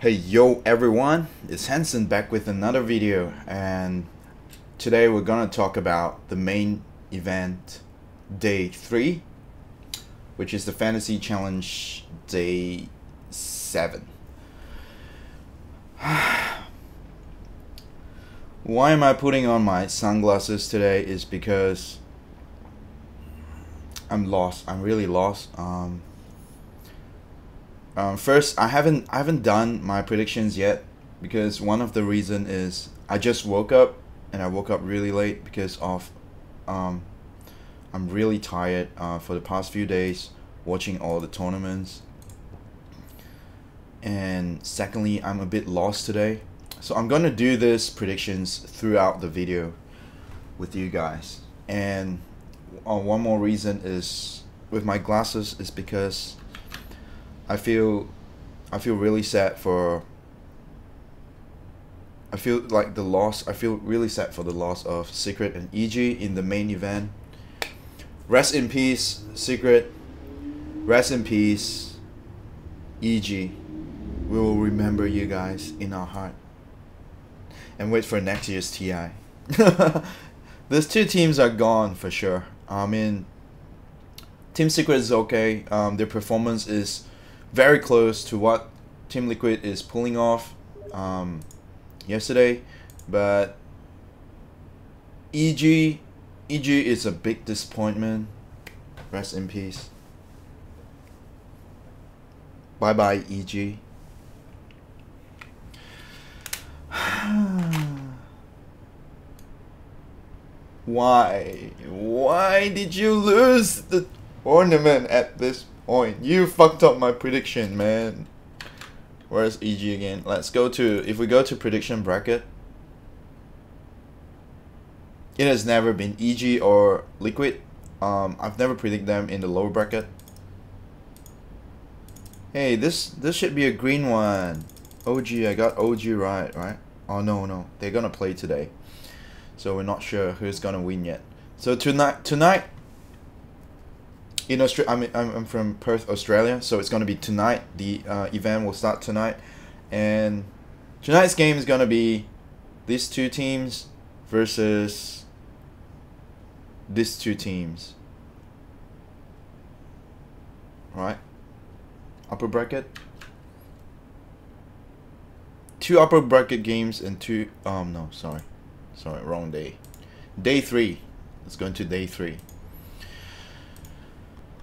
Hey yo everyone, it's Hanson back with another video, and today we're gonna talk about the main event day 3, which is the Fantasy Challenge day 7. Why am I putting on my sunglasses today is because I'm lost. I'm really lost. First, I haven't done my predictions yet because one of the reason is I just woke up and I woke up really late because of I'm really tired for the past few days watching all the tournaments, and secondly I'm a bit lost today, so I'm gonna do this predictions throughout the video with you guys. And one more reason is with my glasses is because I feel really sad for I feel really sad for the loss of Secret and EG in the main event. Rest in peace, Secret. Rest in peace, EG. We will remember you guys in our heart. And wait for next year's TI. These two teams are gone for sure. I mean, Team Secret is okay. Their performance is very close to what Team Liquid is pulling off yesterday, but EG is a big disappointment. Rest in peace. Bye bye EG. Why did you lose the tournament at this point? You fucked up my prediction, man. Where's EG again? Let's go to, if we go to prediction bracket, it has never been EG or Liquid. I've never predicted them in the lower bracket. Hey, this should be a green one. OG, I got OG right? Oh no, they're gonna play today, so we're not sure who's gonna win yet. So tonight in Australia, I'm from Perth, Australia, so it's gonna be tonight. The event will start tonight, and tonight's game is gonna be these two teams versus these two teams. Right? Upper bracket. 2 upper bracket games and 2 no, sorry, wrong day. Day 3. Let's go into day 3.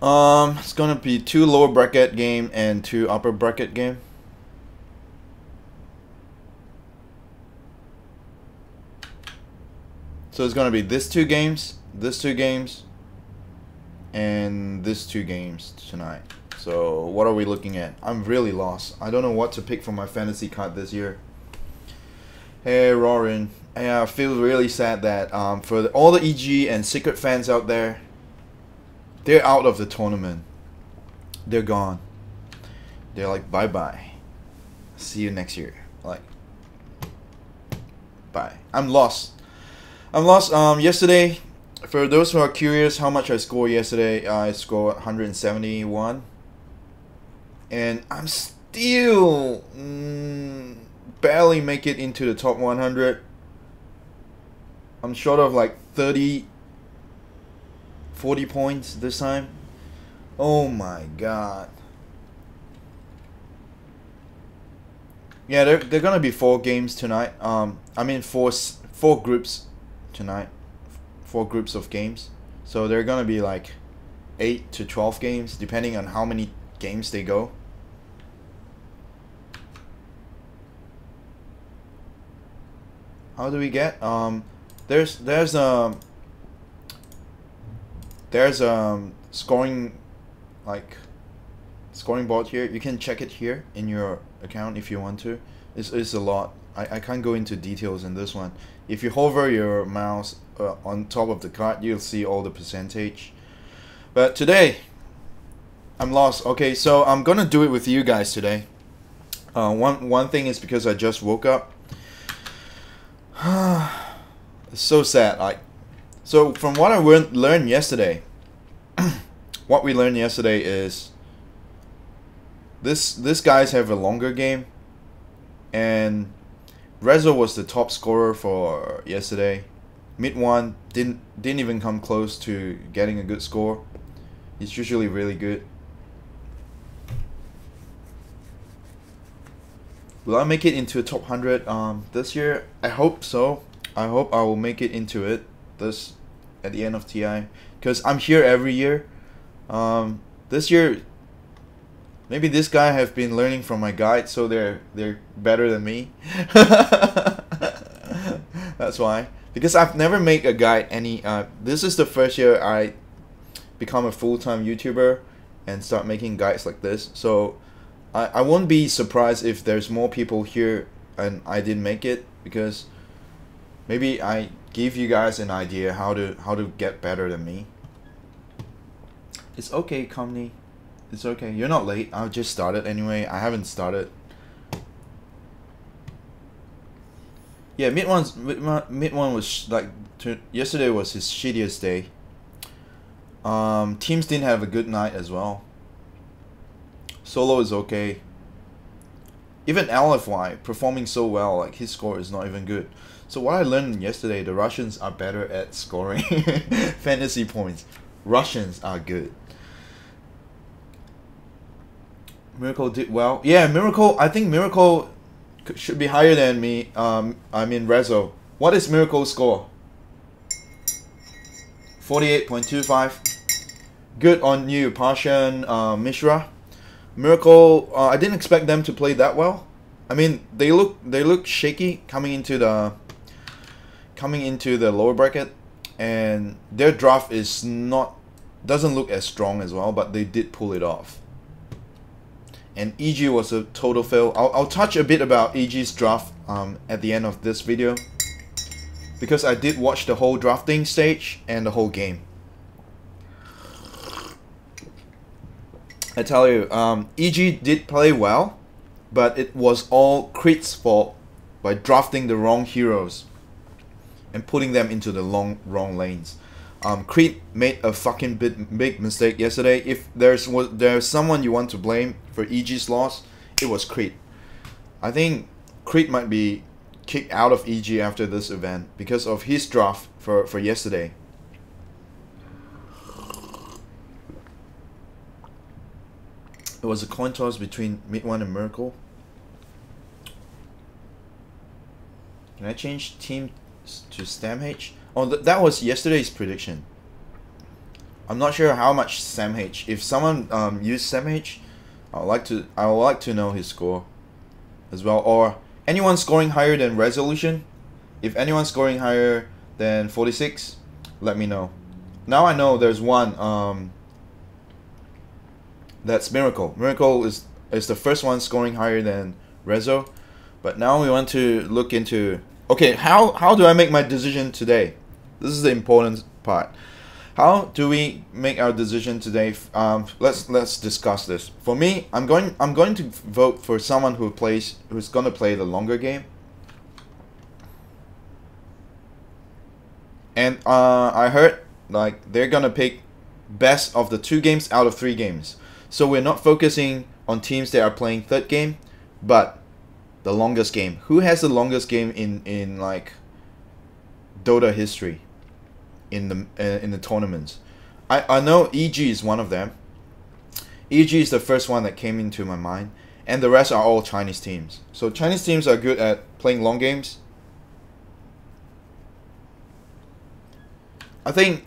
It's gonna be 2 lower bracket game and 2 upper bracket game. So it's gonna be these 2 games, and these 2 games tonight. So what are we looking at? I'm really lost. I don't know what to pick for my fantasy card this year. Hey Roshan, I feel really sad that for all the EG and Secret fans out there, they're out of the tournament. They're gone. They're like, bye bye. See you next year. Like, bye. I'm lost. Yesterday, for those who are curious how much I scored yesterday, I scored 171. And I'm still barely make it into the top 100. I'm short of like 40 points this time. Oh my god. Yeah, they're gonna be 4 games tonight. I mean four groups tonight. 4 groups of games. So they're gonna be like 8 to 12 games depending on how many games they go. How do we get? There's scoring, like scoring board here. You can check it here in your account if you want to. It's a lot. I can't go into details in this one. If you hover your mouse on top of the card, you'll see all the percentage. But today, I'm lost. Okay, so I'm gonna do it with you guys today. One thing is because I just woke up. It's so sad. Like, so from what I learned yesterday, what we learned yesterday is this guys have a longer game, and Rezo was the top scorer for yesterday. Mid one didn't even come close to getting a good score. He's usually really good. Will I make it into a top 100 this year? I hope so. I hope I will make it into it this at the end of TI, because I'm here every year. This year, maybe this guy have been learning from my guide, so they're better than me. That's why. Because I've never made a guide any. This is the first year I become a full-time YouTuber and start making guides like this. So I won't be surprised if there's more people here and I didn't make it, because maybe I give you guys an idea how to get better than me. It's okay, company. It's okay. You're not late. I just started anyway. I haven't started. Yeah, mid one was like yesterday was his shittiest day. Teams didn't have a good night as well. Solo is okay. Even LFY performing so well, like his score is not even good. So what I learned yesterday, the Russians are better at scoring fantasy points. Russians are good. Miracle did well. Yeah, Miracle. I think Miracle should be higher than me. I mean Rezo. What is Miracle's score? 48.25. Good on you, Pashan, Mishra. Miracle. I didn't expect them to play that well. I mean, they look shaky coming into the lower bracket, and their draft doesn't look as strong as well, but they did pull it off. And EG was a total fail. I'll touch a bit about EG's draft at the end of this video, because I did watch the whole drafting stage and the whole game. I tell you, EG did play well, but it was all Creed's fault by drafting the wrong heroes and putting them into the wrong lanes. Creed made a fucking big mistake yesterday. If there's someone you want to blame for EG's loss, it was Creed. I think Creed might be kicked out of EG after this event because of his draft for yesterday. It was a coin toss between Mid One and Miracle. Can I change team to StamH? Oh, that was yesterday's prediction. I'm not sure how much StamH. If someone used StamH, I would like to know his score as well, or anyone scoring higher than Resolution. If anyone's scoring higher than 46, let me know. Now I know there's one. That's Miracle. Miracle is the first one scoring higher than Rezo. But now we want to look into, okay, how do I make my decision today? This is the important part. How do we make our decision today? Let's discuss this. For me, I'm going to vote for someone who's gonna play the longer game. And I heard like they're gonna pick best of the 2 games out of 3 games. So we're not focusing on teams that are playing 3rd game, but the longest game. Who has the longest game in like Dota history in the tournaments? I know EG is one of them. EG is the first one that came into my mind, and the rest are all Chinese teams. So Chinese teams are good at playing long games. I think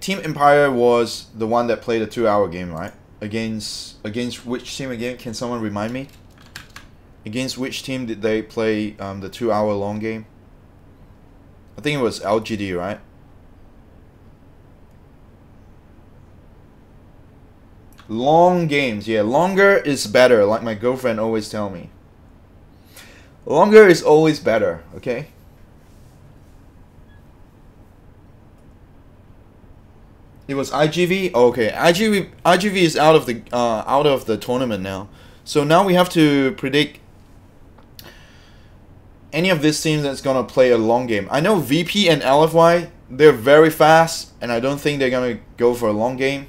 Team Empire was the one that played a 2-hour game, right? Against which team again? Can someone remind me? Against which team did they play the 2-hour long game? I think it was LGD, right? Long games, yeah. Longer is better, like my girlfriend always tell me. Longer is always better, okay? It was IGV. Okay, IGV is out of the tournament now. So now we have to predict any of these teams that's gonna play a long game. I know VP and LFY, they're very fast, and I don't think they're gonna go for a long game.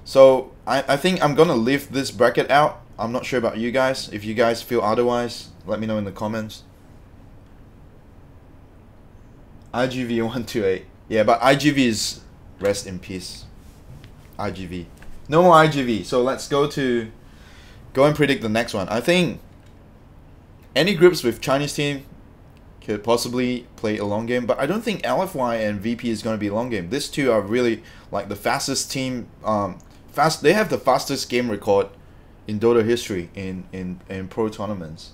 So I think I'm gonna leave this bracket out. I'm not sure about you guys. If you guys feel otherwise, let me know in the comments. IGV 128. Yeah, but IGV is rest in peace. IGV. No more IGV. So let's go and predict the next one. I think any groups with Chinese team could possibly play a long game, but I don't think LFY and VP is going to be a long game. These two are really like the fastest team. They have the fastest game record in Dota history in pro tournaments.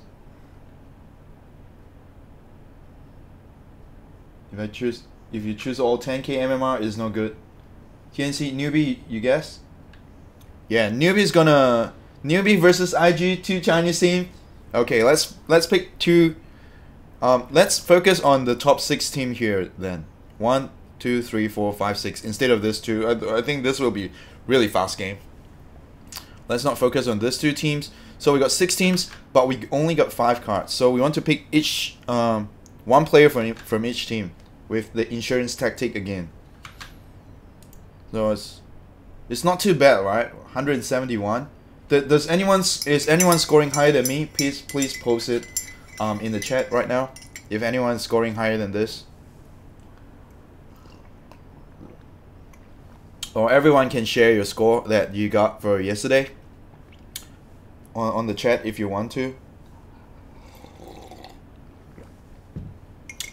If you choose all 10k MMR, it's no good. TNC newbie, you guess? Yeah, newbie versus IG, two Chinese team. Okay, let's pick two. Let's focus on the top 6 team here then. 1, 2, 3, 4, 5, 6 instead of this two. I think this will be really fast game. Let's not focus on these two teams. So we got 6 teams, but we only got 5 cards. So we want to pick each one player from each team with the insurance tactic again. So it's not too bad, right? 171. Is anyone scoring higher than me? Please post it in the chat right now. If anyone's scoring higher than this, or everyone can share your score that you got for yesterday on the chat if you want to.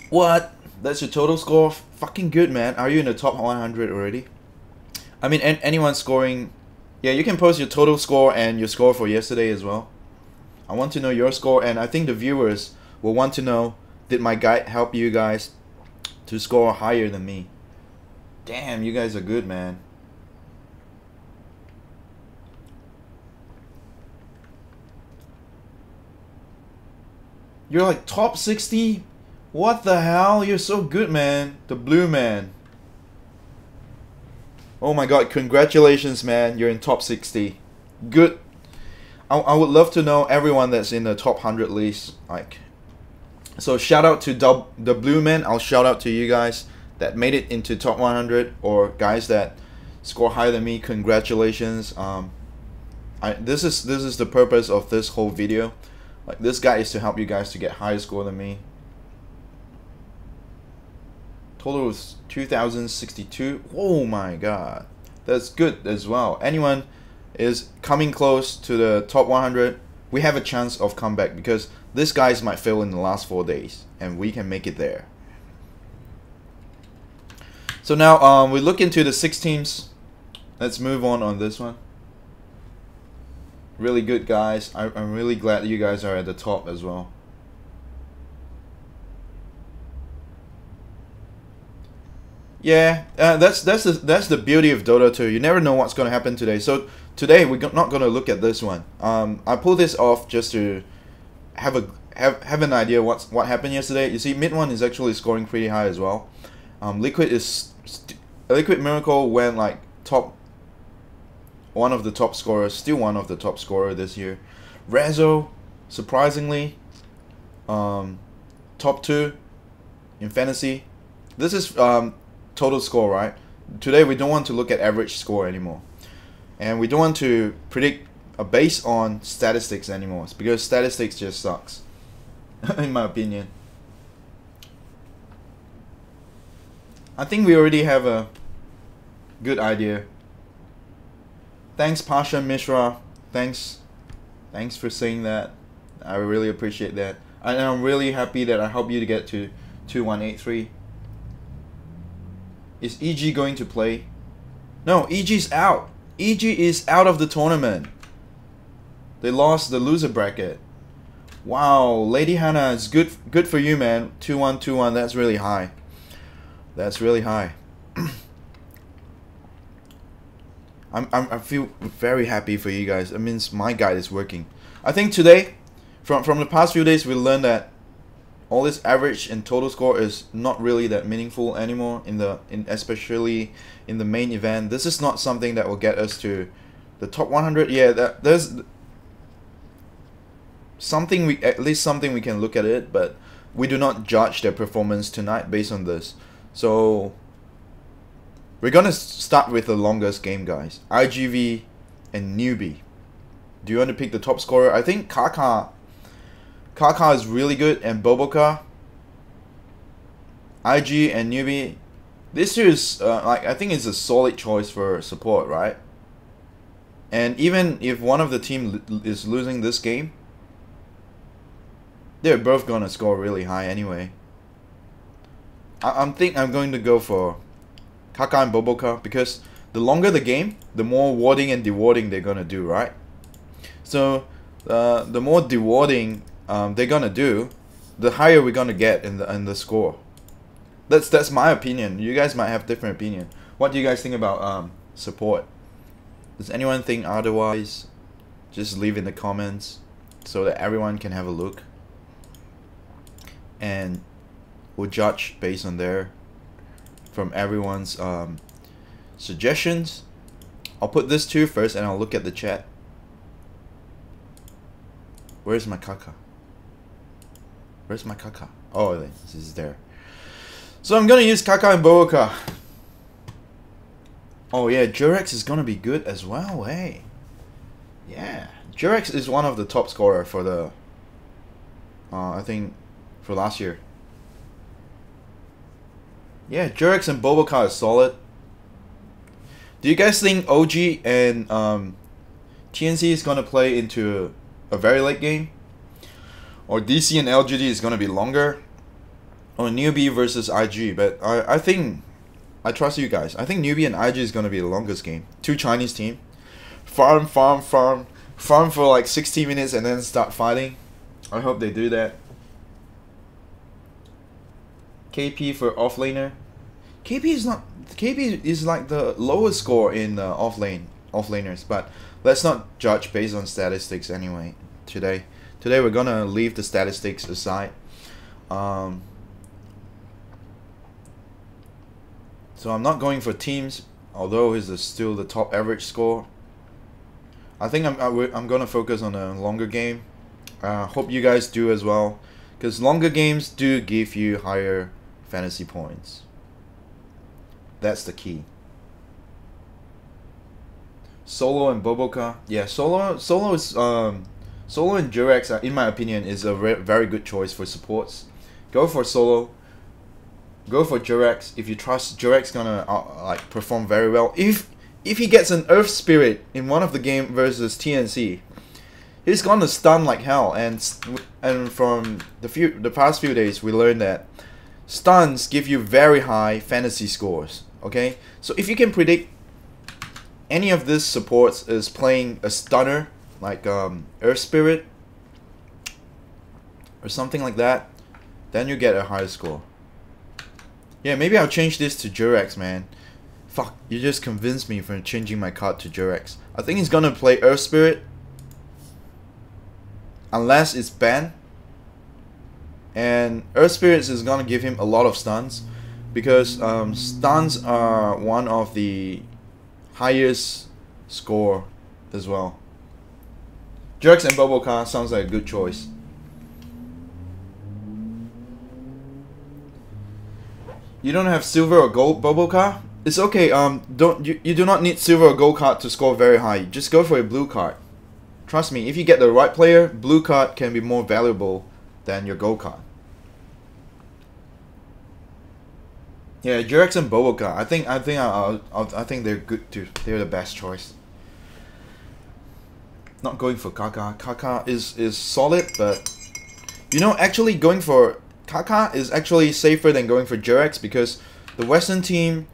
What? That's your total score? Fucking good, man. Are you in the top 100 already? I mean, anyone scoring... Yeah, you can post your total score and your score for yesterday as well. I want to know your score, and I think the viewers will want to know, did my guide help you guys to score higher than me? Damn, you guys are good, man. You're like top 60? What the hell? You're so good, man. The blue man. Oh my god, congratulations, man. You're in top 60. Good. I would love to know everyone that's in the top 100 list. Like, so shout out to the blue man. I'll shout out to you guys that made it into top 100, or guys that score higher than me. Congratulations. This is the purpose of this whole video. Like, this guy is to help you guys to get higher score than me. Total is 2062. Oh my god, that's good as well. Anyone is coming close to the top 100, we have a chance of comeback, because these guys might fail in the last 4 days and we can make it there. So now we look into the 6 teams. Let's move on this one. Really good, guys. I'm really glad that you guys are at the top as well. Yeah, that's the beauty of Dota 2. You never know what's going to happen today. So today we're not going to look at this one. I pulled this off just to have an idea what happened yesterday. You see, mid one is actually scoring pretty high as well. Liquid Miracle went like one of the top scorers, still one of the top scorer this year. Rezo, surprisingly, top 2 in fantasy. This is total score, right? Today we don't want to look at average score anymore, and we don't want to predict based on statistics anymore, because statistics just sucks in my opinion. I think we already have a good idea. Thanks, Pasha Mishra. Thanks for saying that. I really appreciate that, and I'm really happy that I helped you to get to 2183. Is EG going to play? No, EG's out. EG is out of the tournament. They lost the loser bracket. Wow, Lady Hannah, is good for you, man. 2121. That's really high. That's really high. I feel very happy for you guys. It means my guide is working. I think today, from the past few days, we learned that all this average and total score is not really that meaningful anymore especially in the main event. This is not something that will get us to the top 100. Yeah, there's something at least something we can look at it, but we do not judge their performance tonight based on this. So we're gonna start with the longest game, guys. IGV and newbie. Do you want to pick the top scorer? I think KuroKy is really good, and Boboka, IG, and Newbie. This is like, I think it's a solid choice for support, right? And even if one of the team is losing this game, they're both gonna score really high anyway. I'm going to go for KuroKy and Boboka, because the longer the game, the more warding and dewarding they're gonna do, right? So the more dewarding they're gonna do, the higher we're gonna get in the score. That's my opinion. You guys might have different opinion. What do you guys think about support? Does anyone think otherwise? Just leave in the comments so that everyone can have a look, and we'll judge based on from everyone's suggestions. I'll put this 2 first, and I'll look at the chat. Where's my KuroKy? Where's my KuroKy? Oh, this is there. So I'm gonna use KuroKy and Boboka. Oh yeah, Jurex is gonna be good as well, hey. Yeah, Jurex is one of the top scorer for the I think for last year. Yeah, Jurex and Boboka is solid. Do you guys think OG and TNC is gonna play into a very late game? Or DC and LGD is gonna be longer? Or Newbie versus IG? But I think I trust you guys. I think Newbie and IG is gonna be the longest game. 2 Chinese team. Farm for like 60 minutes and then start fighting. I hope they do that. KP for offlaner. KP is like the lowest score in offlaners, but let's not judge based on statistics anyway. Today we're gonna leave the statistics aside. So I'm not going for teams, although he's still the top average score. I think I'm gonna focus on a longer game. Hope you guys do as well, because longer games do give you higher fantasy points. That's the key. Solo and Boboka, yeah, Solo is Solo and Jurex, in my opinion, is a very good choice for supports. Go for Solo. Go for Jurex if you trust Jurex gonna like perform very well. If he gets an Earth Spirit in one of the game versus TNC, he's gonna stun like hell. And from the past few days, we learned that stuns give you very high fantasy scores. Okay, so if you can predict any of these supports is playing a stunner like Earth Spirit or something like that, then you get a higher score. Yeah, maybe I'll change this to Jurex, man. Fuck, you just convinced me for changing my card to Jurex. I think he's gonna play Earth Spirit unless it's banned. And Earth Spirits is gonna give him a lot of stuns, because stuns are one of the highest score as well. Jurex and Boboka sounds like a good choice. You don't have silver or gold Boboka? It's okay. You do not need silver or gold card to score very high. Just go for a blue card. Trust me, if you get the right player, blue card can be more valuable than your gold card. Yeah, Jurex and Boboka. I think they're good too. They're the best choice. Not going for KuroKy. KuroKy is solid, but you know, actually going for KuroKy is actually safer than going for Jurex, because the Western team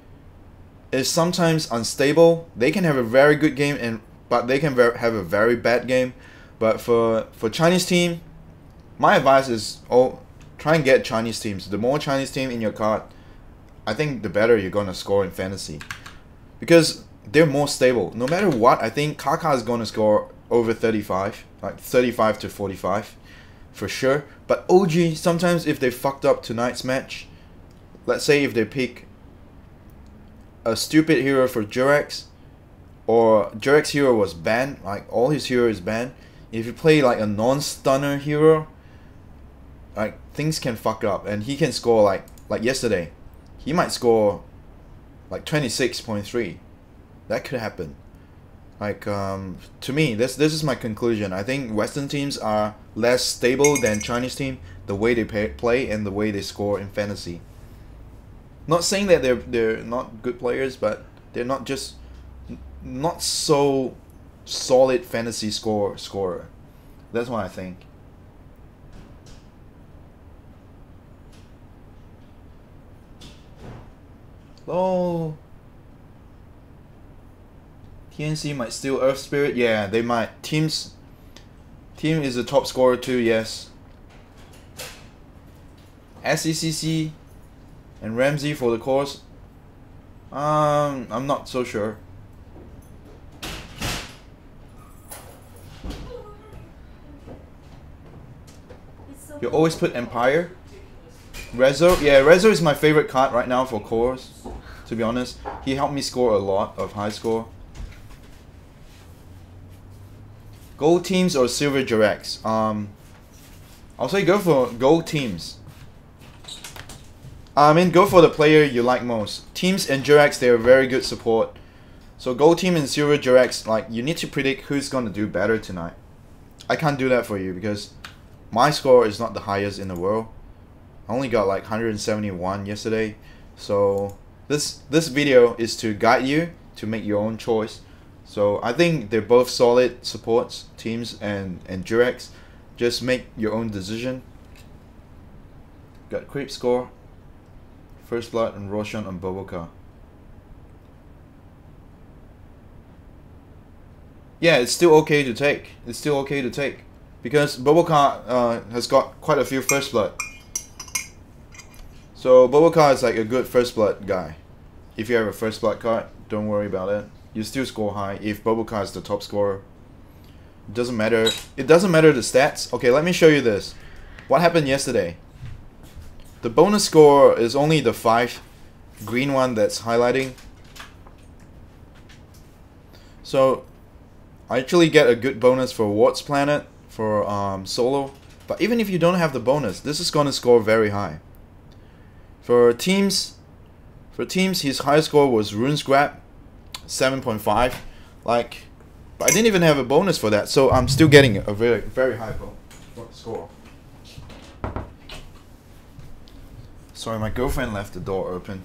is sometimes unstable. They can have a very good game, but they can have a very bad game. But for Chinese team, my advice is try and get Chinese teams. The more Chinese team in your card, I think the better you're gonna score in fantasy, because they're more stable. No matter what, I think KuroKy is gonna score over 35, like 35 to 45. For sure. But OG, sometimes if they fucked up tonight's match, let's say if they pick a stupid hero for Jurex, or Jurex hero was banned, like all his hero is banned, if you play like a non-stunner hero, like things can fuck up, and he can score like yesterday, he might score like 26.3. That could happen. Like to me, this is my conclusion. I think Western teams are less stable than Chinese team, the way they play and the way they score in fantasy. Not saying that they're not good players, but they're not so solid fantasy scorer. That's what I think. Oh, TNC might steal Earth Spirit. Yeah, they might. Team is the top scorer too. Yes. SECC and Ramsey for the course. I'm not so sure. You always put Empire. Rezo, yeah, Rezo is my favorite card right now for cores. To be honest, he helped me score a lot of high score. Gold teams or silver Jirax? I'll say go for gold teams. I mean, go for the player you like most. Teams and Jirax, they're very good support. So gold team and silver Jirax, like, you need to predict who's gonna do better tonight. I can't do that for you because my score is not the highest in the world. I only got like 171 yesterday. So this video is to guide you to make your own choice. So I think they're both solid supports, teams and Jirax. Just make your own decision. Got creep score, First Blood and Roshan on Boboka. Yeah, it's still okay to take. It's still okay to take. Because Boboka has got quite a few First Blood. So Boboka is like a good First Blood guy. If you have a First Blood card, don't worry about it. You still score high if Boboka is the top scorer. It doesn't matter. It doesn't matter the stats. Okay, let me show you this. What happened yesterday? The bonus score is only the 5 green one that's highlighting. So I actually get a good bonus for Warts Planet for solo. But even if you don't have the bonus, this is gonna score very high. For teams, his high score was Runes Grab, 7.5. Like, but I didn't even have a bonus for that, so I'm still getting a very high score. Sorry, my girlfriend left the door open.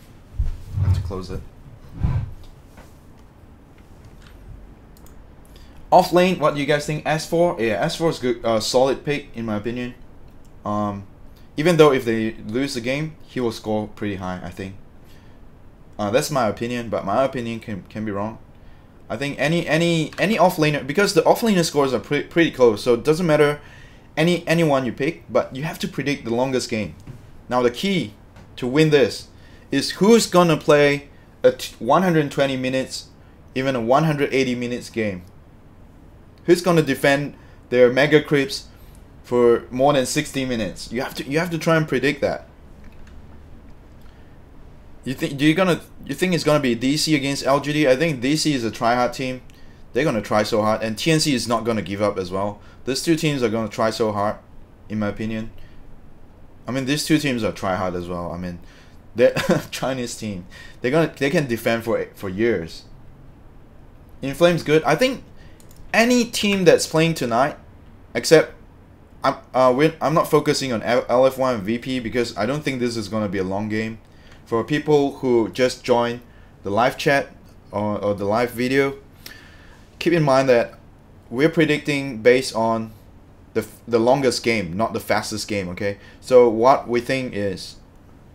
I have to close it. Off lane, what do you guys think? S4? Yeah, S4 is good. Solid pick in my opinion. Even though if they lose the game, he will score pretty high, I think. That's my opinion, but my opinion can be wrong. I think any offlaner, because the offlaner scores are pretty close, so it doesn't matter anyone you pick, but you have to predict the longest game. Now the key to win this is who's gonna play a 120 minutes, even a 180 minutes game. Who's gonna defend their mega creeps for more than 60 minutes? You have to try and predict that. You think it's gonna be DC against LGD? I think DC is a try-hard team. They're gonna try so hard, and TNC is not gonna give up as well. These two teams are gonna try so hard, in my opinion. I mean, these two teams are try-hard as well. I mean, they're Chinese team. They can defend for years. Inflame's good. I think any team that's playing tonight, except I'm not focusing on LF1 and VP because I don't think this is gonna be a long game. For people who just joined the live chat or the live video, keep in mind that we're predicting based on the longest game, not the fastest game, okay? So what we think is,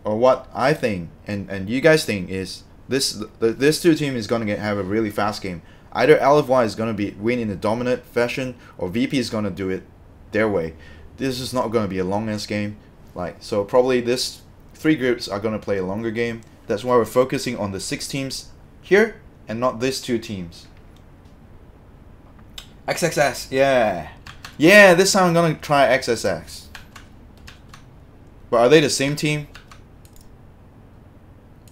or what I think and you guys think is, this two team is gonna have a really fast game. Either LF1 is gonna win in a dominant fashion, or VP is gonna do it their way. This is not gonna be a long-ass game. Like, so probably this 3 groups are gonna play a longer game. That's why we're focusing on the 6 teams here and not these 2 teams. XXS, yeah. Yeah, this time I'm gonna try XSX. But are they the same team?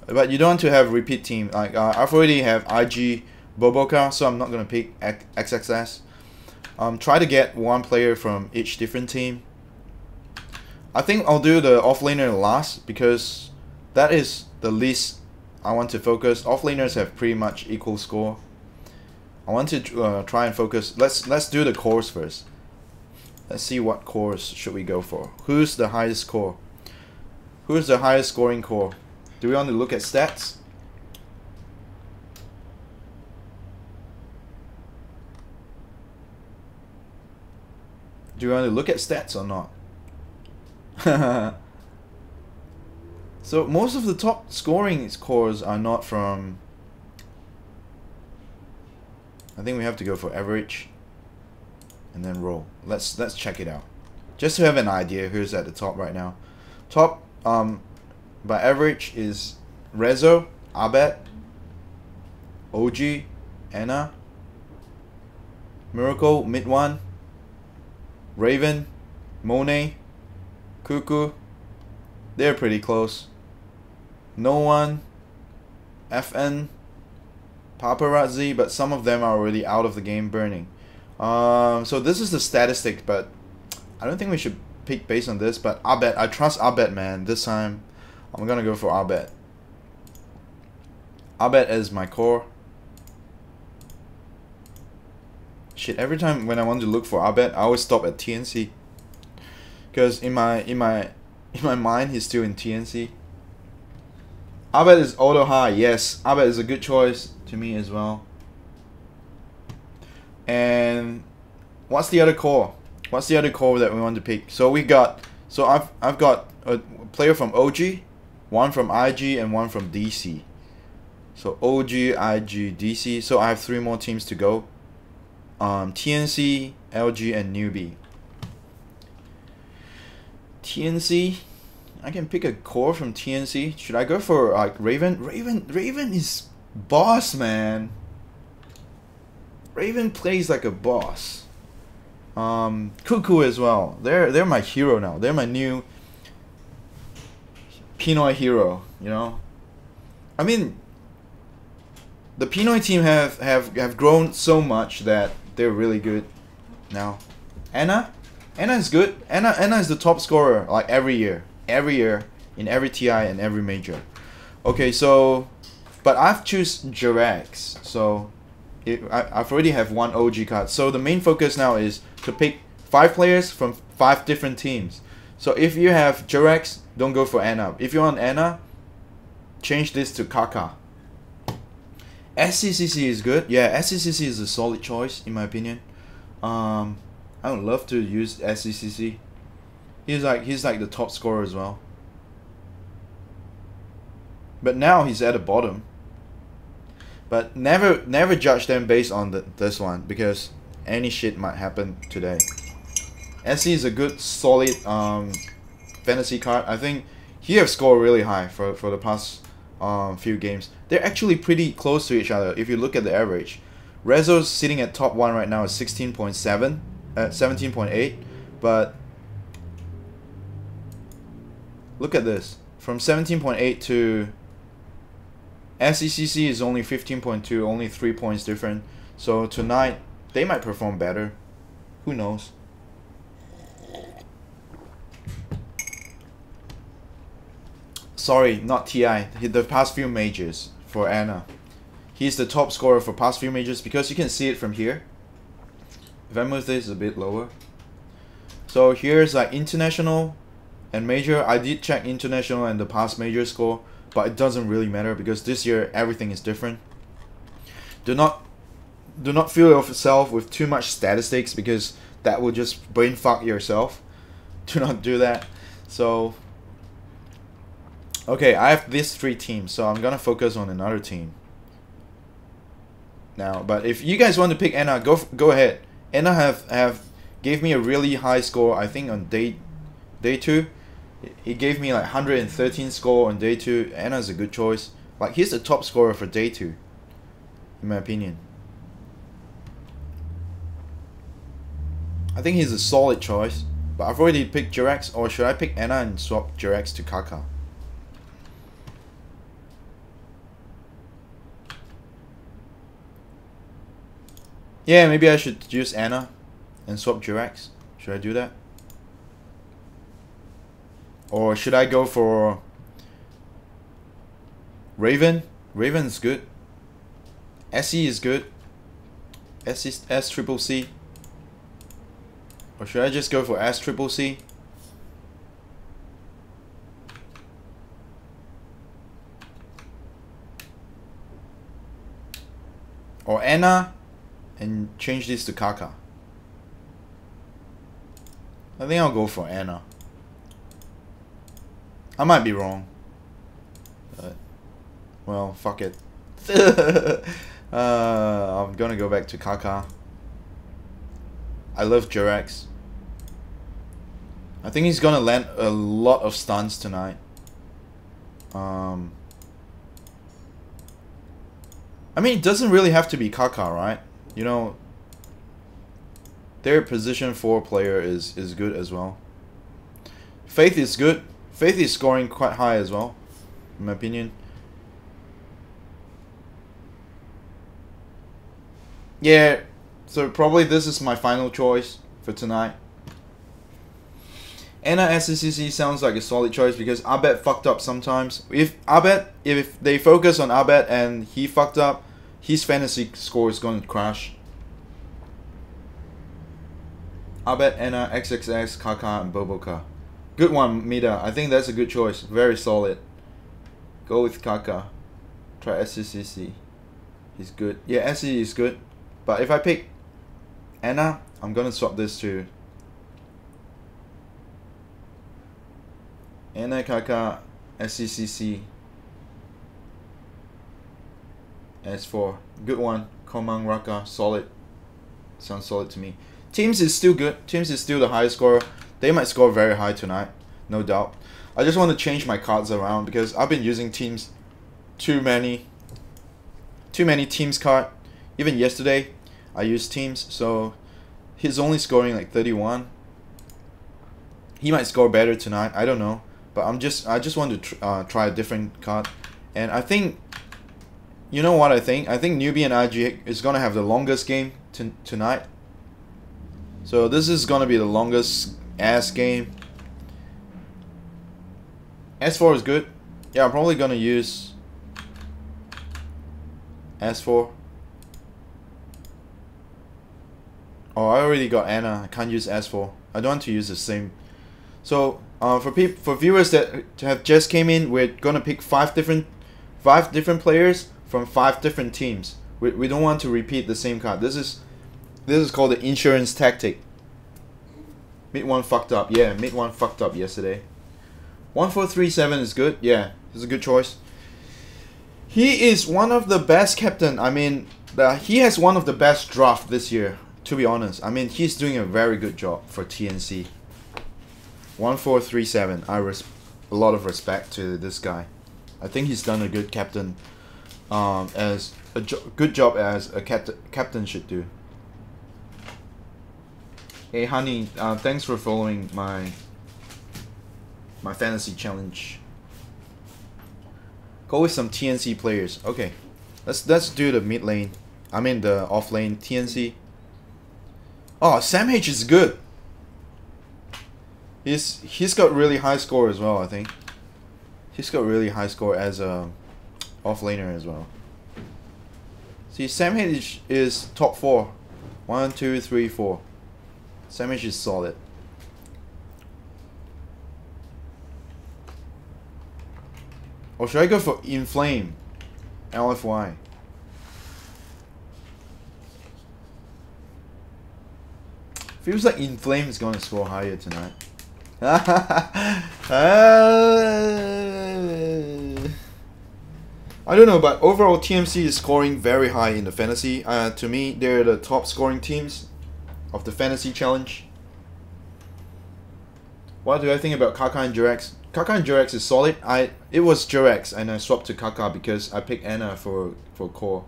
But you don't want to have repeat team. Like I've already have IG Boboka, so I'm not gonna pick XXS. Try to get one player from each different team. I think I'll do the offlaner last because that is the least I want to focus. Offlaners have pretty much equal score. I want to try and focus. Let's do the cores first. Let's see what cores should we go for. Who's the highest core? Who's the highest scoring core? Do we want to look at stats? Do you want to look at stats or not? So most of the top scoring cores are not from... I think we have to go for average and then roll. Let's check it out. Just to have an idea who's at the top right now. Top by average is Rezo, Abed, OG, Anna, Miracle, mid one, Raven, Monet, Cuckoo. They're pretty close. No one, FN, Paparazzi, but some of them are already out of the game burning. So this is the statistic, but I don't think we should pick based on this. But Abed, I trust Abed, man. This time, I'm gonna go for Abed. Abed is my core. Shit, every time when I want to look for Abed, I always stop at TNC. Because in my mind, he's still in TNC. Abed is auto high. Yes, Abed is a good choice to me as well. And what's the other core? What's the other core that we want to pick? So we got, so I've got a player from OG, one from IG, and one from DC. So OG, IG, DC. So I have 3 more teams to go. TNC, LG, and newbie. TNC, I can pick a core from TNC. Should I go for like Raven? Raven is boss, man. Raven plays like a boss. Cuckoo as well. They're my hero now. They're my new Pinoy hero. You know, I mean, the Pinoy team have grown so much that they're really good now. Anna is good. Anna is the top scorer like every year in every TI and every major. Okay, so but I've choose Jirax, so I've already have 1 OG card. So the main focus now is to pick 5 players from 5 different teams. So if you have Jirax, don't go for Anna. If you want Anna, change this to Kaka. SCCC is good. Yeah, SCCC is a solid choice in my opinion. I would love to use SCCC. He's like the top scorer as well. But now he's at the bottom. But never judge them based on this one, because any shit might happen today. SC is a good solid fantasy card. I think he have scored really high for the past few games. They're actually pretty close to each other if you look at the average. Rezo's sitting at top 1 right now at 16.7 at 17.8, but look at this, from 17.8 to SCCC is only 15.2, only 3 points different. So tonight they might perform better, who knows. Sorry, not TI, the past few majors for Anna. He's the top scorer for past few majors because you can see it from here. If I move this a bit lower. So here's like international and major. I did check international and the past major score, but it doesn't really matter because this year everything is different. Do not fill yourself with too much statistics because that will just brain fuck yourself. Do not do that. So okay, I have these 3 teams, so I'm gonna focus on another team now. But if you guys want to pick Anna, go ahead. Anna have gave me a really high score. I think on day 2, he gave me like 113 score on day 2. Anna's a good choice. Like he's the top scorer for day 2, in my opinion. I think he's a solid choice. But I've already picked Jirax, or should I pick Anna and swap Jirax to Kaka? Yeah, maybe I should use Anna and swap Jirax. Should I do that? Or should I go for Raven? Raven's good. SE is good. S triple C? Or should I just go for S triple C? Or Anna and change this to KuroKy. I think I'll go for Anna. I might be wrong. But, well, fuck it. I'm gonna go back to KuroKy. I love Jurex. I think he's gonna land a lot of stuns tonight. I mean, it doesn't really have to be KuroKy, right? You know, their position 4 player is good as well. Faith is good. Faith is scoring quite high as well, in my opinion. Yeah, so probably this is my final choice for tonight. Anna SCCC sounds like a solid choice because Abed fucked up sometimes. If they focus on Abed and he fucked up, his fantasy score is going to crash. Abed, Anna, XXX, KuroKy, and Boboka. Good one, Mida. I think that's a good choice. Very solid. Go with KuroKy. Try SCCC. He's good. Yeah, SC is good. But if I pick Anna, I'm going to swap this to Anna, KuroKy, SCCC, S4. Good one. Komang, Raka. Solid. Sounds solid to me. Teams is still good. Teams is still the highest scorer. They might score very high tonight. No doubt. I just want to change my cards around because I've been using teams too many teams card. Even yesterday, I used teams. So he's only scoring like 31. He might score better tonight. I don't know. But I just want to try a different card. And I think, you know what I think? I think Newbie and IG is going to have the longest game tonight. So this is going to be the longest ass game. S4 is good. Yeah, I'm probably going to use S4. Oh, I already got Anna. I can't use S4. I don't want to use the same. So for viewers that have just came in, we're gonna pick five different players from 5 different teams. We don't want to repeat the same card. This is called the insurance tactic. Mid one fucked up. Yeah, mid one fucked up yesterday. 1437 is good. Yeah, it's a good choice. He is one of the best captain. I mean, he has one of the best draft this year. To be honest, I mean, he's doing a very good job for TNC. 1437. A lot of respect to this guy. I think he's done a good captain, as a good job as a captain should do. Hey honey, thanks for following my fantasy challenge. Go with some TNC players. Okay, let's do the mid lane. I mean the off lane TNC. Oh, Sam H is good. He's got really high score as well. I think he's got really high score as a offlaner as well. See, Sam H is top 4. 1, 2, 3, 4. Sam H is solid. Or should I go for Inflame? LFY. Feels like Inflame is gonna score higher tonight. I don't know, but overall TMC is scoring very high in the fantasy. To me, they're the top scoring teams of the fantasy challenge. What do I think about KuroKy and Jurex? KuroKy and Jurex is solid. It was Jurex and I swapped to KuroKy because I picked Anna for core.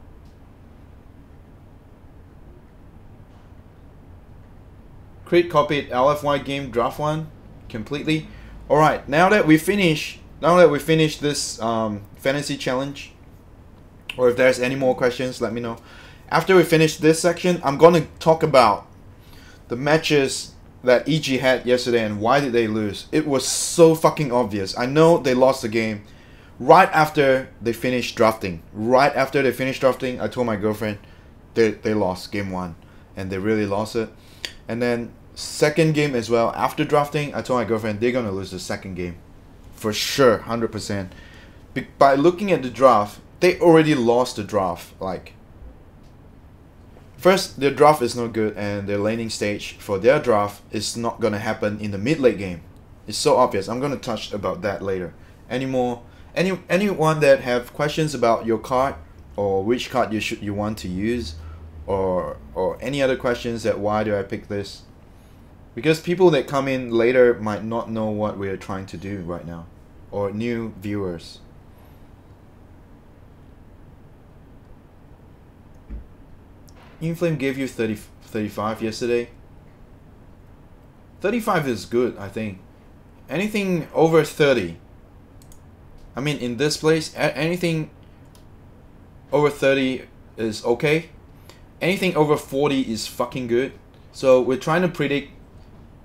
Crit copied LFY game draft 1 completely. Alright, now that we finish this fantasy challenge, or if there's any more questions, let me know. After we finish this section, I'm gonna talk about the matches that EG had yesterday and why did they lose. It was so fucking obvious. I know they lost the game right after they finished drafting. Right after they finished drafting, I told my girlfriend, they lost game 1, and they really lost it. And then second game as well, after drafting, I told my girlfriend they're gonna lose the second game for sure, 100%. By looking at the draft, they already lost the draft. Like, first, their draft is not good, and their laning stage for their draft is not gonna happen in the mid-late game. It's so obvious. I'm gonna touch about that later. Anyone that have questions about your card, or which card you want to use, or any other questions that why do I pick this? Because people that come in later might not know what we are trying to do right now, or new viewers. Inflame gave you 35 yesterday. 35 is good, I think. Anything over 30. I mean, in this place, anything over 30 is okay. Anything over 40 is fucking good. So we're trying to predict,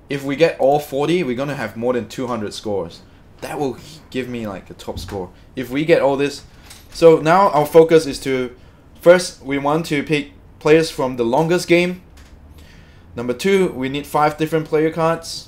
if we get all 40, we're gonna have more than 200 scores. That will give me like a top score. If we get all this. So now our focus is to, first we want to pick players from the longest game. Number 2, we need 5 different player cards.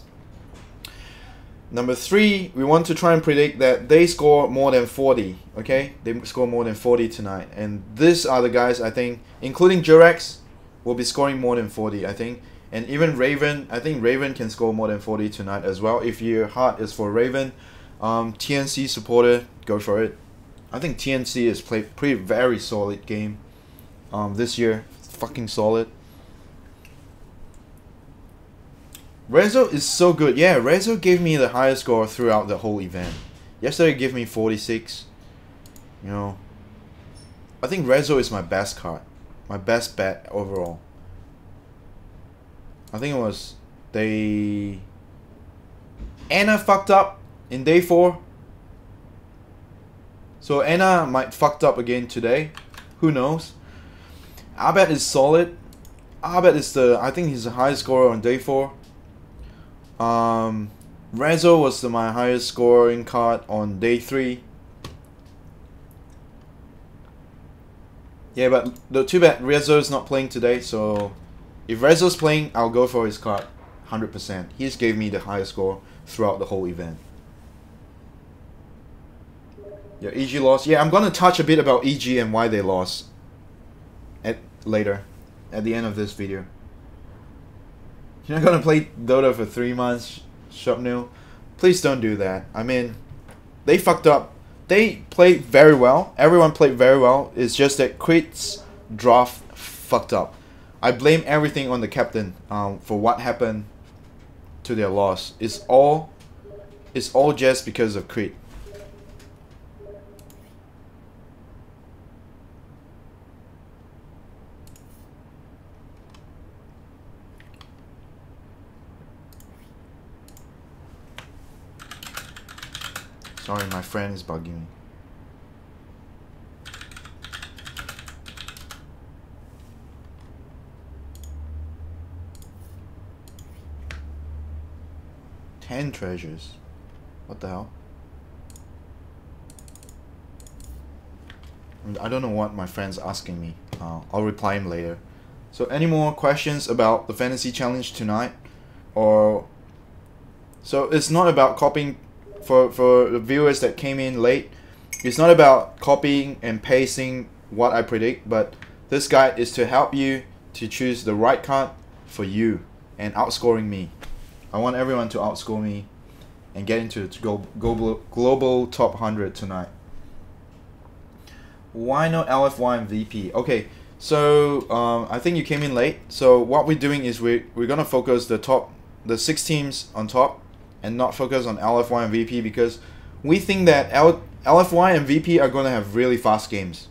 Number 3, we want to try and predict that they score more than 40. Okay, they score more than 40 tonight, and these are the guys I think, including Jurex, will be scoring more than 40. I think, and even Raven. I think Raven can score more than 40 tonight as well. If your heart is for Raven, TNC supporter, go for it. I think TNC has played very solid game this year. Fucking solid. Rezo is so good. Yeah, Rezo gave me the highest score throughout the whole event. Yesterday gave me 46. You know, I think Rezo is my best card. My best bet overall. I think it was Anna fucked up in day 4. So Anna might fucked up again today. Who knows? Abed is solid. Abed is I think he's the highest scorer on day 4. Rezo was my highest scoring card on day 3. Yeah, but too bad Rezo's not playing today, so if Rezo's playing, I'll go for his card 100%. He's gave me the highest score throughout the whole event. Yeah, EG lost. Yeah, I'm gonna touch a bit about EG and why they lost later, at the end of this video. You're not gonna play Dota for 3 months, Shopnil? Please don't do that. I mean, they fucked up. They played very well. Everyone played very well. It's just that Crit's draft fucked up. I blame everything on the captain for what happened to their loss. It's all just because of Crit. Sorry, my friend is bugging me. Ten treasures. What the hell? I don't know what my friend's asking me. I'll reply him later. So any more questions about the fantasy challenge tonight? So it's not about copying. For the viewers that came in late, it's not about copying and pasting what I predict, but this guide is to help you to choose the right card for you and outscoring me. I want everyone to outscore me and get into global top 100 tonight. Why not LFY and VP? Okay, so I think you came in late. So what we're doing is we're gonna focus the 6 teams on top, and not focus on LFY and VP, because we think that LFY and VP are going to have really fast games.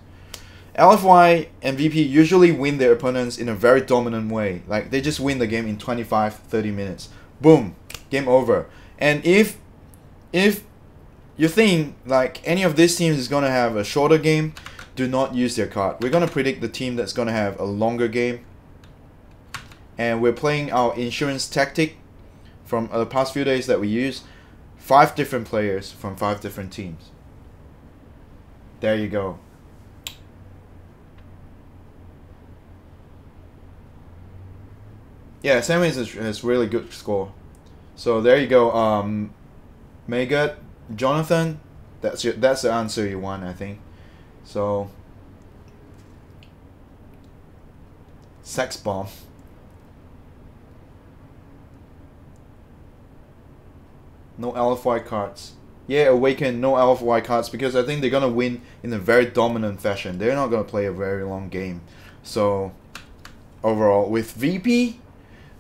LFY and VP usually win their opponents in a very dominant way. Like, they just win the game in 25-30 minutes. Boom, game over. And if you think like any of these teams is going to have a shorter game, do not use their card. We're going to predict the team that's going to have a longer game. And we're playing our insurance tactic from the past few days that we use. 5 different players from 5 different teams. There you go. Yeah, Sandwich is really good score. So there you go. Megat, Jonathan, that's the answer you want, I think. So Sex Bomb. No LFY cards. Yeah, Awaken, no LFY cards because I think they're gonna win in a very dominant fashion. They're not gonna play a very long game. So overall, with VP,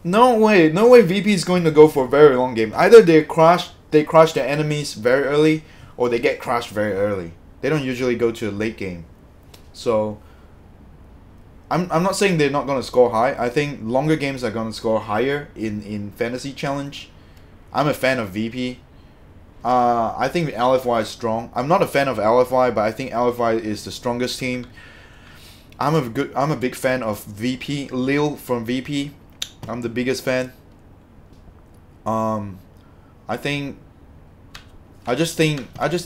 no way VP is going to go for a very long game. Either they crush their enemies very early, or they get crushed very early. They don't usually go to a late game. So I'm not saying they're not gonna score high. I think longer games are gonna score higher in Fantasy Challenge. I'm a fan of VP. I think LFY is strong. I'm not a fan of LFY, but I think LFY is the strongest team. I'm a big fan of VP. Lil from VP. I'm the biggest fan. I just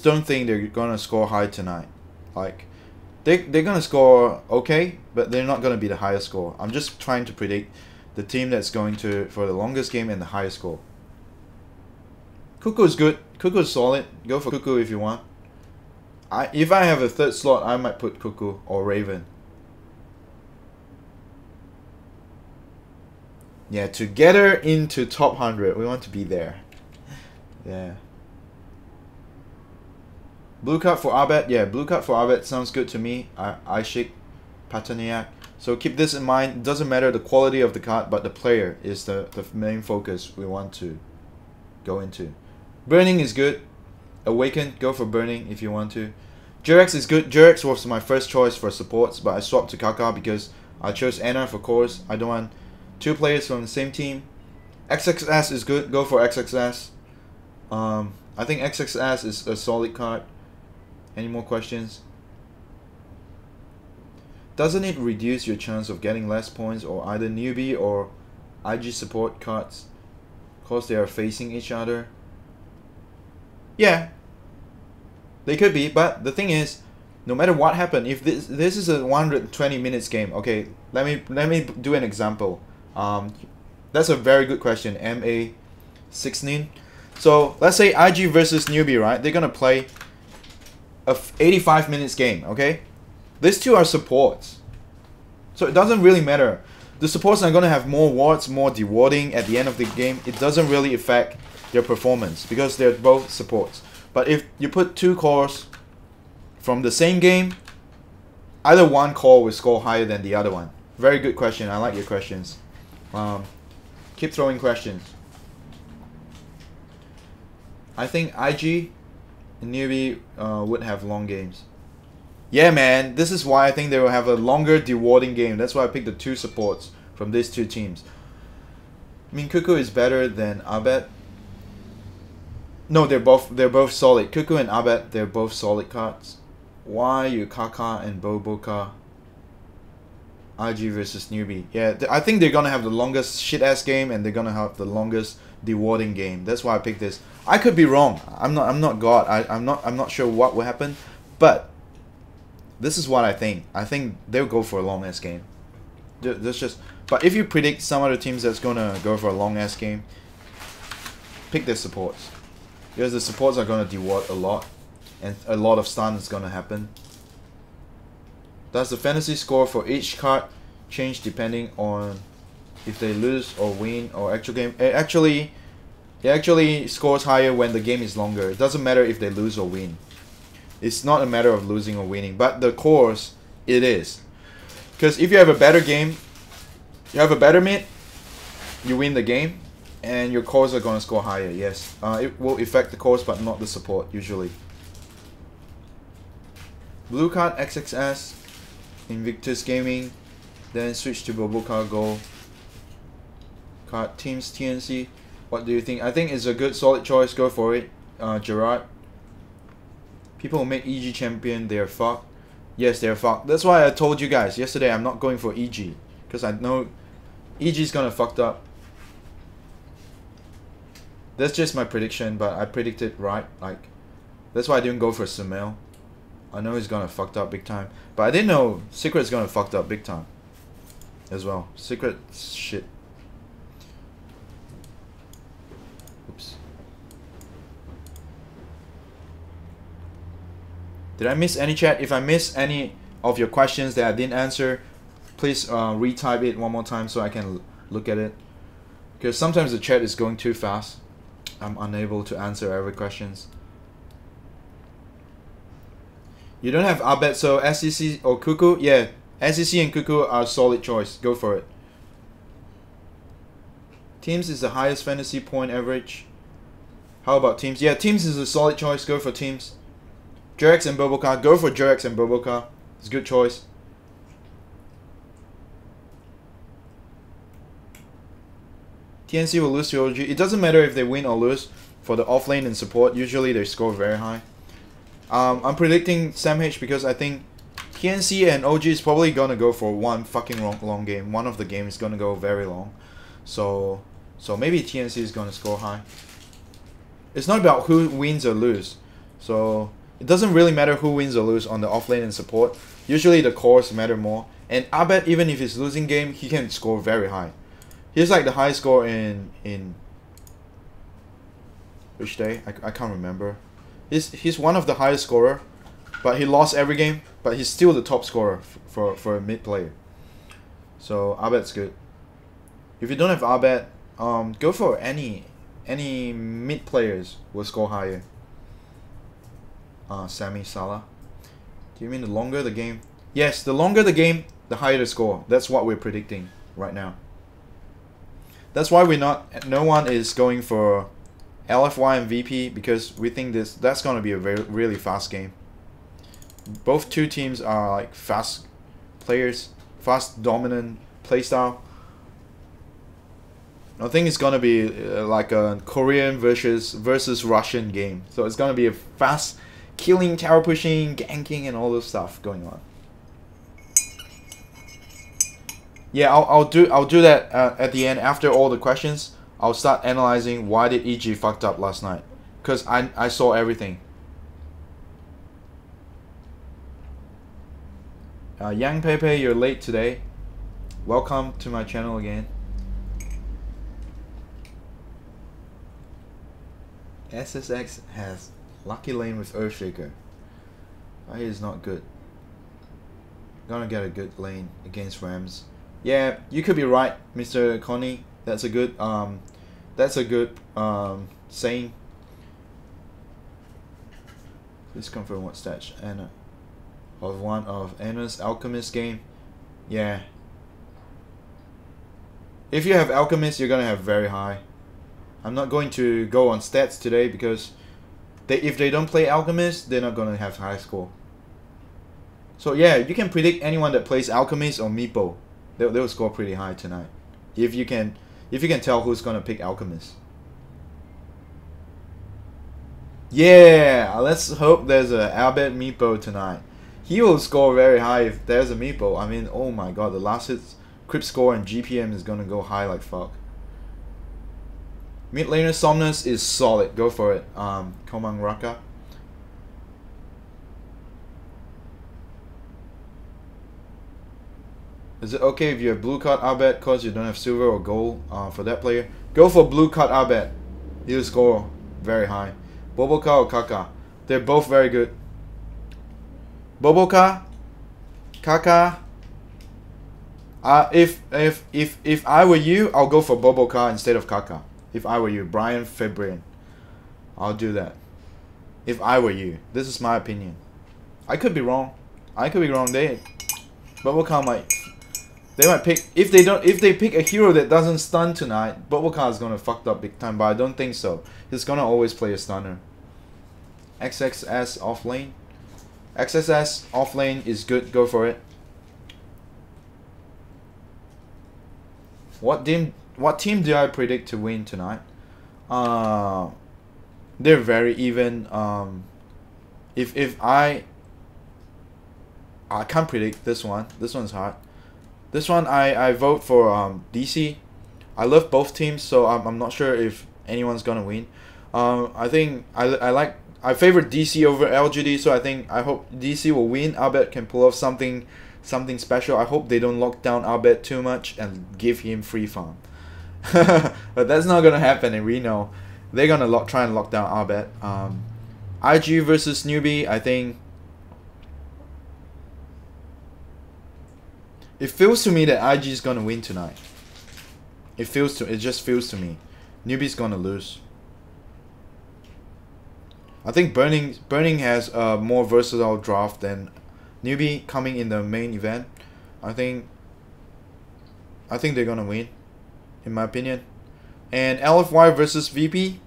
don't think they're gonna score high tonight. Like they're gonna score okay, but they're not gonna be the highest score. I'm just trying to predict the team that's going to for the longest game and the highest score. Cuckoo is good. Cuckoo is solid. Go for Cuckoo if you want. If I have a third slot, I might put Cuckoo or Raven. Yeah, together into top 100. We want to be there. Yeah. Blue card for Abed. Yeah, blue card for Abed sounds good to me. Ishik, Pataniak. So keep this in mind. It doesn't matter the quality of the card, but the player is the main focus we want to go into. Burning is good. Awaken, go for Burning if you want to. Jurex is good. Jurex was my first choice for supports, but I swapped to Kaka because I chose Anna for cores. I don't want two players from the same team. XXS is good. Go for XXS. I think XXS is a solid card. Any more questions? Doesn't it reduce your chance of getting less points or either newbie or IG support cards because they are facing each other? Yeah, they could be, but the thing is, no matter what happened, if this is a 120 minutes game, okay, let me do an example. That's a very good question. MA16. So let's say IG versus newbie, right? They're gonna play a 85 minutes game, okay? These two are supports, so it doesn't really matter. The supports are gonna have more wards, more dewarding at the end of the game. It doesn't really affect their performance because they're both supports. But if you put two cores from the same game, either one core will score higher than the other one. Very good question. I like your questions. Keep throwing questions. I think IG and newbie would have long games. Yeah, man. This is why I think they will have a longer dewarding game. That's why I picked the two supports from these two teams. I mean, Cuckoo is better than Abed. No, they're both solid. Cuckoo and Abed, they're both solid cards. Why you Kaka and Boboka? IG versus newbie. Yeah, I think they're gonna have the longest shit ass game and they're gonna have the longest dewarding game. That's why I picked this. I could be wrong. I'm not God. I'm not sure what will happen, but this is what I think. I think they'll go for a long ass game. That's just. But if you predict some other teams that's gonna go for a long ass game, pick their supports. Because the supports are going to deward a lot. And a lot of stun is going to happen. Does the fantasy score for each card change depending on if they lose or win or actual game? It actually scores higher when the game is longer. It doesn't matter if they lose or win. It's not a matter of losing or winning. But the cores, it is. Because if you have a better game, you have a better mid, you win the game. And your cores are going to score higher, yes. It will affect the cores, but not the support, usually. Blue card XXS, Invictus Gaming, then switch to Boboka Go. Card Teams TNC, what do you think? I think it's a good, solid choice, go for it. Gerard. People who make EG champion, they're fucked. Yes, they're fucked. That's why I told you guys yesterday I'm not going for EG. Because I know EG's gonna fucked up. That's just my prediction, but I predicted right. Like, that's why I didn't go for Sumail. I know he's gonna fucked up big time, but I didn't know Secret's gonna fucked up big time as well. Secret shit. Did I miss any chat? If I miss any of your questions that I didn't answer, please retype it one more time so I can look at it. Because sometimes the chat is going too fast. I'm unable to answer every questions. You don't have Abed, so SEC or Kuku? Yeah, SEC and Kuku are a solid choice. Go for it. Teams is the highest fantasy point average. How about teams? Yeah, teams is a solid choice. Go for teams. Jurex and Boboka. Go for Jurex and Boboka. It's a good choice. TNC will lose to OG. It doesn't matter if they win or lose for the offlane and support. Usually they score very high. I'm predicting Sam H because I think TNC and OG is probably gonna go for one fucking long game. One of the games is gonna go very long. So maybe TNC is gonna score high. It's not about who wins or lose. So it doesn't really matter who wins or lose on the offlane and support. Usually the cores matter more. And I bet even if he's losing game, he can score very high. He's like the highest score in which day? I can't remember. He's one of the highest scorer, but he lost every game. But he's still the top scorer for a mid player. So Abed's good. If you don't have Abed, go for any mid players will score higher. Sammy Salah. Do you mean the longer the game? Yes, the longer the game, the higher the score. That's what we're predicting right now. That's why no one is going for LFY and VP because we think that's gonna be a really fast game. Both two teams are like fast players, fast dominant playstyle. I think it's gonna be like a Korean versus Russian game. So it's gonna be a fast killing, tower pushing, ganking, and all this stuff going on. Yeah, I'll do that at the end after all the questions. I'll start analyzing why did EG fucked up last night, cause I saw everything. Yang Pepe, you're late today. Welcome to my channel again. SSX has lucky lane with Earthshaker. He is not good. Gonna get a good lane against Rams. Yeah, you could be right, Mr. Connie. That's a good saying. Please confirm what stats Anna of one of Anna's Alchemist game. Yeah. If you have Alchemist, you're gonna have very high. I'm not going to go on stats today because if they don't play Alchemist, they're not gonna have high score. So yeah, you can predict anyone that plays Alchemist or Meepo. They'll score pretty high tonight. If you can tell who's gonna pick Alchemist. Yeah, let's hope there's a Albert Meepo tonight. He will score very high if there's a Meepo. I mean, oh my god, the last hits, crit score and GPM is gonna go high like fuck. Mid laner Somnus is solid. Go for it. Komang Raka. Is it okay if you have blue card Abed cause you don't have silver or gold for that player? Go for blue card Abed. He'll score very high. Boboka or Kaka? They're both very good. Boboka, Kaka. If I were you, I'll go for Boboka instead of Kaka. If I were you, Brian Fabian, I'll do that. If I were you, this is my opinion. I could be wrong. I could be wrong. Boboka might. They might pick if they pick a hero that doesn't stun tonight. Boboka is gonna fuck up big time, but I don't think so. He's gonna always play a stunner. XXS off lane. XSS off lane is good. Go for it. What team do I predict to win tonight? They're very even. If I can't predict this one. This one's hard. This one I vote for DC. I love both teams, so I'm not sure if anyone's gonna win. I think I favor DC over LGD, so I hope DC will win. Abed can pull off something special. I hope they don't lock down Abed too much and give him free farm. But that's not gonna happen in Reno. They're gonna try and lock down Abed. IG versus newbie. I think It feels to me that IG is gonna win tonight. It just feels to me. Newbie's gonna lose. I think Burning has a more versatile draft than Newbie coming in the main event. I think they're gonna win, in my opinion. And LFY versus VP.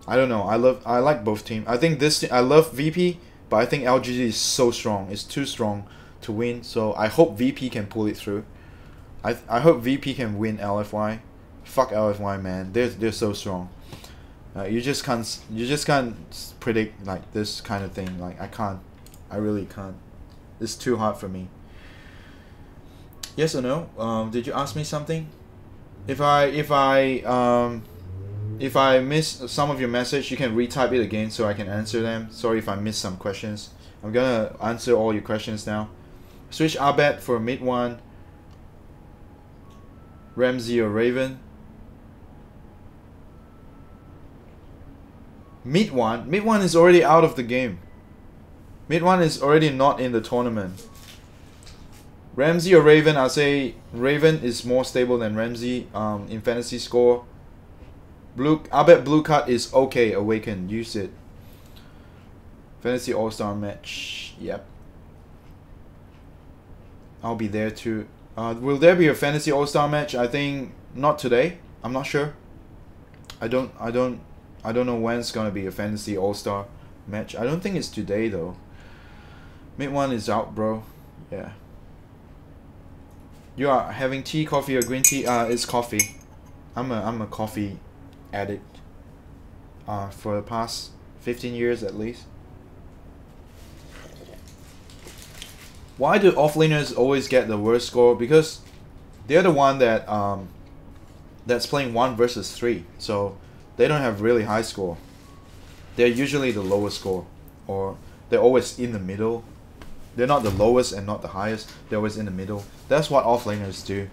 I don't know. I like both teams. I think I love VP, but I think LGG is so strong. It's too strong to win. So I hope VP can pull it through. I hope VP can win LFY. Fuck LFY, man. They're so strong. You just can't predict like this kind of thing. Like I can't. I really can't. It's too hard for me. Yes or no? Did you ask me something? If I miss some of your message, you can retype it again so I can answer them. Sorry if I missed some questions. I'm gonna answer all your questions now. Switch Abed for mid one. Ramsey or Raven. Mid one is already out of the game. Mid one is already not in the tournament. Ramsey or Raven, I'll say Raven is more stable than Ramsey in fantasy score. I bet blue card is okay. Awaken, use it. Fantasy All-Star match. Yep. I'll be there too. Will there be a Fantasy All-Star match? I think not today. I'm not sure. I don't know when it's gonna be a Fantasy All-Star match. I don't think it's today though. Mid one is out, bro. Yeah. You are having tea, coffee, or green tea? It's coffee. I'm a coffee addict. For the past 15 years at least. Why do offlaners always get the worst score? Because they're the one that that's playing 1 versus 3, so they don't have really high score. They're usually the lowest score, or they're always in the middle. They're not the lowest and not the highest. They're always in the middle. That's what offlaners do.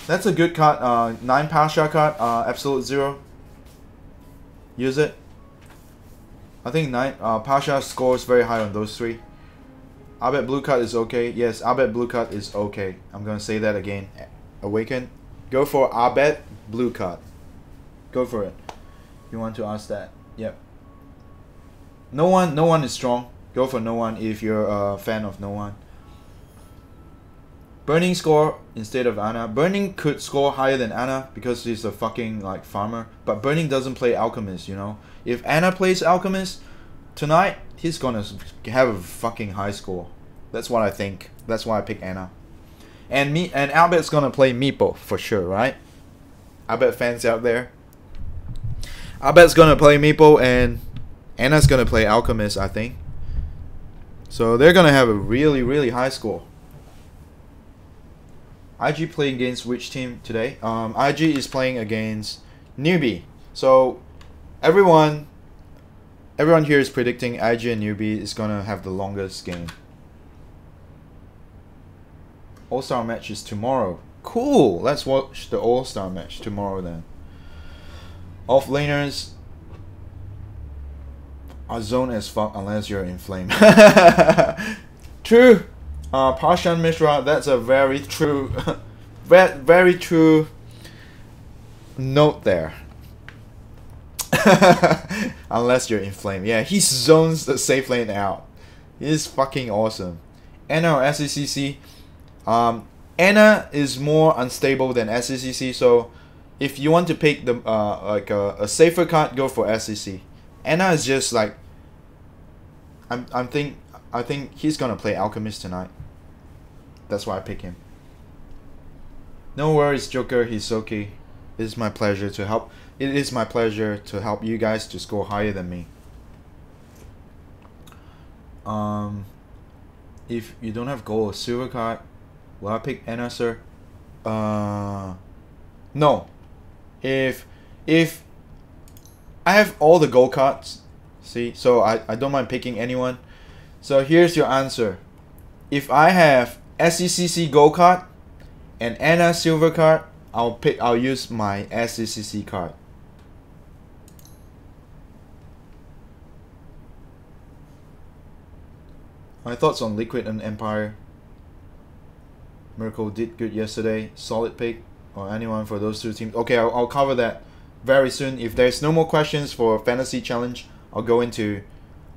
That's a good card. 9 Pasha card. Absolute 0. Use it. I think 9 Pasha scores very high on those 3. I bet blue card is okay. Yes, I bet blue card is okay. I'm gonna say that again. Awaken. Go for I bet blue card. Go for it. You want to ask that? Yep. No one is strong. Go for no one if you're a fan of no one. Burning score instead of Ana. Burning could score higher than Ana because he's a fucking like farmer. But Burning doesn't play Alchemist, you know. If Ana plays Alchemist tonight, he's gonna have a fucking high score. That's what I think. That's why I pick Ana. And Albert's gonna play Meepo for sure, right? Albert fans out there. Albert's gonna play Meepo and Ana's gonna play Alchemist, I think. So they're gonna have a really, really high score. IG playing against which team today? IG is playing against Newbie. So everyone here is predicting IG and Newbie is gonna have the longest game. All-Star match is tomorrow. Cool. Let's watch the All-Star match tomorrow then. Offlaners are zone as fuck unless you're in flame. True. Parshan Mishra, that's a very true, very true note there. Unless you're in flame. Yeah, he zones the safe lane out. He's fucking awesome. Ana or SCCC? Ana is more unstable than SCCC, so if you want to pick the like a safer card, go for SCC. Ana is just like I think he's gonna play Alchemist tonight. That's why I pick him. No worries, Joker. He's okay. It is my pleasure to help. It is my pleasure to help you guys to score higher than me. If you don't have gold or silver card, will I pick Ana, sir? No. If I have all the gold cards, see, so I don't mind picking anyone. So here's your answer. If I have SCCC gold card and Ana silver card, I'll use my SCCC card. My thoughts on Liquid and Empire. Miracle did good yesterday. Solid pick or anyone for those two teams. Okay, I'll cover that very soon. If there's no more questions for Fantasy Challenge, I'll go into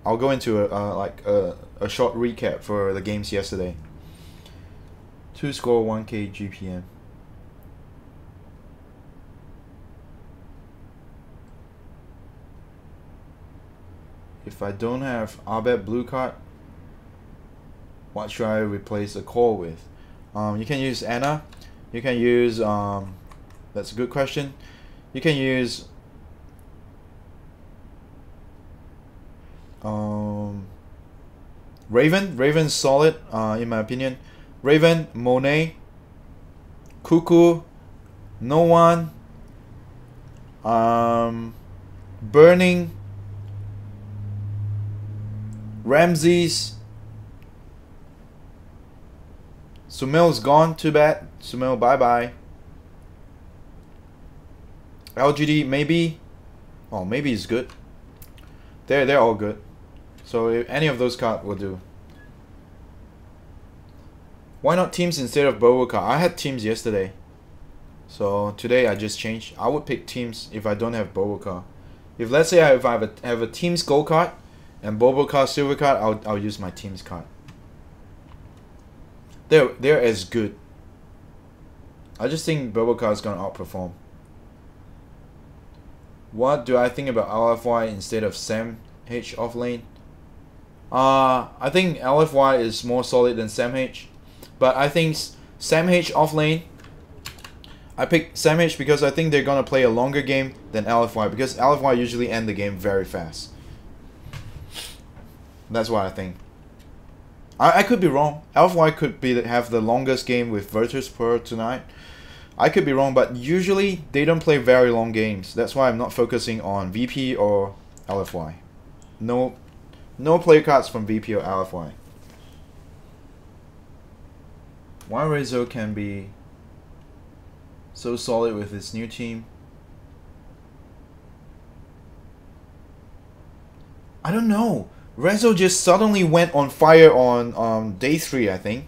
a short recap for the games yesterday. 2 score 1k GPM. If I don't have Abed blue card, what should I replace a core with? You can use Anna. You can use that's a good question. You can use Raven. Raven's solid in my opinion. Raven, Monet, Cuckoo, No One, Burning, Ramses. Sumel's gone, too bad. Sumel, bye bye. LGD, maybe. Oh, maybe is good. They're all good. So if any of those cards will do. Why not teams instead of Boboka? I had teams yesterday. So today I just changed. I would pick teams if I don't have Boboka. If let's say I have a team's gold card and Boboka silver card, I'll use my team's card. They're as good. I just think Boboka is gonna outperform. What do I think about LFY instead of Sam H off lane? I think LFY is more solid than Sam H, but I think Sam H off lane. I picked Sam H because I think they're gonna play a longer game than LFY, because LFY usually end the game very fast. That's what I think. I could be wrong. LFY could have the longest game with Virtus Pro tonight. I could be wrong, but usually they don't play very long games. That's why I'm not focusing on VP or LFY. No play cards from VP or LFY. Why Rezo can be so solid with his new team? I don't know. Rezo just suddenly went on fire on day 3, I think.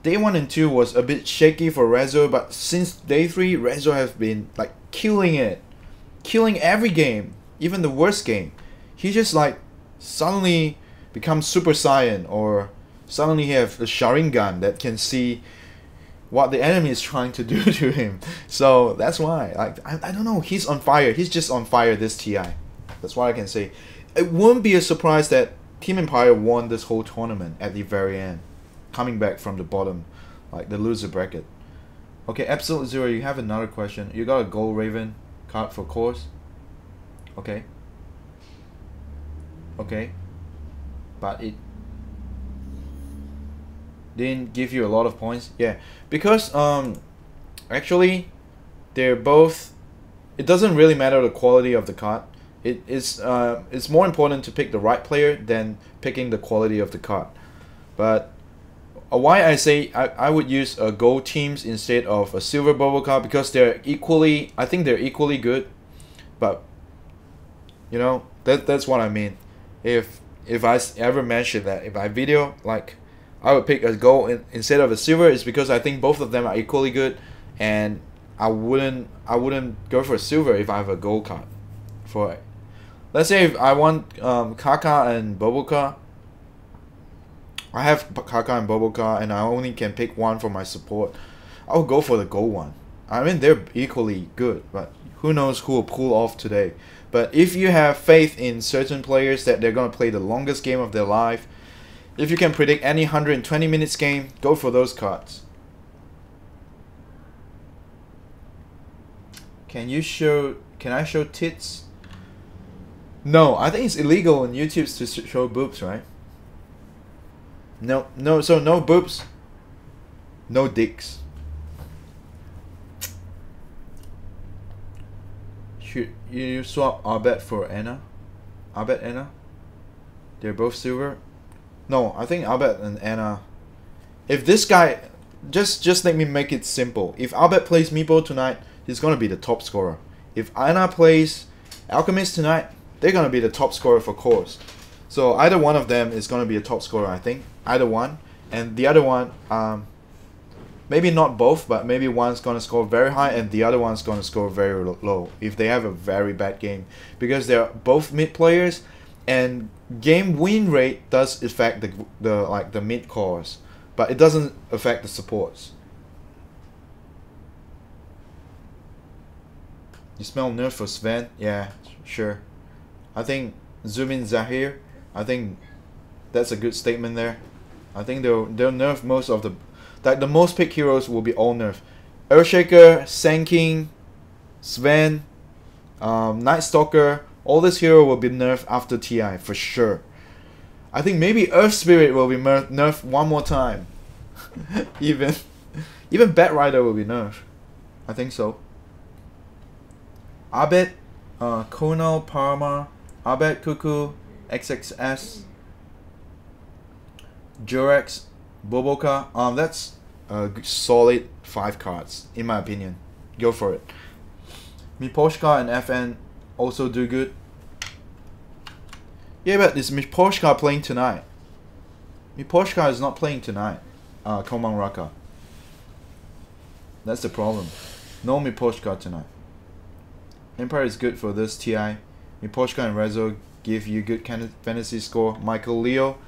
Day 1 and 2 was a bit shaky for Rezo, but since day 3, Rezo has been like killing it. Killing every game, even the worst game. He just like suddenly becomes Super Saiyan, or suddenly have a Sharingan that can see what the enemy is trying to do to him. So that's why, like, I don't know, he's on fire. He's just on fire this TI. That's what I can say. It wouldn't be a surprise that Team Empire won this whole tournament at the very end, coming back from the bottom, like the loser bracket. Okay, Absolute Zero, you have another question. You got a Gold Raven card for course. Okay. Okay. But it didn't give you a lot of points. Yeah, because actually they're both, it doesn't really matter the quality of the card. It's more important to pick the right player than picking the quality of the card. But why I say I would use a gold teams instead of a silver bubble card, because they're equally, I think they're equally good. But you know, that's what I mean. If I ever mention that, if I video like I would pick a gold instead of a silver, it's because I think both of them are equally good, and I wouldn't go for a silver if I have a gold card. For let's say if I want Kaka and Boboka, I have Kaka and Boboka and I only can pick one for my support, I'll go for the gold one. I mean, they're equally good, but who knows who will pull off today. But if you have faith in certain players that they're going to play the longest game of their life, if you can predict any 120 minutes game, go for those cards. Can I show tits? No, I think it's illegal on YouTube to show boobs, right? No, so no boobs, no dicks. Should you swap Abed for Anna? Abed, Anna? They're both silver? No, I think Abed and Anna. If this guy, just let me make it simple. If Abed plays Meepo tonight, he's gonna be the top scorer. If Ana plays Alchemist tonight, they're gonna be the top scorer for cores. So either one of them is gonna be a top scorer, I think. Either one, and the other one, maybe not both, but maybe one's gonna score very high and the other one's gonna score very low if they have a very bad game, because they're both mid players, and game win rate does affect the mid cores, but it doesn't affect the supports. You smell nerf for Sven? Yeah, sure. I think zoom in Zahir. I think that's a good statement there. I think they'll nerf most of the most picked heroes will be all nerf. Earthshaker, Sand Sven, Night Stalker, all this hero will be nerfed after TI for sure. I think maybe Earth Spirit will be nerfed one more time. even Bat Rider will be nerfed. I think so. Abed, Konal, Parma, Abed, Cuckoo, XXS, Jurex, Boboka. That's a solid 5 cards in my opinion. Go for it. Miposhka and FN also do good. Yeah, but is Miposhka playing tonight? Miposhka is not playing tonight. Komang Raka. That's the problem. No Miposhka tonight. Empire is good for this TI. Miposhka and Rezo give you good kind of fantasy score. Michael Leo,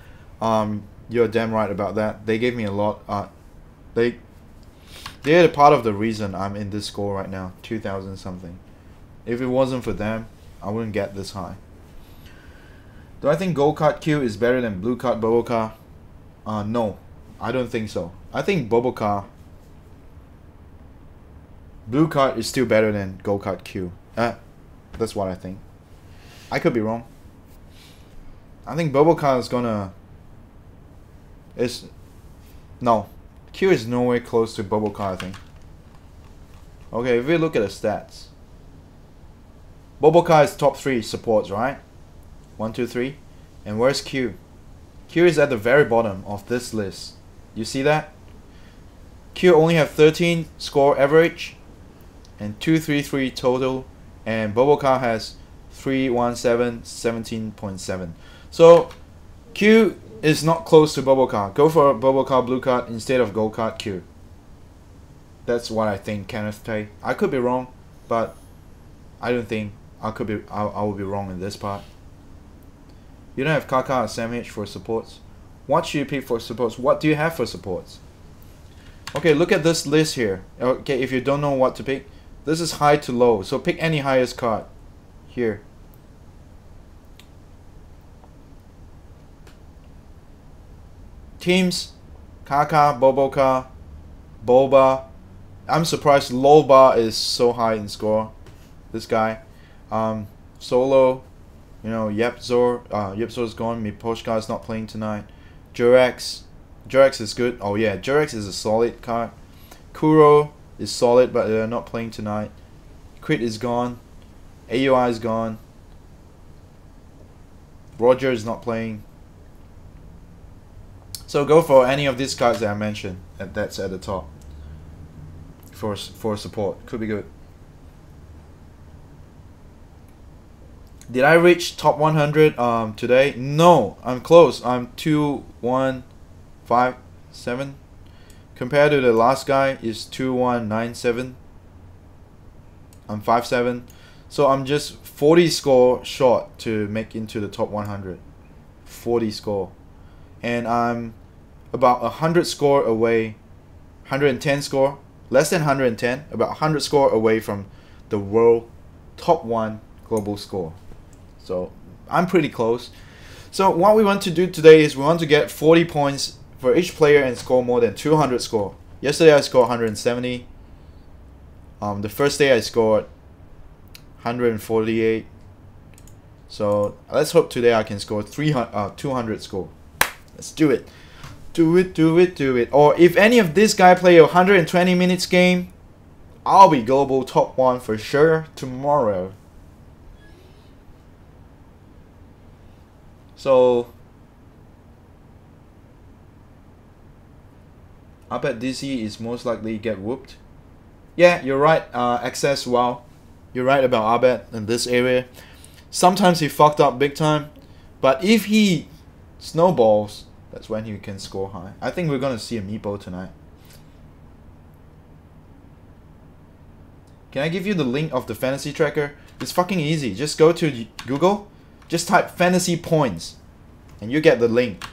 you're damn right about that. They gave me a lot. They're part of the reason I'm in this score right now, 2,000 something. If it wasn't for them, I wouldn't get this high. Do I think Gold Card Q is better than Blue Card Boboka? No, I don't think so. I think Boboka, Blue Card is still better than Gold Card Q. That's what I think. I could be wrong. I think Boboka is gonna... No. Q is nowhere close to Boboka, I think. Okay, if we look at the stats. Boboka is top 3 supports, right? 1, 2, 3. And where's Q? Q is at the very bottom of this list. You see that? Q only have 13 score average and 233 total, and Boboka has 317, 17.7. So Q is not close to Boboka. Go for Boboka Blue Card instead of Gold Card Q. That's what I think, Kenneth Tay. I could be wrong, but I don't think I will be wrong in this part. You don't have Kaka or Sam H for supports. What should you pick for supports? What do you have for supports? Okay, look at this list here. Okay, if you don't know what to pick, this is high to low. So pick any highest card here. Teams, Kaka, Boboka, Boba. I'm surprised Loba is so high in score. This guy. Solo, you know, Yepzor. Yepzor's gone. Miposhka is not playing tonight. Jurex. Jurex is good. Oh yeah, Jurex is a solid card. Kuro is solid, but they're not playing tonight. Crit is gone. AUI is gone. Roger is not playing. So go for any of these cards that I mentioned. That's at the top. For support. Could be good. Did I reach top 100 today? No, I'm close. I'm 2157. Compared to the last guy is 2197. I'm 57. So I'm just 40 score short to make into the top 100. 40 score. And I'm about 100 score away, 110 score, less than 110, about 100 score away from the world top 1 global score. So I'm pretty close. So what we want to do today is we want to get 40 points for each player and score more than 200 score. Yesterday I scored 170. The first day I scored 148. So let's hope today I can score 200 score. Let's do it. Do it, do it, do it. Or if any of this guy play a 120 minutes game, I'll be global top 1 for sure tomorrow. So I bet DC is most likely get whooped. Yeah, you're right, Access Wow. You're right about Abed in this area. Sometimes he fucked up big time, but if he snowballs, that's when he can score high. I think we're gonna see a meepo tonight. Can I give you the link of the fantasy tracker? It's fucking easy. Just go to Google, just type fantasy points, and you get the link.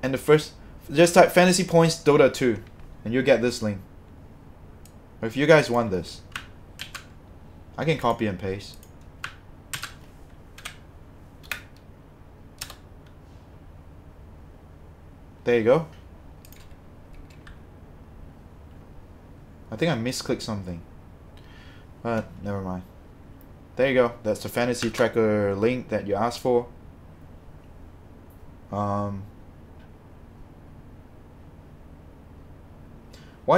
And the first, just type fantasy points Dota 2, and you get this link. Or if you guys want this, I can copy and paste. There you go. I think I misclicked something, but never mind. There you go. That's the fantasy tracker link that you asked for. Why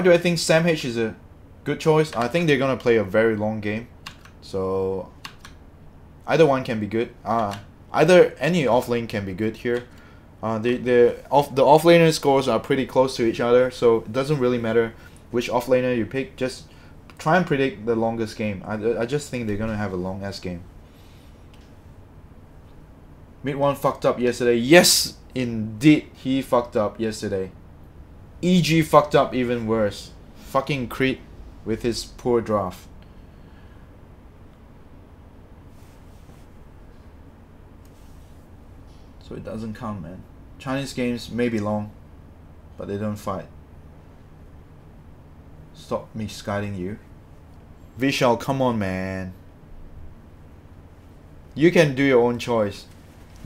do I think Sam H is a good choice? I think they're gonna play a very long game, so either one can be good. Either any offlane can be good here. The offlaner scores are pretty close to each other, so it doesn't really matter which offlaner you pick. Just try and predict the longest game. I just think they're gonna have a long ass game. Mid one fucked up yesterday. Yes, indeed, he fucked up yesterday. EG fucked up even worse. Fucking Creed with his poor draft. So it doesn't count, man. Chinese games may be long, but they don't fight. Stop me skying you. Vishal, come on, man. You can do your own choice.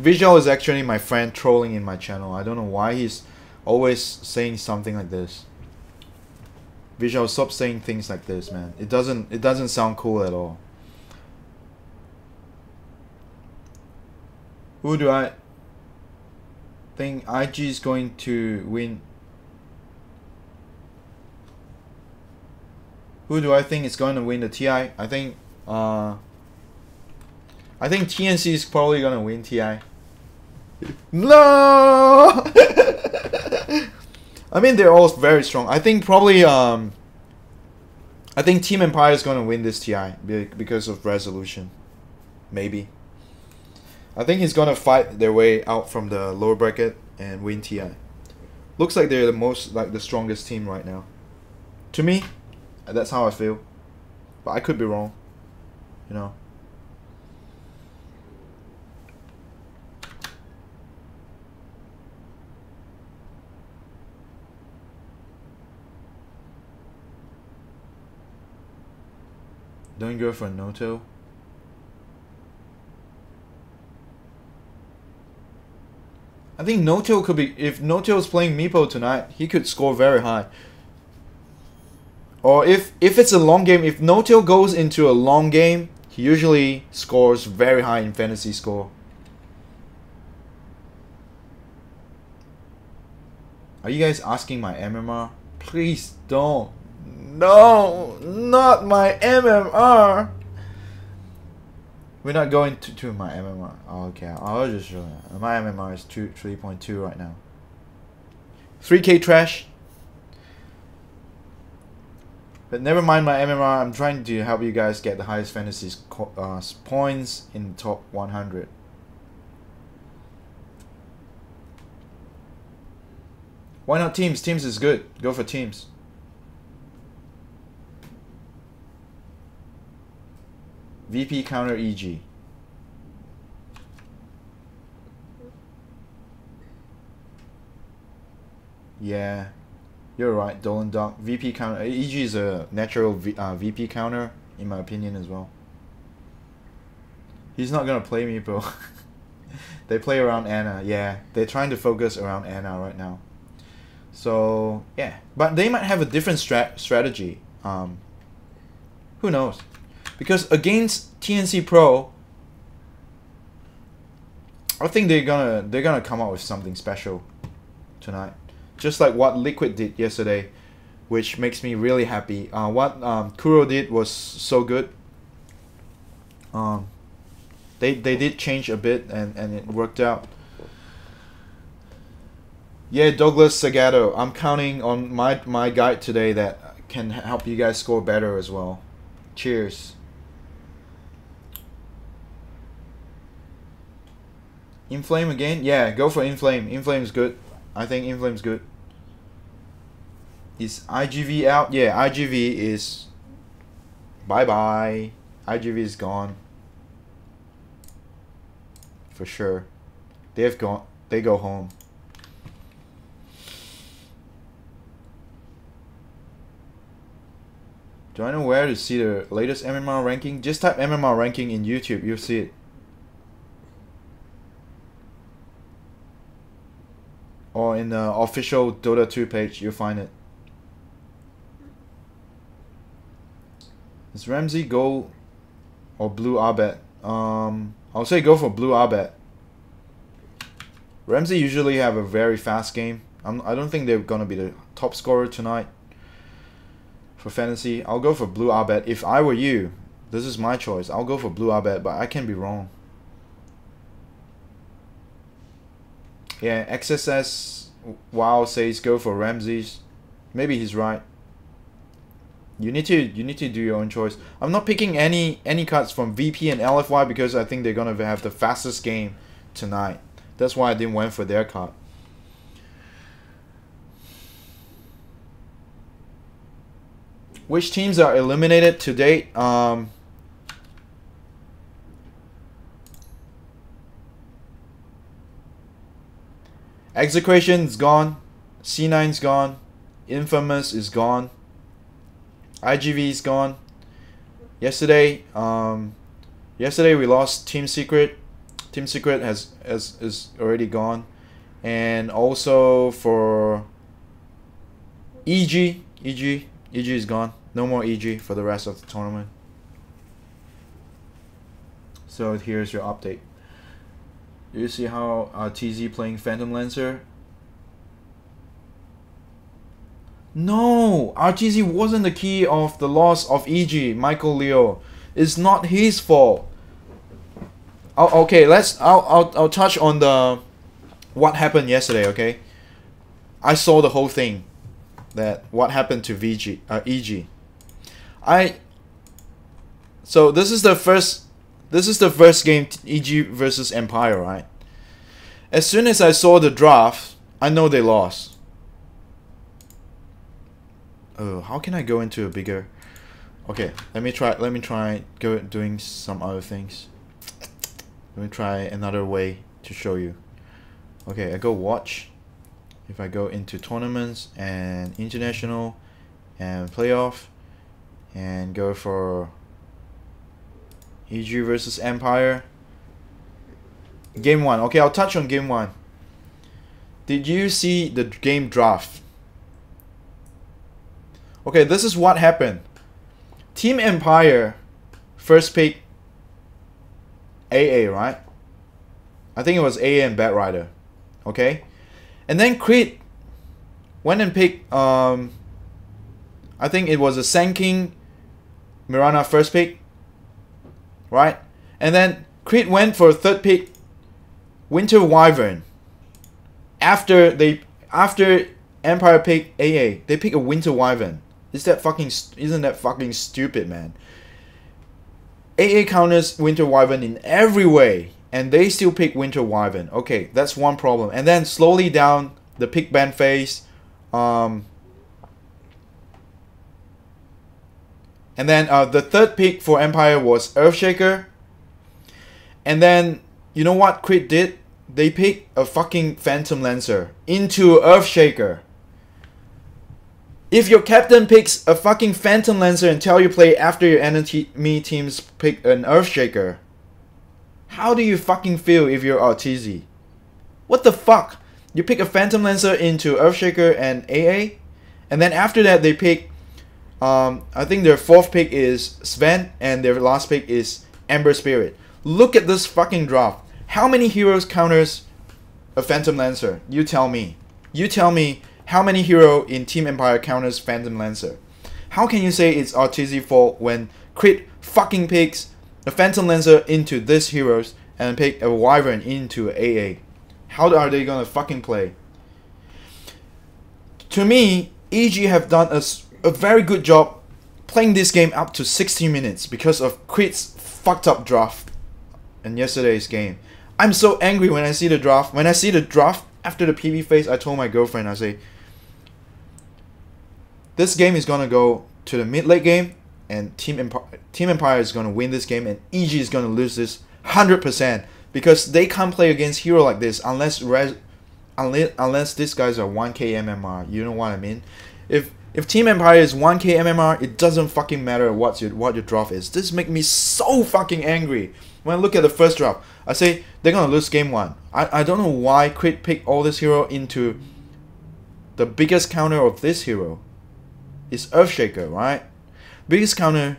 Vishal is actually my friend trolling in my channel. I don't know why he's always saying something like this. Vishal, stop saying things like this, man. It doesn't sound cool at all. Who do I think IG is going to win? Who do I think is going to win the TI? I think TNC is probably going to win TI. No! I mean, they're all very strong. I think probably I think Team Empire is going to win this TI because of resolution. Maybe. I think he's going to fight their way out from the lower bracket and win TI. Looks like they're the strongest team right now. To me, that's how I feel. But I could be wrong. You know. Don't go for Noto. I think Noto could be, if Noto is playing Meepo tonight, he could score very high. Or if it's a long game, if Noto goes into a long game, he usually scores very high in fantasy score. Are you guys asking my MMR? Please don't. No, not my MMR. We're not going to my MMR. Oh, okay, I'll just show you. My MMR is 3.2 right now. 3K trash. But never mind my MMR. I'm trying to help you guys get the highest fantasy points in the top 100. Why not teams? Teams is good. Go for teams. VP counter EG. Yeah, you're right, Dolan Dog. VP counter. EG is a natural VP counter, in my opinion, as well. He's not gonna play me, bro. They play around Anna. Yeah, they're trying to focus around Anna right now. So yeah, but they might have a different strategy. Who knows? Because against TNC Pro, I think they're gonna come out with something special tonight, just like what Liquid did yesterday, which makes me really happy. What Kuro did was so good. They did change a bit and it worked out. Yeah, Douglas Sagato. I'm counting on my guide today that can help you guys score better as well. Cheers. Inflame again? Yeah, go for Inflame. Inflame is good. I think Inflame is good. Is IGV out? Yeah, IGV is bye-bye. IGV is gone. For sure. They've gone. They go home. Do I know where to see the latest MMR ranking? Just type MMR ranking in YouTube. You'll see it. Or in the official Dota 2 page, you'll find it. Is Ramsey gold or blue Arbet? I'll say go for blue Arbet. Ramsey usually have a very fast game. I don't think they're gonna be the top scorer tonight for fantasy. I'll go for blue Arbet. If I were you, this is my choice. I'll go for blue Arbet, but I can be wrong. Yeah, XSS WoW says go for Ramses. Maybe he's right. You need to do your own choice. I'm not picking any cards from VP and LFY because I think they're gonna have the fastest game tonight. That's why I didn't went for their card. Which teams are eliminated to date? Execration's gone. C9's gone. Infamous is gone. IGV is gone. Yesterday we lost Team Secret. Team Secret is already gone. And also for EG is gone. No more EG for the rest of the tournament. So here's your update. Do you see how TZ playing Phantom Lancer? No, RTZ wasn't the key of the loss of EG. Michael Leo, it's not his fault. Okay, I'll touch on the what happened yesterday. Okay, I saw the whole thing. That what happened to EG. So this is the first game, EG versus Empire, right? As soon as I saw the draft, I know they lost. Oh, how can I go into a bigger? Okay, let me try doing some other things. Let me try another way to show you. Okay, I go watch. If I go into tournaments and international and playoff and go for EG versus Empire. Game 1. Okay, I'll touch on game 1. Did you see the game draft? Okay, this is what happened. Team Empire first pick AA, right? I think it was AA and Bat Rider. Okay? And then Creed went and picked I think it was a Sanking Mirana first pick. Right? And then Creed went for a third pick Winter Wyvern. After Empire picked AA, they pick a Winter Wyvern. Isn't that fucking stupid, man? AA counters Winter Wyvern in every way, and they still pick Winter Wyvern. Okay, that's one problem. And then slowly down the pick ban phase, and then the third pick for Empire was Earthshaker. And then you know what Creed did? They picked a fucking Phantom Lancer into Earthshaker. If your captain picks a fucking Phantom Lancer and tell you play after your enemy teams pick an Earthshaker, how do you fucking feel if you're RTZ? What the fuck? You pick a Phantom Lancer into Earthshaker and AA, and then after that they pick, I think their fourth pick is Sven, and their last pick is Ember Spirit. Look at this fucking draft. How many heroes counters a Phantom Lancer? You tell me. You tell me how many hero in Team Empire counters Phantom Lancer. How can you say it's RTZ fault when Creed fucking picks a Phantom Lancer into this heroes and pick a Wyvern into AA? How are they gonna fucking play? To me, EG have done a a very good job playing this game up to 60 minutes because of Creed's fucked up draft in yesterday's game. I'm so angry when I see the draft. When I see the draft after the PB phase, I told my girlfriend, I say, this game is gonna go to the mid-late game, and Team Empire is gonna win this game, and EG is gonna lose this 100% because they can't play against hero like this unless these guys are 1k MMR. You know what I mean? If Team Empire is 1k MMR, it doesn't fucking matter what your draft is. This make me so fucking angry. When I look at the first draft, I say they're gonna lose game 1. I don't know why Creed picked all this hero into the biggest counter of this hero. It's Earthshaker, right? Biggest counter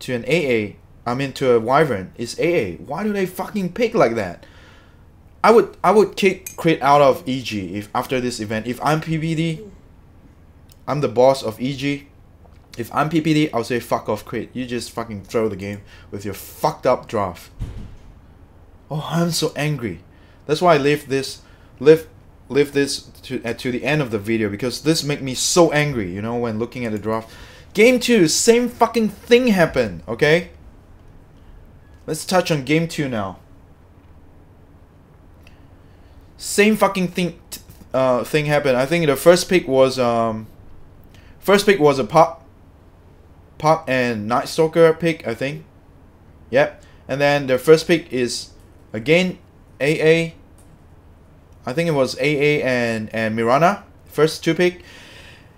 to an AA, I mean to a Wyvern, is AA. Why do they fucking pick like that? I would kick Creed out of EG if after this event. If I'm PBD, I'm the boss of EG. If I'm PPD, I'll say fuck off Creed. You just fucking throw the game with your fucked up draft. Oh, I'm so angry. That's why I leave this to the end of the video, because this make me so angry, you know, when looking at the draft. Game 2, same fucking thing happened, okay? Let's touch on game 2 now. Same fucking thing happened. I think the first pick was a Puck and Night Stalker pick, I think. Yep. And then the first pick is again AA. I think it was AA and Mirana. First 2 pick.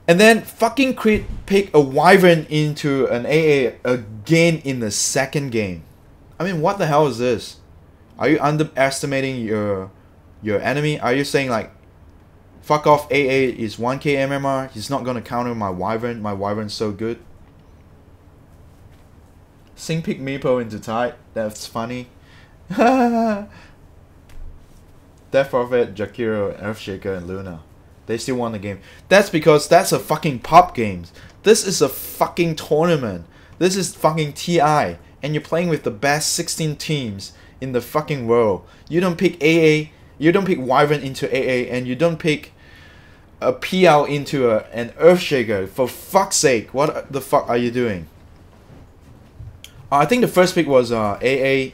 And then fucking Creed pick a Wyvern into an AA again in the second game. I mean, what the hell is this? Are you underestimating your enemy? Are you saying like, fuck off, AA is 1k MMR, he's not gonna counter my Wyvern's so good? Sing pick Meepo into tight, that's funny. Death Prophet, Jakiro, Earthshaker, and Luna. They still won the game. That's because that's a fucking pop game. This is a fucking tournament. This is fucking TI. And you're playing with the best 16 teams in the fucking world. You don't pick AA, you don't pick Wyvern into AA, and you don't pick a PL into an Earthshaker. For fuck's sake, what the fuck are you doing? I think the first pick was AA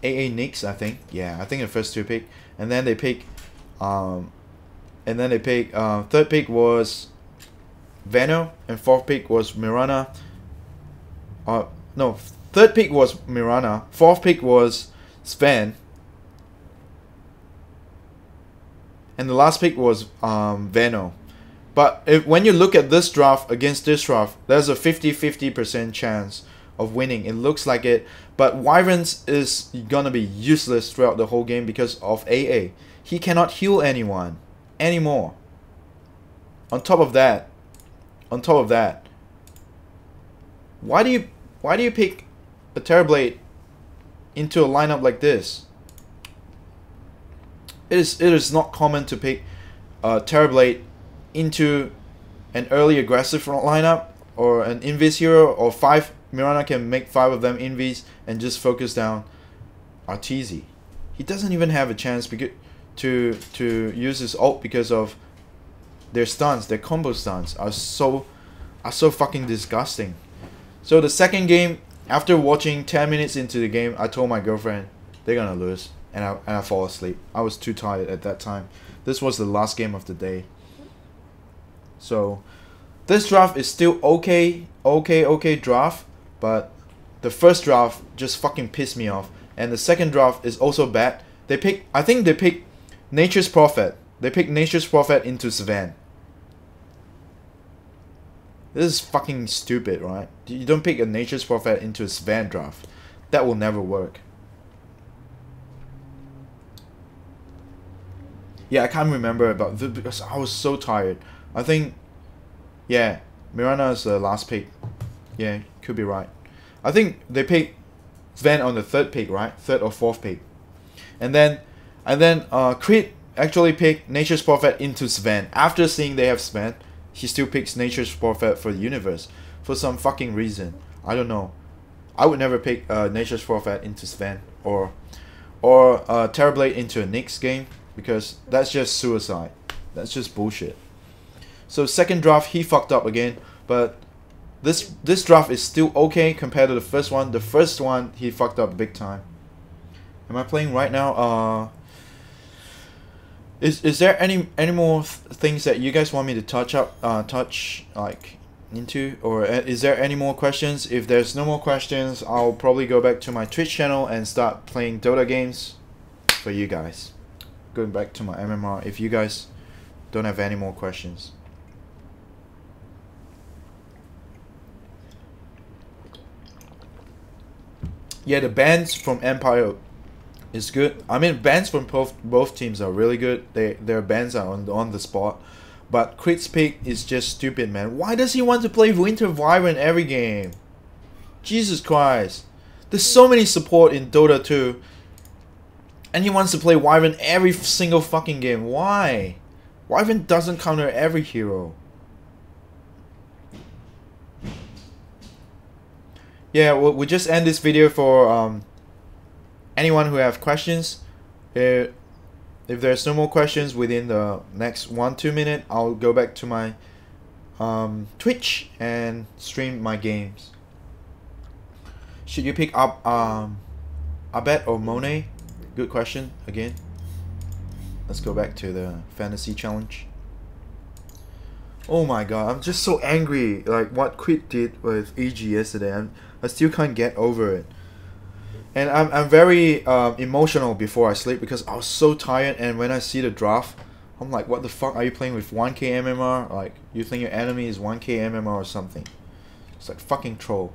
Nyx, I think. Yeah, I think the first 2 pick. And then they pick third pick was Veno, and 4th pick was Mirana. No, 3rd pick was Mirana, 4th pick was Sven, and the last pick was Veno. But when you look at this draft against this draft, there's a 50-50% chance of winning. It looks like it, but Wyverns is gonna be useless throughout the whole game because of AA. He cannot heal anyone anymore. On top of that, why do you pick a Terrorblade into a lineup like this? It is not common to pick a Terrorblade into an early aggressive lineup or an invis hero, or 5 Mirana can make 5 of them invis and just focus down Arteezy. He doesn't even have a chance to use his ult because of their stuns. Their combo stuns are so fucking disgusting. So the second game, after watching 10 minutes into the game, I told my girlfriend they're gonna lose, and I fall asleep. I was too tired at that time. This was the last game of the day. So this draft is still okay draft, but the first draft just fucking pissed me off, and the second draft is also bad. I think they picked Nature's Prophet. They picked Nature's Prophet into Sven. This is fucking stupid, right? You don't pick a Nature's Prophet into a Sven draft. That will never work. Yeah, I can't remember about this because I was so tired. I think, yeah, Mirana is the last pick. Yeah, could be right. I think they picked Sven on the 3rd pick, right? 3rd or 4th pick. And then Creed actually picked Nature's Prophet into Sven. After seeing they have Sven, he still picks Nature's Prophet for the universe for some fucking reason. I don't know. I would never pick Nature's Prophet into Sven or Terrorblade into a Nyx game, because that's just suicide. That's just bullshit. So second draft he fucked up again, but this draft is still okay compared to the first one. The first one he fucked up big time. Am I playing right now? Is there any more things that you guys want me to touch like into, or is there any more questions? If there's no more questions, I'll probably go back to my Twitch channel and start playing Dota games for you guys. Going back to my MMR if you guys don't have any more questions. Yeah, the bans from Empire is good. I mean, bans from both teams are really good. Their bans are on the spot. But Crit's pick is just stupid, man. Why does he want to play Winter Wyvern every game? Jesus Christ. There's so many support in Dota 2. And he wants to play Wyvern every single fucking game. Why? Wyvern doesn't counter every hero. Yeah, we'll just end this video for anyone who have questions. If there's no more questions within the next 1-2 minutes, I'll go back to my Twitch and stream my games. Should you pick up Abed or Monet? Good question again. Let's go back to the fantasy challenge. Oh my god, I'm just so angry like what Crit did with EG yesterday. I still can't get over it. And I'm very emotional before I sleep because I was so tired, and when I see the draft, I'm like, what the fuck, are you playing with 1k MMR? Like, you think your enemy is 1k MMR or something. It's like fucking troll.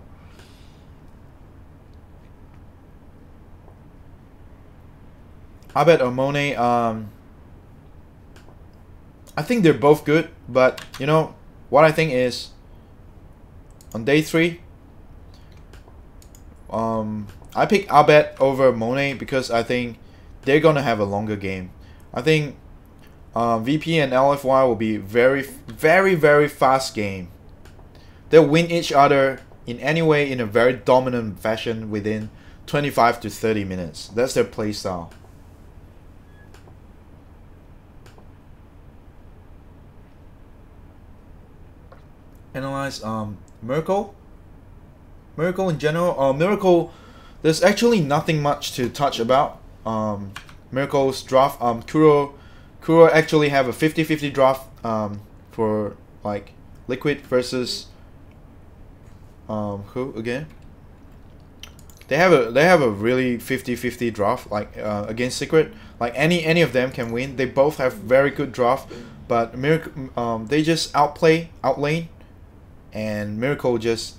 Abed or Monet, I think they're both good, but you know, what I think is, on day 3, I pick Abed over Monet because I think they're gonna have a longer game. I think VP and LFY will be very fast game. They'll win each other in any way in a very dominant fashion within 25 to 30 minutes. That's their play style. Analyze Miracle in general. Miracle, there's actually nothing much to touch about. Miracle's draft. Kuro actually have a 50-50 draft for like Liquid versus who again? They have a really 50-50 draft like against Secret. Like any of them can win. They both have very good draft, but Miracle they just outlane, and Miracle just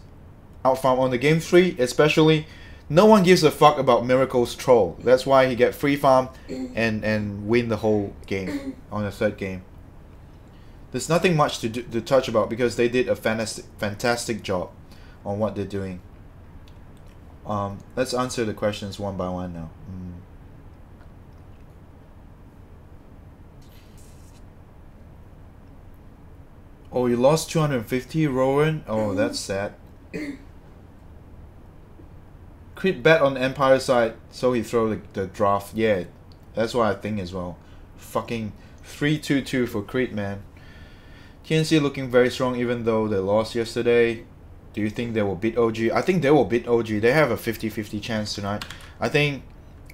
outfarm on the game 3 especially. No one gives a fuck about Miracle's troll. That's why he get free farm and win the whole game on the 3rd game. There's nothing much to touch about because they did a fantastic job on what they're doing. Let's answer the questions one by one now. Oh, you lost 250, Rowan? Oh, that's sad. Crit bet on Empire side, so he throw the draft. Yeah, that's what I think as well. Fucking 3-2-2 for Crit, man. TNC looking very strong even though they lost yesterday. Do you think they will beat OG? I think they will beat OG. They have a 50-50 chance tonight. I think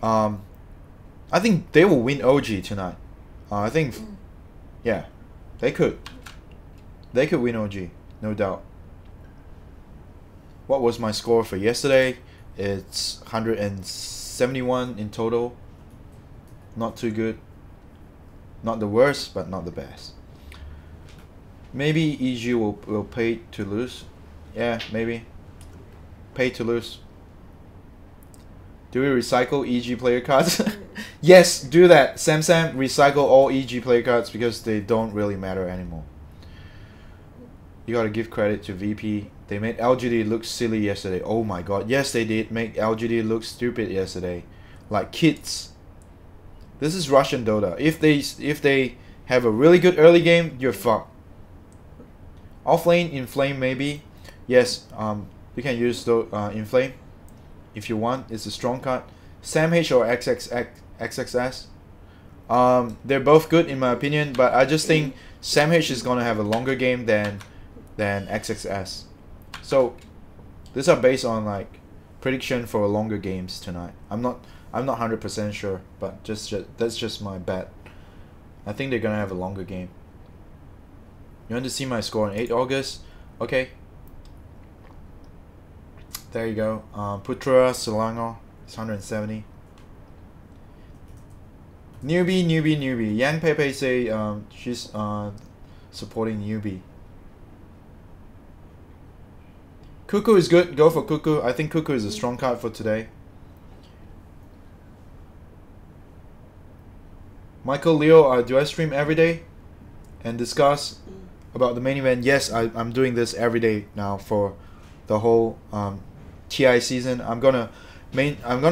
they will win OG tonight. I think, yeah, they could. They could win OG, no doubt. What was my score for yesterday? It's 171 in total. Not too good. Not the worst, but not the best. Maybe EG will pay to lose. Yeah, maybe. Pay to lose. Do we recycle EG player cards? Yes, do that. Sam, recycle all EG player cards because they don't really matter anymore. You gotta give credit to VP. They made LGD look silly yesterday. Oh my god. Yes, they did make LGD look stupid yesterday. Like kids. This is Russian Dota. If they have a really good early game, you're fucked. Offlane, Inflame maybe. Yes, you can use the Inflame if you want. It's a strong card. Sam H or XXS. They're both good in my opinion, but I just think Sam H is gonna have a longer game than XXS. So these are based on like prediction for longer games tonight. I'm not 100% sure, but that's just my bet. I think they're gonna have a longer game. You want to see my score on 8 August? Okay. There you go. Putra Selangor is 170. Newbie. Yang Pepe say she's supporting newbie. Cuckoo is good. Go for Cuckoo. I think Cuckoo is a strong card for today. Michael Leo, do I stream every day and discuss about the main event? Yes, I'm doing this every day now for the whole TI season. I'm gonna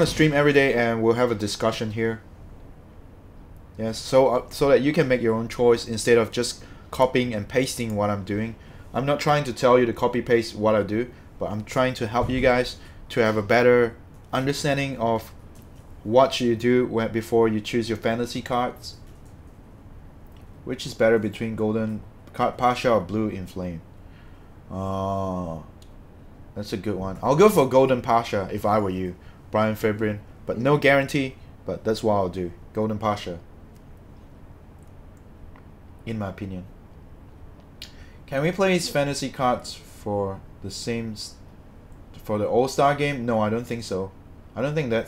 stream every day and we'll have a discussion here. Yes, so that you can make your own choice instead of just copying and pasting what I'm doing. I'm not trying to tell you to copy paste what I do, but I'm trying to help you guys to have a better understanding of what you do before you choose your fantasy cards. Which is better between golden Pasha or blue inflame? Oh, that's a good one. I'll go for golden Pasha if I were you, Brian Fabrin, but no guarantee. But that's what I'll do. Golden Pasha, in my opinion. Can we play fantasy cards for the All-Star game? No, I don't think so. I don't think I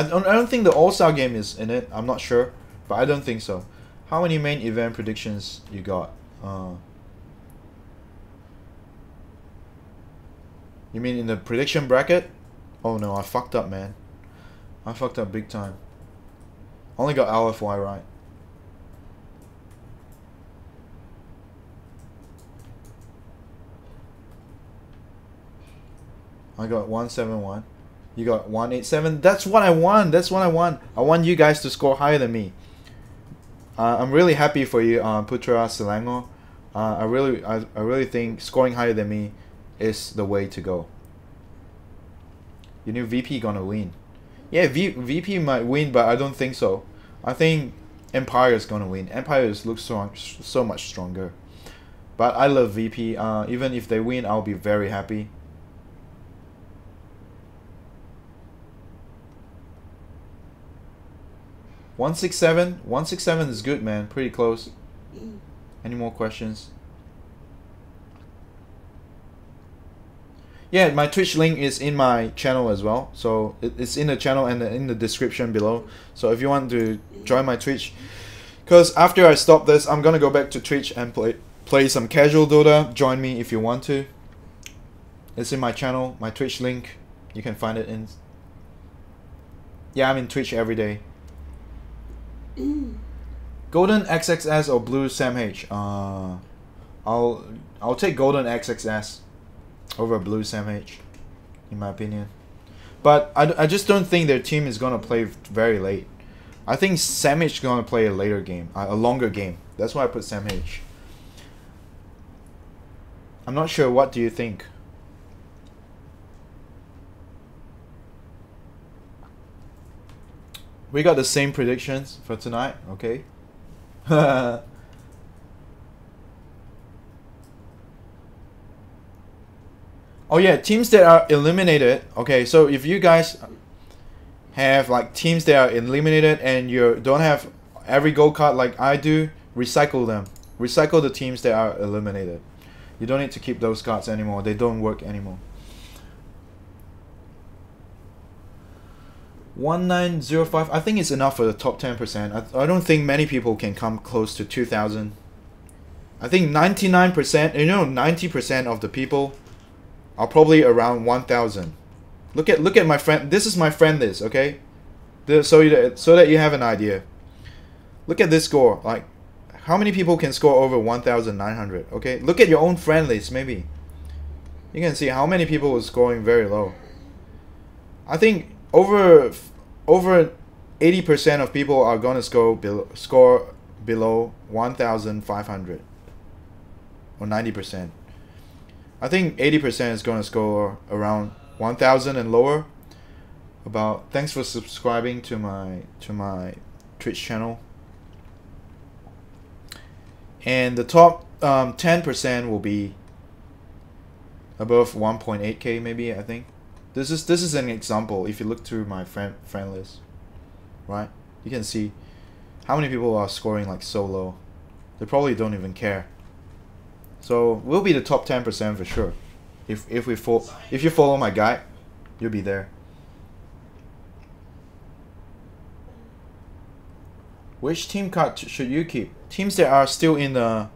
don't think the All-Star game is in it. I'm not sure, but I don't think so. How many main event predictions you got? You mean in the prediction bracket? Oh no, I fucked up, man. I fucked up big time. Only got LFY right. I got 171. You got 187. That's what I want. I want you guys to score higher than me. I'm really happy for you, Putra Selangor. I really think scoring higher than me is the way to go. You knew VP gonna win. Yeah, VP might win, but I don't think so. I think Empire is gonna win. Empire looks so much stronger. But I love VP. Even if they win, I'll be very happy. $167 is good, man. Pretty close. Any more questions? Yeah, my Twitch link is in my channel as well. So it's in the channel and in the description below. So if you want to join my Twitch, because after I stop this, I'm gonna go back to Twitch and play some casual Dota. Join me if you want to. It's in my channel, my Twitch link. You can find it in. Yeah, I'm in Twitch every day. Golden XXS or blue Sam H? I'll take golden XXS over blue Sam H, in my opinion. But I just don't think their team is gonna play very late. I think Sam H is gonna play a later game, a longer game. That's why I put Sam H. I'm not sure. What do you think? We got the same predictions for tonight, okay? Oh yeah, teams that are eliminated. Okay, so if you guys have like teams that are eliminated and you don't have every gold card like I do, recycle them. Recycle the teams that are eliminated. You don't need to keep those cards anymore. They don't work anymore. 1905. I think it's enough for the top 10%. I don't think many people can come close to 2,000. I think 99%, you know, 90% of the people are probably around 1,000. Look at my friend. This is my friend list, okay? So that you have an idea. Look at this score. Like, how many people can score over 1,900? Okay, look at your own friend list. Maybe you can see how many people are scoring very low. I think over 80% of people are gonna score below 1,500 or 90%. I think 80% is gonna score around 1,000 and lower. Thanks for subscribing to my Twitch channel. And the top 10% will be above 1.8k maybe, I think. This is an example. If you look through my friend list, right, you can see how many people are scoring like so low. They probably don't even care. So we'll be the top 10% for sure. If you follow my guide, you'll be there. Which team card should you keep? Teams that are still in the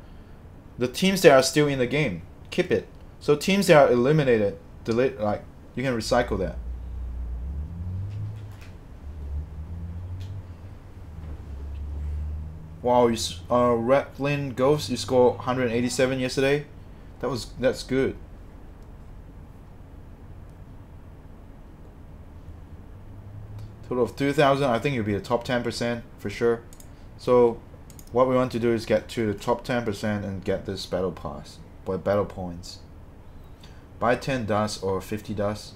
teams that are still in the game, keep it. So teams that are eliminated, delete, like you can recycle that. Wow, you Ratlin Ghost, you scored 187 yesterday. That's good. Total of 2,000. I think you'll be the top 10% for sure. So what we want to do is get to the top 10% and get this battle pass, by battle points. Buy 10 dust or 50 dust.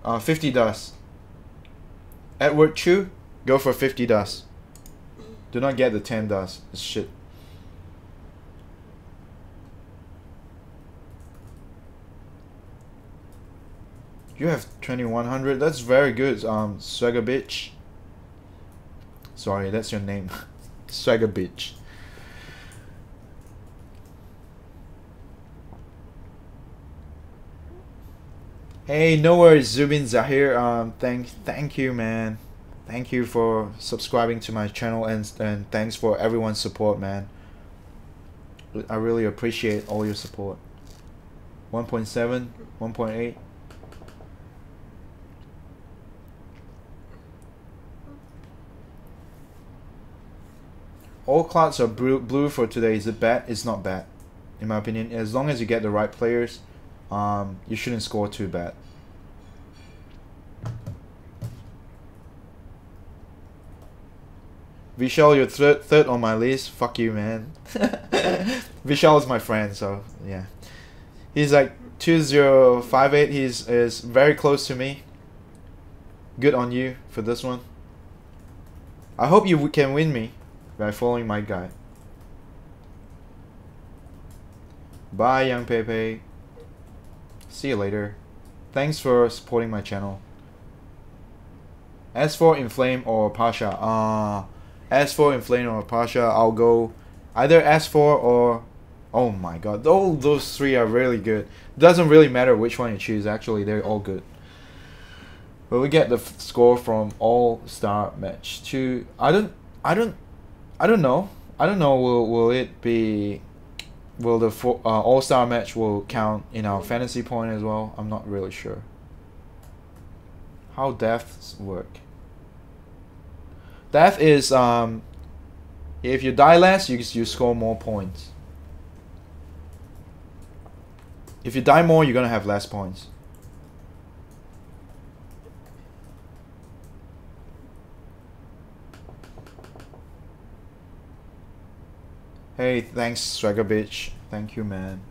50 dust. Edward Chu, go for 50 dust. Do not get the 10 dust. It's shit. You have 2100. That's very good. Swagger bitch. Sorry, that's your name. Swagger bitch. Hey, no worries, Zubin Zahir. Thank you, man. Thank you for subscribing to my channel, and thanks for everyone's support, man. I really appreciate all your support. 1.7, 1.8. All cards are blue for today. Is it bad? It's not bad, in my opinion. As long as you get the right players, you shouldn't score too bad. Vishal, you're third on my list. Fuck you, man. Vishal is my friend, so yeah. He's like 2058. Is very close to me. Good on you for this one. I hope you can win me by following my guide. Bye, Young Pepe. See you later. Thanks for supporting my channel. As for Inflame or Pasha, as for Inflame or Pasha, I'll go either S4 or... Oh my god, all those three are really good. Doesn't really matter which one you choose, actually, they're all good. But we get the score from All-Star Match 2. I don't know. Will it be... Will the All-Star Match will count in our fantasy point as well? I'm not really sure. How deaths work? Death is if you die less, you score more points. If you die more, you're gonna have less points. Hey, thanks, Swagger bitch. Thank you, man.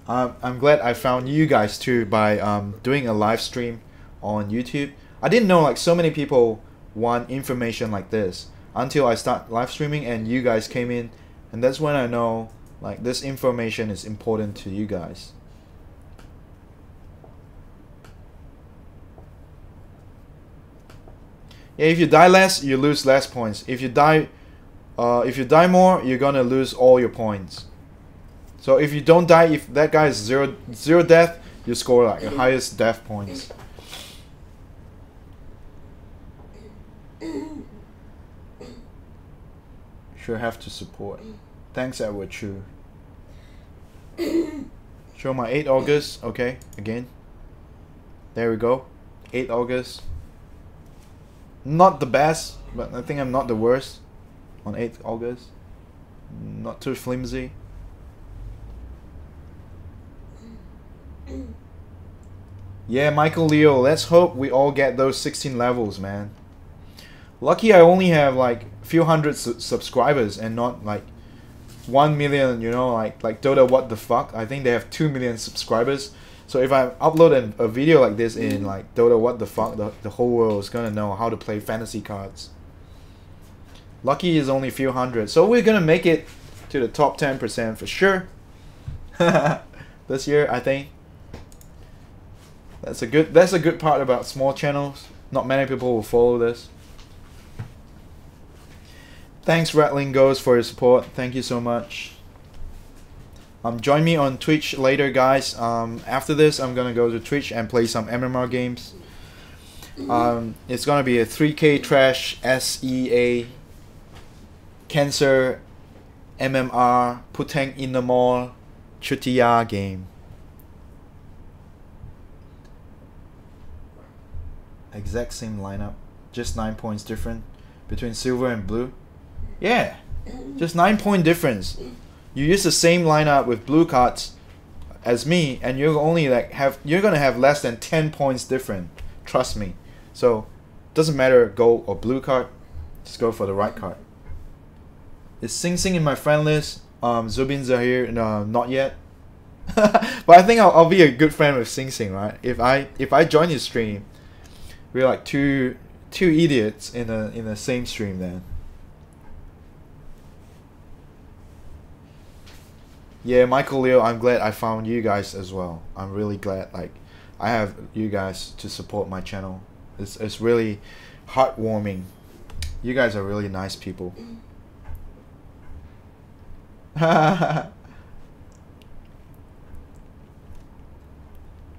I'm glad I found you guys too by doing a live stream on YouTube. I didn't know like so many people want information like this until I start live streaming and you guys came in, and that's when I know like this information is important to you guys. Yeah, if you die less, you lose less points. If you die more, you're gonna lose all your points. So if you don't die, if that guy is zero death, you score like the highest death points. Sure have to support. Thanks, Edward Chu. Show my 8 August. Okay, again. There we go. 8 August. Not the best, but I think I'm not the worst on 8th August. Not too flimsy. Yeah, Michael Leo, let's hope we all get those 16 levels, man. Lucky I only have like a few hundred subscribers and not like 1 million, you know, like Dota what the fuck. I think they have 2 million subscribers. So if I upload a video like this in like Dota, what the fuck, the whole world is gonna know how to play fantasy cards. Lucky is only a few hundred, so we're gonna make it to the top 10% for sure. This year, I think. That's a good part about small channels. Not many people will follow this. Thanks Rattling Goes for your support. Thank you so much. Join me on Twitch later, guys. After this, I'm gonna go to Twitch and play some MMR games. It's gonna be a 3K Trash SEA Cancer MMR Putang in the Mall Chutiya game. Exact same lineup, just 9 points different between silver and blue. Yeah, just 9-point difference. You use the same lineup with blue cards as me, and you're only like you're gonna have less than 10 points different. Trust me. So doesn't matter gold or blue card, just go for the right card. Is Sing Sing in my friend list? Zubin Zahir, no, not yet. But I think I'll be a good friend with Sing Sing, right? If I join his stream, we're like two idiots in the same stream then. Yeah, Michael Leo, I'm glad I found you guys as well. I'm really glad like I have you guys to support my channel. It's really heartwarming. You guys are really nice people.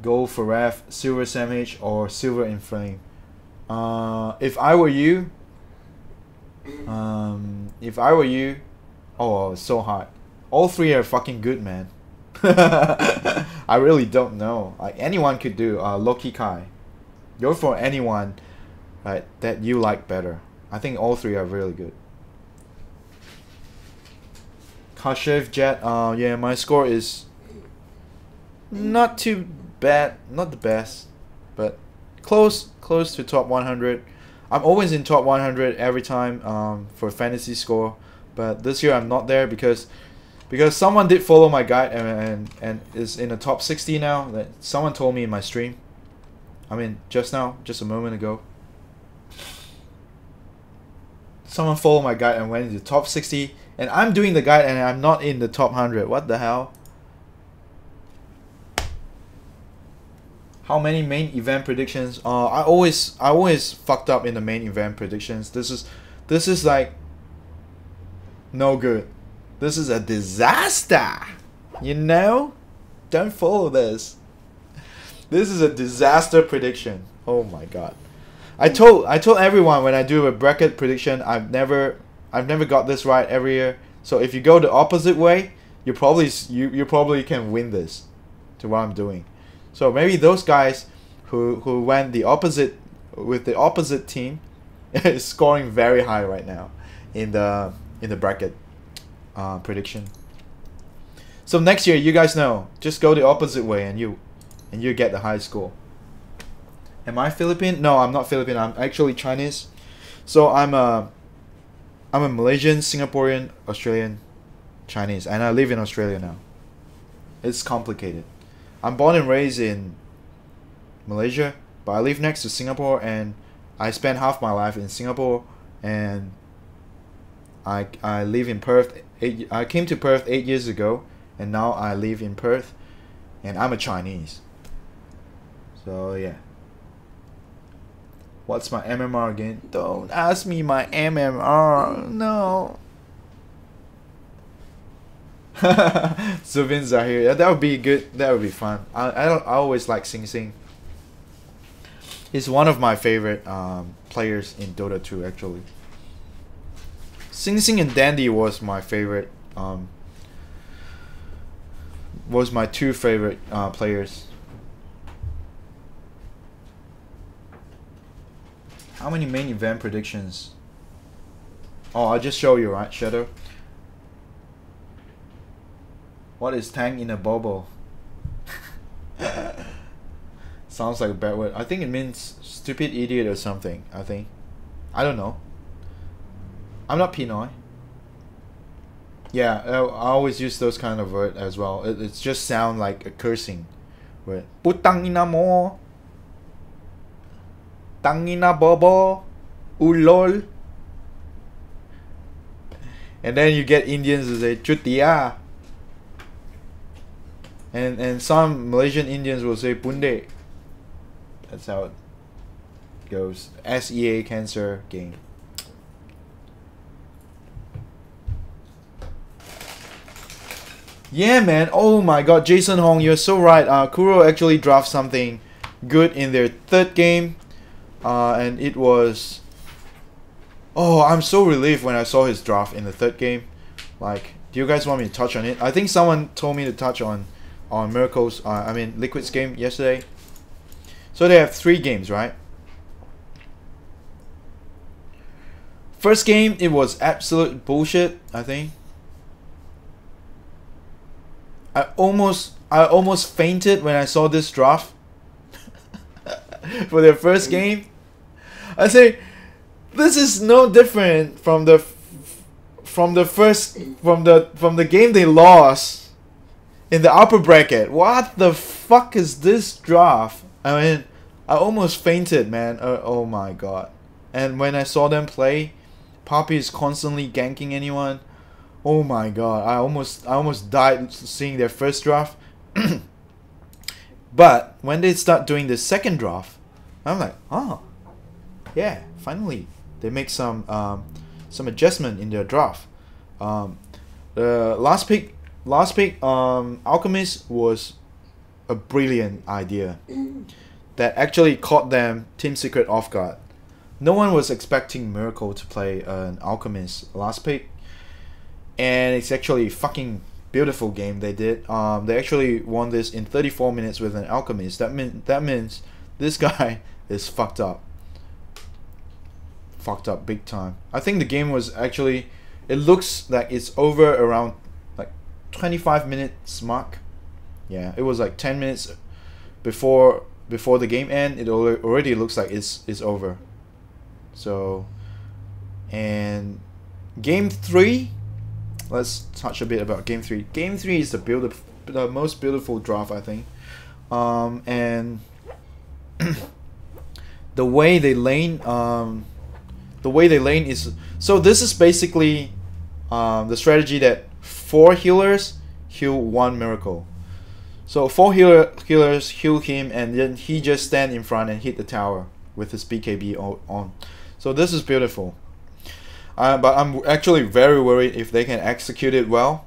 Gold for Raf, silver sandwich, or silver in flame. If I were you, oh, it's so hard. All three are fucking good, man. I really don't know. Like anyone could do. Loki Kai, go for anyone, right, that you like better. I think all three are really good. Kashev Jet, yeah, my score is not too bad, not the best, but close to top 100. I'm always in top 100 every time for fantasy score, but this year I'm not there because someone did follow my guide and is in the top 60 now. That someone told me in my stream. I mean, just now, just a moment ago. Someone followed my guide and went into top 60, and I'm doing the guide and I'm not in the top 100. What the hell? How many main event predictions? I always fucked up in the main event predictions. This is like no good. This is a disaster. You know? Don't follow this. This is a disaster prediction. Oh my god. I told everyone when I do a bracket prediction, I've never got this right every year. So if you go the opposite way, you probably can win this to what I'm doing. So maybe those guys who went the opposite with the opposite team is scoring very high right now in the bracket prediction. So next year, you guys know, just go the opposite way and you get the high score. Am I Philippine? No, I'm not Philippine. I'm actually Chinese. So I'm a Malaysian, Singaporean, Australian, Chinese, and I live in Australia now. It's complicated. I'm born and raised in Malaysia, but I live next to Singapore, and I spent half my life in Singapore, and I live in Perth. I came to Perth 8 years ago, and now I live in Perth, and I'm a Chinese. So yeah. What's my MMR again? Don't ask me my MMR. No. Zubin Zahir. Yeah, that would be good. That would be fun. I always like Sing Sing. He's one of my favorite players in Dota 2 actually. Sing Sing and Dandy was my favorite. Was my two favorite players. How many main event predictions? Oh, I'll just show you, right, Shadow? What is tang in a bubble? Sounds like a bad word. I think it means stupid idiot or something, I think. I don't know. I'm not Pinoy. Yeah, I always use those kind of words as well. It just sound like a cursing Wait. Putang ina mo. Tangina bobo. Ulol. And then you get Indians who say chutia. And some Malaysian Indians will say punde. That's how it goes. SEA cancer game. Yeah, man. Oh my god, Jason Hong, you're so right. Kuro actually drafted something good in their third game. And it was... Oh, I'm so relieved when I saw his draft in the third game. Like, do you guys want me to touch on it? I think someone told me to touch on Miracle's, Liquid's game yesterday. So they have 3 games, right? First game, it was absolute bullshit, I think. I almost fainted when I saw this draft for their first game. I say, this is no different from the game they lost in the upper bracket. What the fuck is this draft? I mean, I almost fainted, man. Oh my god. And when I saw them play, Puppey is constantly ganking anyone. Oh my god, I almost died seeing their first draft. But when they start doing the second draft, I'm like, oh, yeah, finally they make some adjustment in their draft. The last pick, Alchemist was a brilliant idea that actually caught them Team Secret off guard. No one was expecting Miracle to play an Alchemist last pick. And it's actually a fucking beautiful game they did. They actually won this in 34 minutes with an Alchemist. That means this guy is fucked up. Fucked up big time. I think the game was actually... It looks like it's over around like 25 minutes mark. Yeah, it was like 10 minutes before the game end. It already looks like it's over. So... And... Game 3... Let's touch a bit about Game 3. Game 3 is the most beautiful draft, I think. And the way they lane is... So this is basically the strategy that 4 healers heal 1 Miracle. So 4 healers heal him, and then he just stand in front and hit the tower with his BKB on. So this is beautiful. But I'm actually very worried if they can execute it well,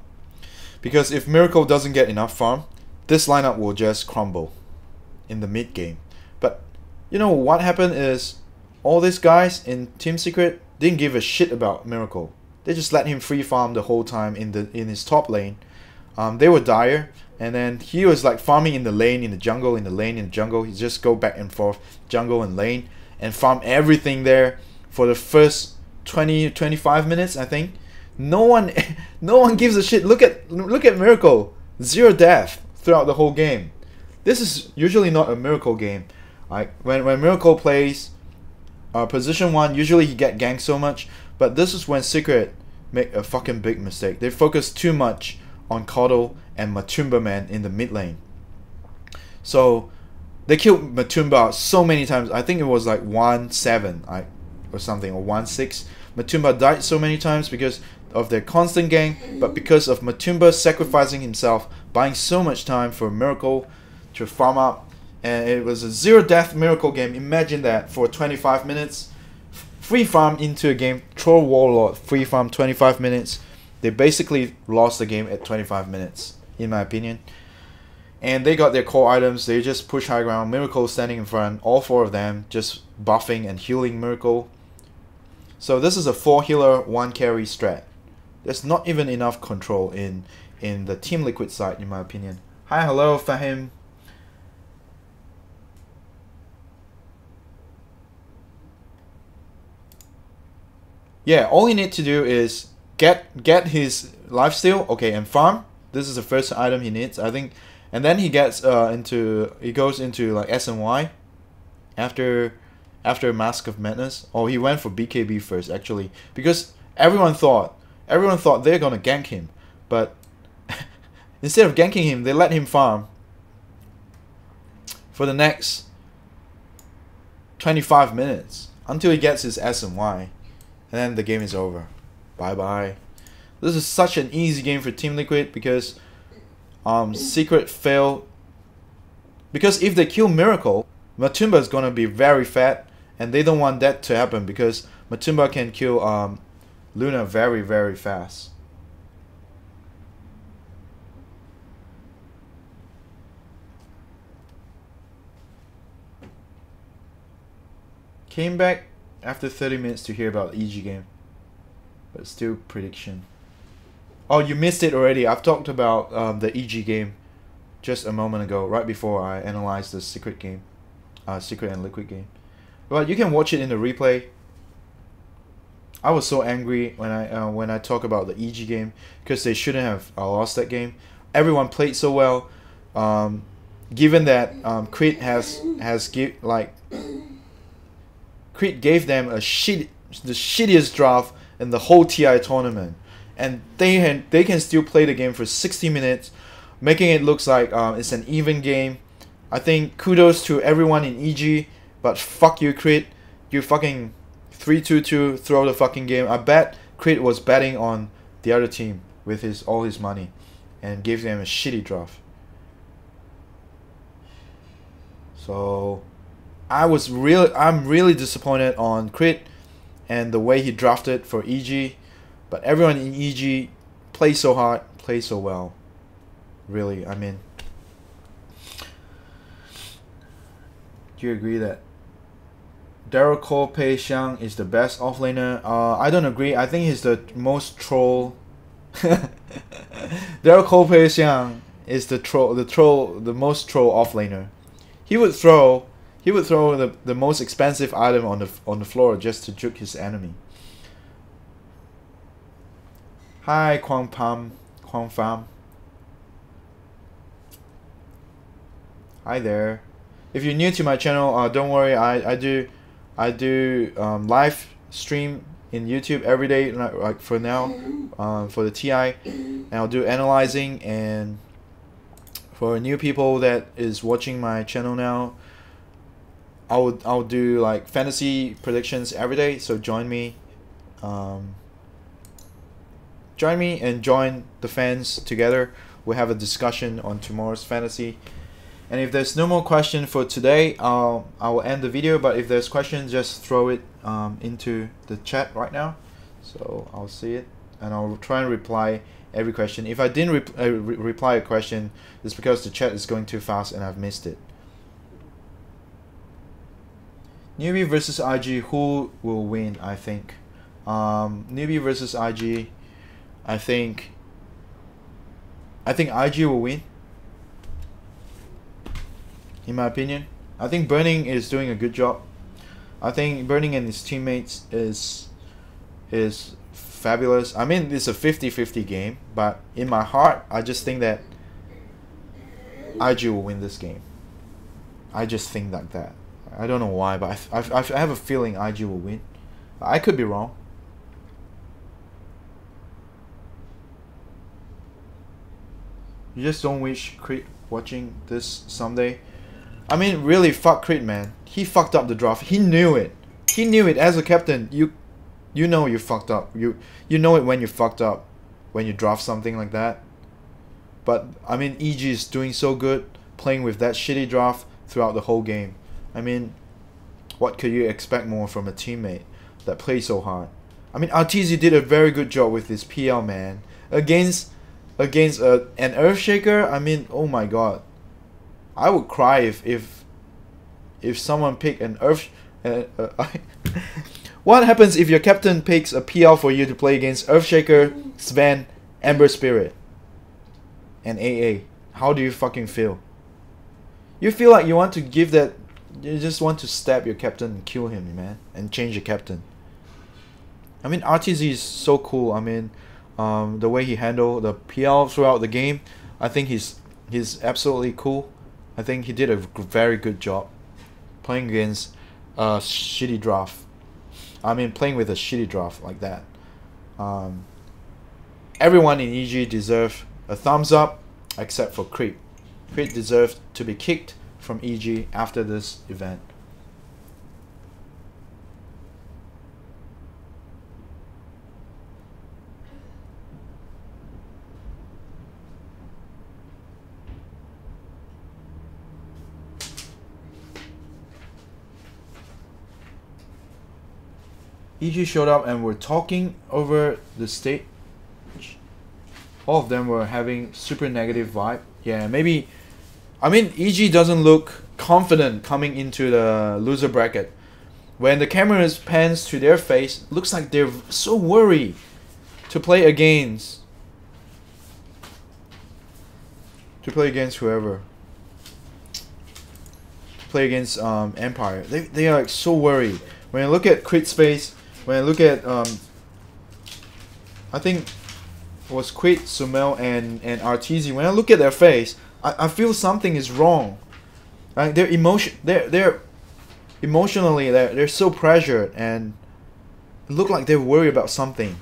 because if Miracle doesn't get enough farm, this lineup will just crumble in the mid game. But you know what happened is all these guys in Team Secret didn't give a shit about Miracle. They just let him free farm the whole time in his top lane. They were dire, and then he was like farming in the lane, in the jungle, in the lane, in the jungle. He just go back and forth, jungle and lane, and farm everything there for the first 20-25 minutes, I think. No one gives a shit. Look at Miracle. 0 death throughout the whole game. This is usually not a Miracle game. Like when Miracle plays position 1, usually he get ganked so much, but this is when Secret make a fucking big mistake. They focus too much on Coddle and Matumba Man in the mid lane. So they killed Matumba so many times. I think it was like 1-7 or something, or 1-6. Matumba died so many times because of their constant gank, but because of Matumba sacrificing himself, buying so much time for Miracle to farm up. And it was a 0 death Miracle game. Imagine that for 25 minutes. Free farm into a game, Troll Warlord, free farm 25 minutes. They basically lost the game at 25 minutes, in my opinion. And they got their core items. They just push high ground. Miracle standing in front. All 4 of them just buffing and healing Miracle. So this is a 4 healer, 1 carry strat. There's not even enough control in the Team Liquid side, in my opinion. Hi, hello, Fahim. Yeah, all you need to do is get his lifesteal, okay, and farm. This is the first item he needs, I think. And then he gets he goes into like SNY after Mask of Madness. Oh, he went for BKB first, actually, because everyone thought they're gonna gank him, but instead of ganking him, they let him farm. for the next 25 minutes until he gets his S and Y, and then the game is over. Bye bye. This is such an easy game for Team Liquid because Secret failed. Because if they kill Miracle, Matumba is gonna be very fat, and they don't want that to happen because Matumba can kill Luna very, very fast. Came back after 30 minutes to hear about EG game, but still prediction. Oh, you missed it already. I've talked about the EG game just a moment ago, right before I analyzed the Secret game, Secret and Liquid game. But you can watch it in the replay. I was so angry when I talk about the EG game because they shouldn't have lost that game. Everyone played so well. Given that Creed gave them the shittiest draft in the whole TI tournament, and they can still play the game for 60 minutes, making it look like it's an even game. I think kudos to everyone in EG, but fuck you, Creed. You fucking 3-2-2 throw the fucking game. I bet Creed was betting on the other team with all his money, and gave them a shitty draft. So I'm really disappointed on Crit and the way he drafted for EG, but everyone in EG plays so hard, plays so well. Really, I mean, do you agree that Daryl Cole Pei Xiang is the best offlaner? I don't agree. I think he's the most troll. Daryl Cole Pei Xiang is the most troll offlaner. He would throw the most expensive item on the floor just to juke his enemy. Hi Kwang Pham. Hi there. If you're new to my channel, don't worry. I do live stream in YouTube every day, like for now, for the TI, and I'll do analyzing. And for new people that is watching my channel now, I'll do like fantasy predictions every day. So join me and join the fans together. We'll have a discussion on tomorrow's fantasy. And if there's no more question for today, I will end the video. But if there's questions, just throw it into the chat right now. So I'll see it and I'll try and reply every question. If I didn't reply a question, it's because the chat is going too fast and I've missed it. Newbie versus IG, who will win? I think Newbie versus IG. I think IG will win. In my opinion, I think Burning is doing a good job. I think Burning and his teammates is fabulous. I mean, it's a 50-50 game, but in my heart, I just think that IG will win this game. I just think like that. I don't know why, but I have a feeling IG will win. I could be wrong. You just don't wish Creed watching this someday. I mean, really, fuck Creed, man. He fucked up the draft. He knew it. He knew it as a captain. You know you fucked up. You know it when you fucked up, when you draft something like that. But I mean, EG is doing so good, playing with that shitty draft throughout the whole game. I mean, what could you expect more from a teammate that plays so hard? I mean, Arteezy did a very good job with his PL, man. Against an Earthshaker. I mean, oh my god. I would cry if someone picked an Earth. What happens if your captain picks a PL for you to play against Earthshaker, Sven, Ember Spirit, and AA? How do you fucking feel? You feel like you want to give that. You just want to stab your captain and kill him, man, and change your captain. I mean, RTZ is so cool. I mean, the way he handled the PL throughout the game, I think he's absolutely cool. I think he did a very good job playing against a shitty draft. I mean, playing with a shitty draft like that. Everyone in EG deserved a thumbs up except for Creep. Creep deserved to be kicked from EG after this event. EG showed up and were talking over the stage. All of them were having super negative vibe. Yeah, maybe. I mean, EG doesn't look confident coming into the loser bracket. When the camera pans to their face, looks like they're so worried to play against. Whoever. To play against Empire. They are like so worried. When I look at Crit's face, when I look at I think it was Quid, Sumel, and Arteezy. When I look at their face, I feel something is wrong. Right? They're emotionally they're so pressured and look like they're worried about something.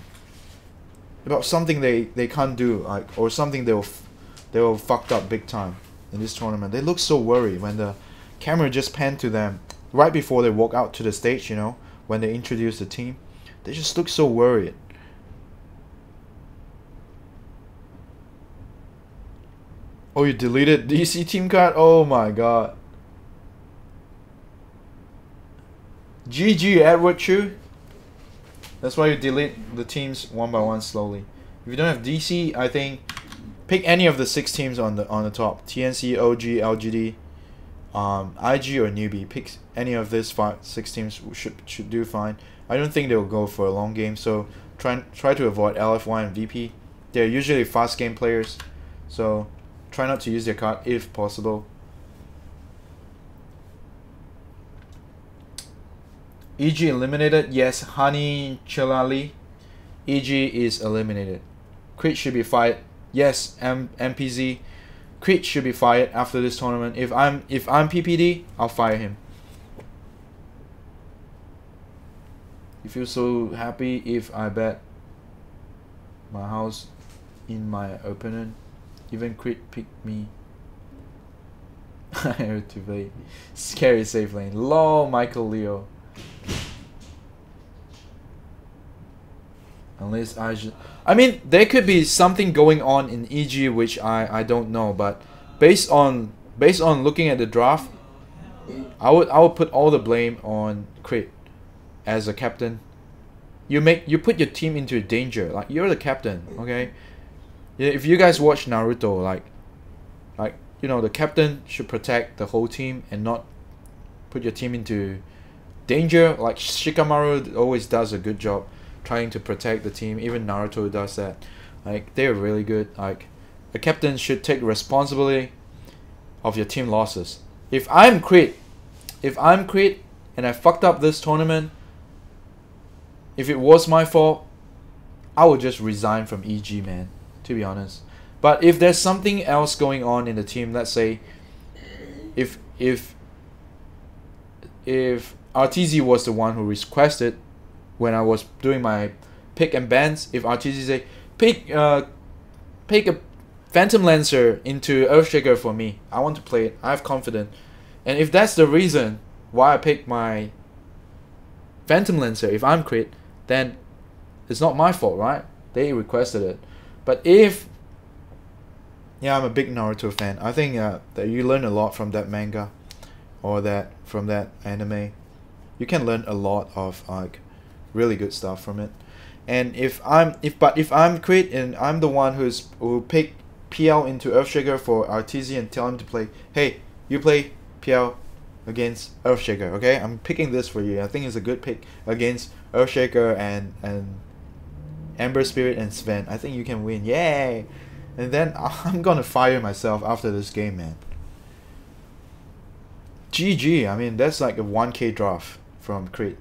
About something they can't do, like, or something they were fucked up big time in this tournament. They look so worried when the camera just panned to them right before they walk out to the stage, you know, when they introduce the team. They just look so worried. Oh, you deleted DC team card? Oh my god. GG, Edward Chu. That's why you delete the teams one by one slowly. If you don't have DC, I think pick any of the 6 teams on the top. TNC, OG, LGD, IG or newbie. Pick any of these 6 teams should do fine. I don't think they'll go for a long game, so try to avoid LFY and VP. They're usually fast game players, so try not to use their card if possible. EG eliminated. Yes, Hani Chalali. EG is eliminated. Crit should be fired. Yes, MPZ. Crit should be fired after this tournament. If I'm PPD, I'll fire him. You feel so happy if I bet my house in my opponent. Even Crit picked me. I have to play scary safe lane. Lol, Michael Leo. Unless I mean, there could be something going on in EG which I don't know, but based on looking at the draft, I would put all the blame on Crit as a captain. You put your team into danger. Like, you're the captain, okay? If you guys watch Naruto, like you know, the captain should protect the whole team and not put your team into danger. Like Shikamaru always does a good job trying to protect the team. Even Naruto does that. Like, they're really good. Like, a captain should take responsibility of your team losses. If I'm Crit and I fucked up this tournament, if it was my fault, I would just resign from EG, man, to be honest. But if there's something else going on in the team, let's say if RTZ was the one who requested when I was doing my pick and bans, if RTZ say pick a Phantom Lancer into Earthshaker for me, I want to play it, I have confidence, and if that's the reason why I pick my Phantom Lancer, if I'm Crit, then it's not my fault, right? They requested it. But if, yeah, I'm a big Naruto fan. I think that you learn a lot from that manga, or from that anime. You can learn a lot of like really good stuff from it. And if I'm Crit and I'm the one who pick PL into Earthshaker for RTZ and tell him to play, hey, you play PL against Earthshaker, okay? I'm picking this for you. I think it's a good pick against Earthshaker and Ember Spirit and Sven. I think you can win. Yay! And then I'm gonna fire myself after this game, man. GG. I mean, that's like a 1K draft from Crit.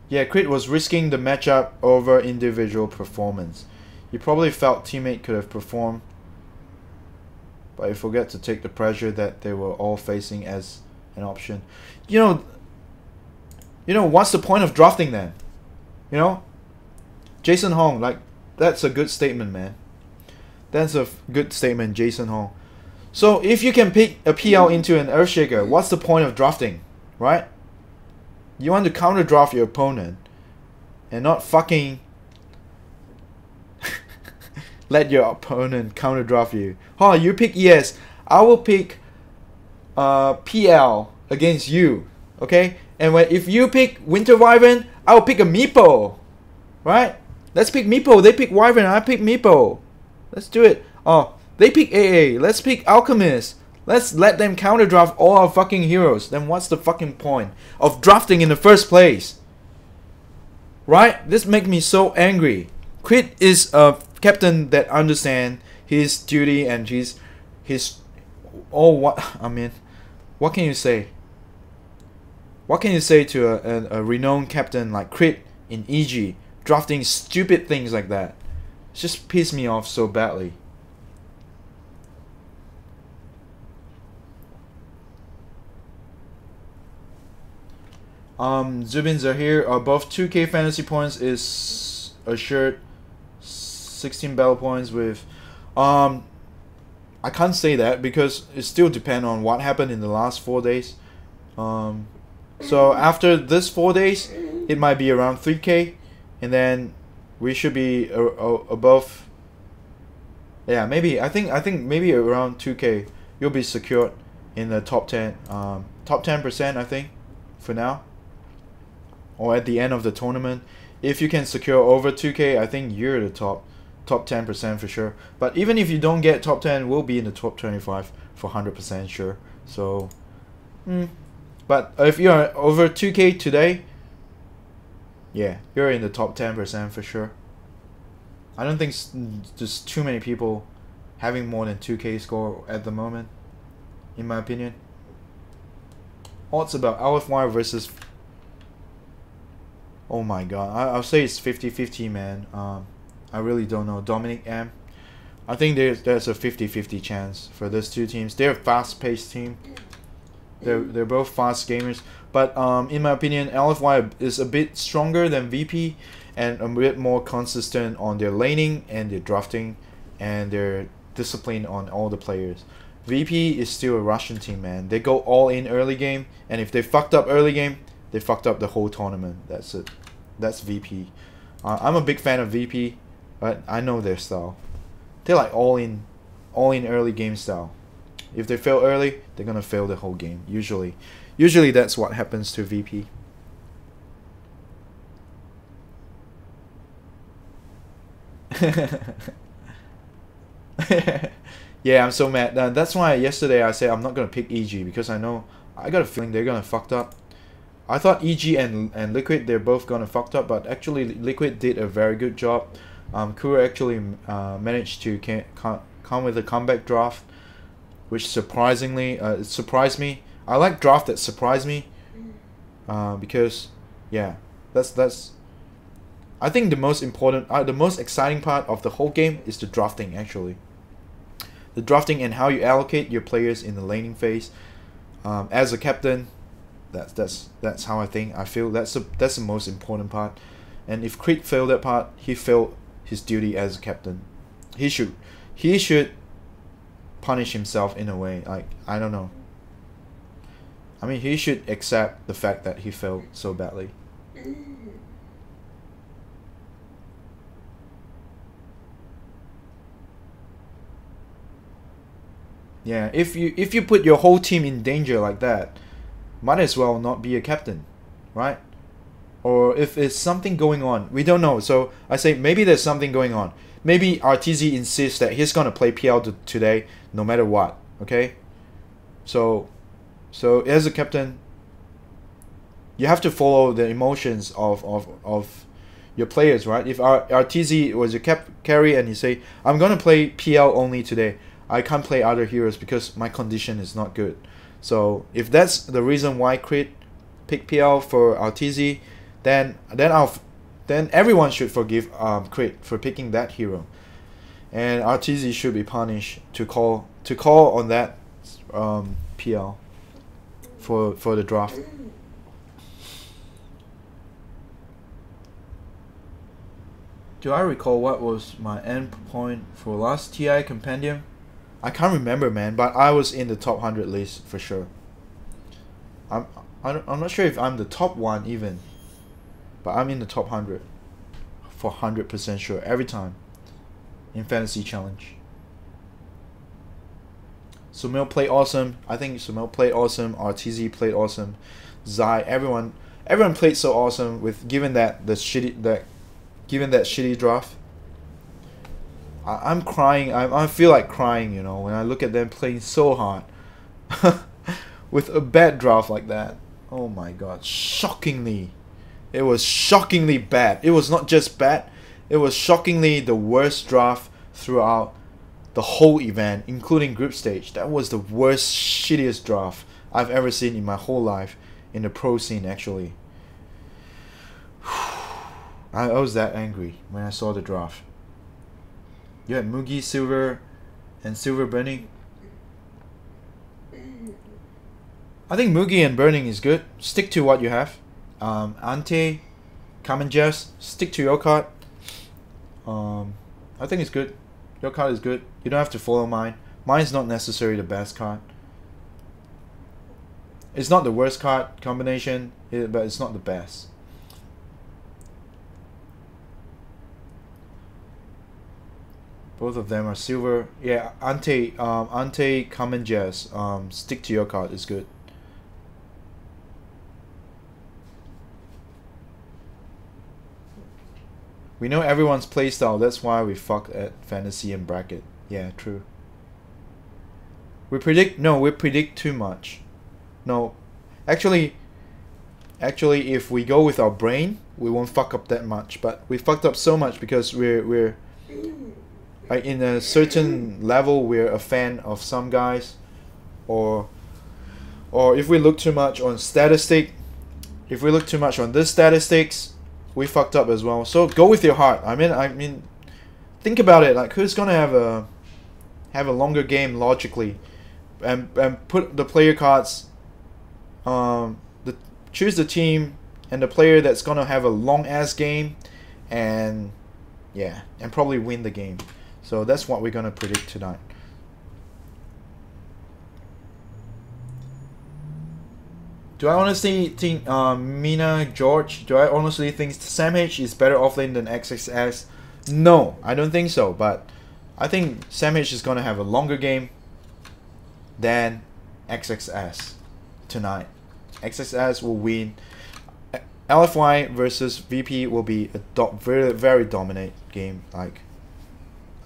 Yeah, Crit was risking the matchup over individual performance. He probably felt teammate could have performed, but he forgot to take the pressure that they were all facing as an option. You know, what's the point of drafting then? You know? Jason Hong, like, that's a good statement, man. That's a good statement, Jason Hall. So if you can pick a PL into an Earthshaker, what's the point of drafting, right? You want to counter draft your opponent and not fucking let your opponent counter draft you. Oh, you pick ES. I will pick PL against you. Okay? And if you pick Winter Wyvern, I will pick a Meepo. Right? Let's pick Meepo. They pick Wyvern, I pick Meepo. Let's do it. Oh, they pick AA. Let's pick Alchemist. Let's let them counter draft all our fucking heroes. Then what's the fucking point of drafting in the first place? Right? This makes me so angry. Crit is a captain that understands his duty and his what can you say? What can you say to a renowned captain like Crit in EG drafting stupid things like that? It just pisses me off so badly. Zubin Zahir, above 2k fantasy points is assured 16 battle points with I can't say that because it still depends on what happened in the last 4 days. So after this 4 days it might be around 3k, and then we should be above, yeah, maybe I think maybe around 2k you'll be secured in the top 10 top 10% I think for now, or at the end of the tournament. If you can secure over 2k, I think you're the top 10% for sure. But even if you don't get top 10, we'll be in the top 25 for 100% sure. So but if you're over 2k today, yeah, you're in the top 10% for sure. I don't think there's too many people having more than 2k score at the moment, in my opinion. Odds about LFY versus, oh my god, I'll say it's 50-50, man. I really don't know. Dominic M, I think there's a 50-50 chance for those two teams. They're a fast-paced team. They're both fast gamers, but in my opinion, LFY is a bit stronger than VP and a bit more consistent on their laning and their drafting and their discipline on all the players. VP is still a Russian team, man. They go all in early game, and if they fucked up early game, they fucked up the whole tournament. That's it. That's VP. I'm a big fan of VP, but I know their style. They're like all in early game style. If they fail early, they're gonna fail the whole game. Usually that's what happens to VP. Yeah, I'm so mad. That's why yesterday I said I'm not gonna pick EG, because I got a feeling they're gonna fucked up. I thought EG and Liquid, they're both gonna fucked up, but actually Liquid did a very good job. Kuro actually managed to come with a comeback draft, which surprisingly surprised me. I like draft that surprised me, because yeah, that's I think the most important, the most exciting part of the whole game is the drafting. Actually, the drafting and how you allocate your players in the laning phase. As a captain, that's how I feel that's the most important part. And if Creed failed that part, he failed his duty as a captain. He should punish himself in a way. Like, I don't know. I mean, he should accept the fact that he failed so badly. Yeah, if you put your whole team in danger like that, might as well not be a captain, right? Or if there's something going on, we don't know. So I say maybe there's something going on. Maybe RTZ insists that he's gonna play PL today no matter what. Okay. So as a captain, you have to follow the emotions of your players, right? If RTZ was a carry and you say I'm gonna play PL only today, I can't play other heroes because my condition is not good. So if that's the reason why Crit pick PL for RTZ, then everyone should forgive Crit for picking that hero, and RTZ should be punished to call on that PL for the draft. Do I recall what was my end point for last TI compendium? I can't remember, man, but I was in the top 100 list for sure. I'm not sure if I'm the top one even, but I'm in the top 100 for 100% sure every time in Fantasy Challenge. Sumil played awesome. I think Sumil played awesome. RTZ played awesome. Zai, everyone played so awesome with given that shitty draft. I'm crying. I feel like crying, you know, when I look at them playing so hard with a bad draft like that. Oh my god, shockingly. It was shockingly bad. It was not just bad, it was shockingly the worst draft throughout the whole event, including group stage. That was the worst, shittiest draft I've ever seen in my whole life in the pro scene, actually. I was that angry when I saw the draft. You had Mugi, Silver, and Silver Burning. I think Mugi and Burning is good. Stick to what you have. Ante, Common Jess, stick to your card. I think it's good. Your card is good. You don't have to follow mine. Mine's not necessarily the best card. It's not the worst card combination, but it's not the best. Both of them are silver. Yeah, Ante, Common Jazz. Stick to your card is good. We know everyone's playstyle, that's why we fuck at fantasy and bracket. Yeah, true. We predict too much. No. Actually if we go with our brain, we won't fuck up that much, but we fucked up so much because we're like in a certain level we're a fan of some guys, or if we look too much on statistic, if we look too much on this statistics, we fucked up as well. So go with your heart. I mean think about it, like who's gonna have a longer game logically, and put the player cards, choose the team and the player that's gonna have a long ass game, and yeah, and probably win the game. So that's what we're gonna predict tonight. Do I honestly think Mina George? Do I honestly think Sam H is better offlane than XXS? No, I don't think so. But I think Sam H is gonna have a longer game than XXS tonight. XXS will win. LFY versus VP will be a very, very dominant game. Like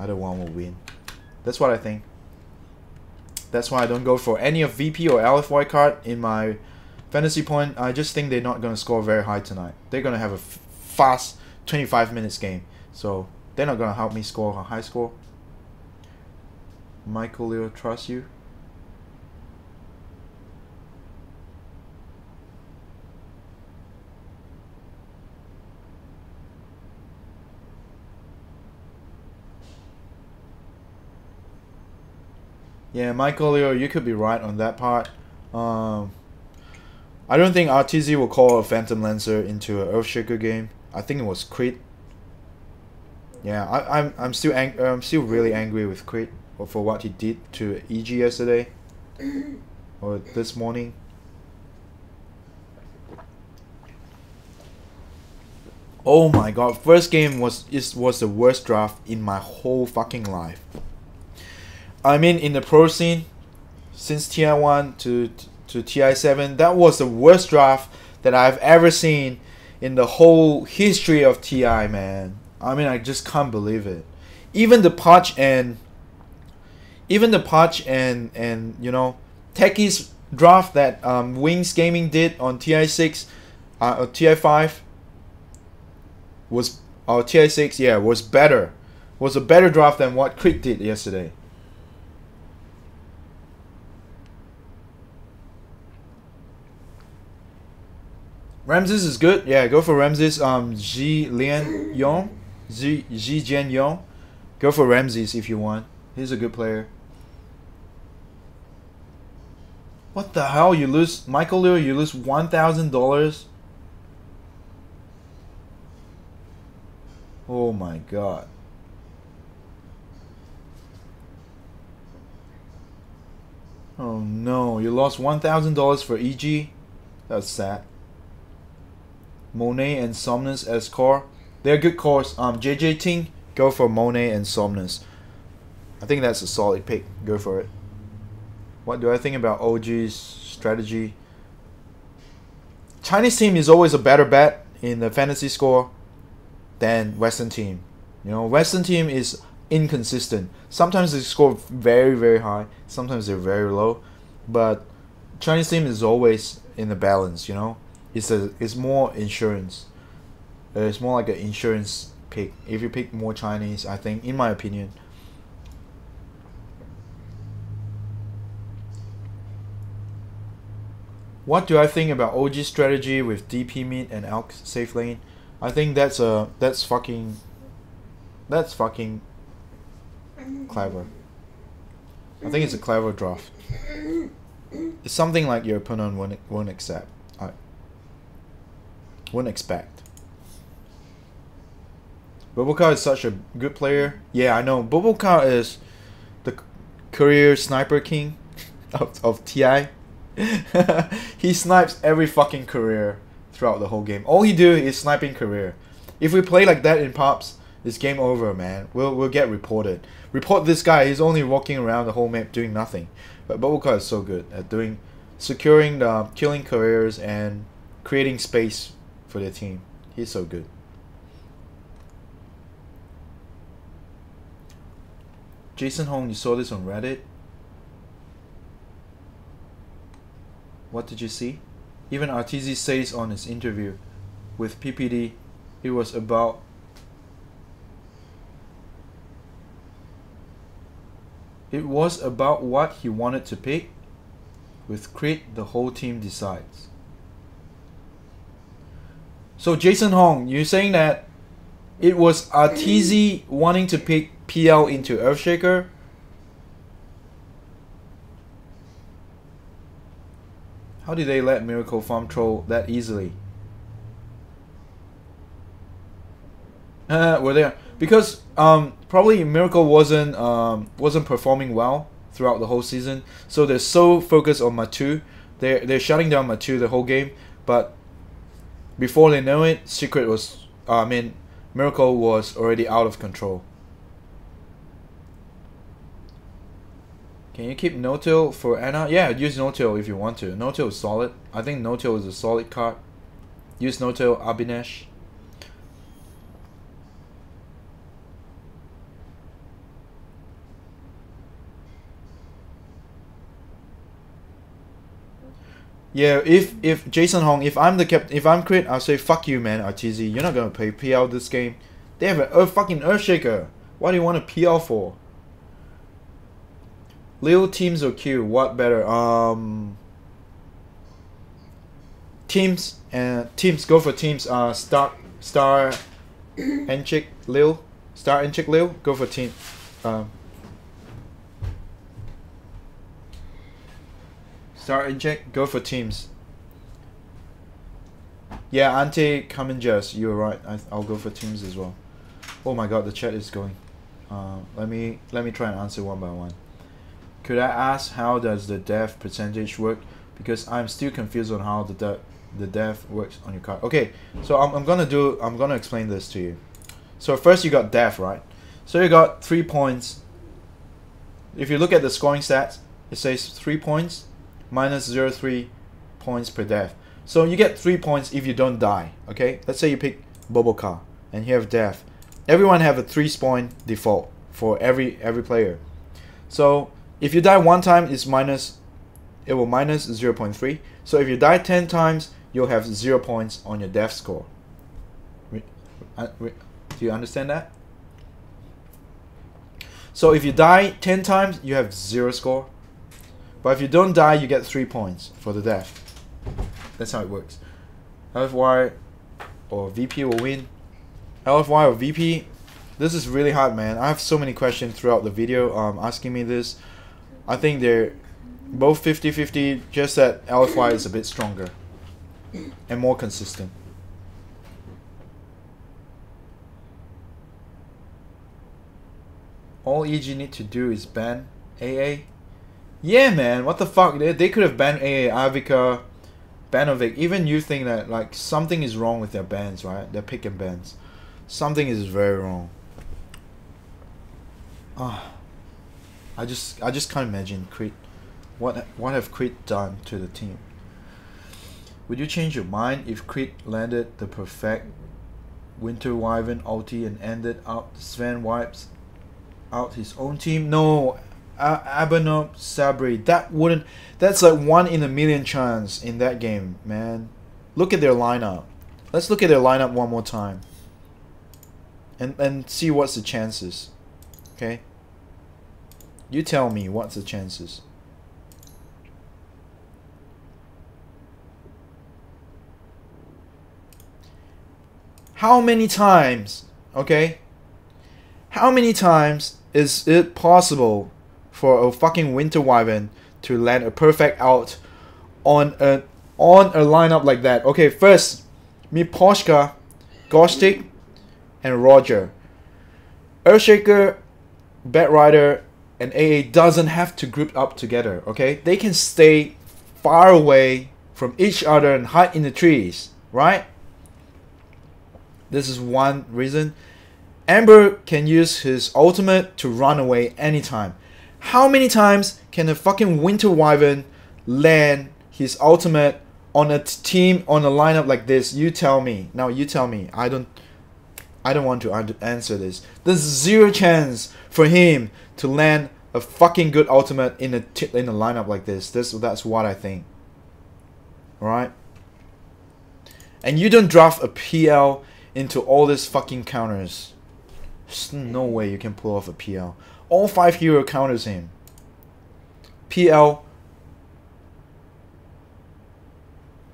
either one will win. That's what I think. That's why I don't go for any of VP or LFY card in my fantasy point. I just think they're not going to score very high tonight. They're going to have a fast 25 minutes game. So they're not going to help me score a high score. Michael Leo, trust you. Yeah, Michael Leo, you could be right on that part. I don't think RTZ will call a Phantom Lancer into an Earthshaker game. I think it was Crit. Yeah, I'm still really angry with Crit for what he did to EG yesterday or this morning. Oh my god, first game was the worst draft in my whole fucking life. I mean, in the pro scene, since TI1 to TI7, that was the worst draft that I've ever seen in the whole history of TI, man. I mean, I just can't believe it. Even the Potch and you know, Techie's draft that Wings Gaming did on TI6 or TI5 was TI6, yeah, was better. Was a better draft than what Crit did yesterday. Ramses is good. Yeah, go for Ramses. Ji Lian Yong. Ji Jian Yong. Go for Ramses if you want. He's a good player. What the hell? You lose, Michael Liu, you lose $1,000? Oh my god. Oh no, you lost $1,000 for EG? That's sad. Monet and Somnus as core. They're good cores. JJ Ting, go for Monet and Somnus. I think that's a solid pick. Go for it. What do I think about OG's strategy? Chinese team is always a better bet in the fantasy score than Western team. You know, Western team is inconsistent. Sometimes they score very, very high. Sometimes they're very low. But Chinese team is always in the balance, you know. It's more insurance. It's more like an insurance pick. If you pick more Chinese, I think, in my opinion. What do I think about OG strategy with DP mid and Alk safe lane? I think that's fucking clever. I think it's a clever draft. It's something like your opponent won't accept. I wouldn't expect. Bubblecar is such a good player. Yeah, I know. Bubblecar is the career sniper king of TI. He snipes every fucking career throughout the whole game. All he do is sniping career. If we play like that in Pops, it's game over, man. We'll get reported. Report this guy. He's only walking around the whole map doing nothing. But Bubblecar is so good at securing the killing careers and creating space for their team. He's so good. Jason Hong, you saw this on Reddit? What did you see? Even RTZ says on his interview with PPD, it was about what he wanted to pick. With crit, the whole team decides. So Jason Hong, you're saying that it was RTZ wanting to pick PL into Earthshaker? How did they let Miracle farm troll that easily? Were there because probably Miracle wasn't performing well throughout the whole season, so they're so focused on Matu. They're shutting down Matu the whole game, but before they know it, Miracle was already out of control. Can you keep No-Till for Anna? Yeah, use No-Till if you want to. No-Till is solid. I think No-Till is a solid card. Use No-Till Abinesh. Yeah, if Jason Hong, if I'm the captain, if I'm crit, I'll say fuck you, man, RTZ. You're not gonna play PL this game. They have a fucking Earthshaker. What do you want a PL for? Lil, teams or Q? What better? Teams and teams. Go for teams. Star and Chick Lil. Star and Chick Lil. Go for team. Star and Chick. Go for teams. Yeah, Ante Kaminjas. You're right. I'll go for teams as well. Oh my God, the chat is going. Let me try and answer one by one. Could I ask how does the death percentage work? Because I'm still confused on how the death works on your card. Okay, so I'm gonna explain this to you. So first you got death, right? So you got 3 points. If you look at the scoring stats, it says 3 points minus 0.3 points per death. So you get 3 points if you don't die. Okay, let's say you pick Bubblecar and you have death. Everyone have a 3 spawn default for every player. So if you die one time, it will minus 0.3. So if you die 10 times, you'll have 0 points on your death score. Do you understand that? So if you die 10 times, you have 0 score. But if you don't die, you get 3 points for the death. That's how it works. LFY or VP will win. LFY or VP, this is really hard, man. I have so many questions throughout the video asking me this. I think they're both 50-50, just that LFY is a bit stronger and more consistent. All EG need to do is ban AA. Yeah, man, what the fuck? They could have banned AA, Avica, Banovic. Even you think that like something is wrong with their bans, right? Their pick and bans. Something is very wrong. I just can't imagine Creed. What have Creed done to the team? Would you change your mind if Creed landed the perfect Winter Wyvern ulti and ended up Sven wipes out his own team? No, Abanop Sabri. That's like 1 in a million chance in that game, man. Look at their lineup. Let's look at their lineup one more time. And see what's the chances. Okay? You tell me what's the chances. How many times, okay? How many times is it possible for a fucking Winter Wyvern to land a perfect out on a lineup like that? Okay, first, Miposhka, Gostic, and Roger. Earthshaker, Batrider, and AA doesn't have to group up together, okay? They can stay far away from each other and hide in the trees, right? This is one reason. Amber can use his ultimate to run away anytime. How many times can a fucking Winter Wyvern land his ultimate on a team, on a lineup like this? You tell me. Now you tell me. I don't want to answer this. There's zero chance for him to land a fucking good ultimate in a lineup like this. That's what I think. Alright? And you don't draft a PL into all these fucking counters. There's no way you can pull off a PL. All 5 hero counters him. PL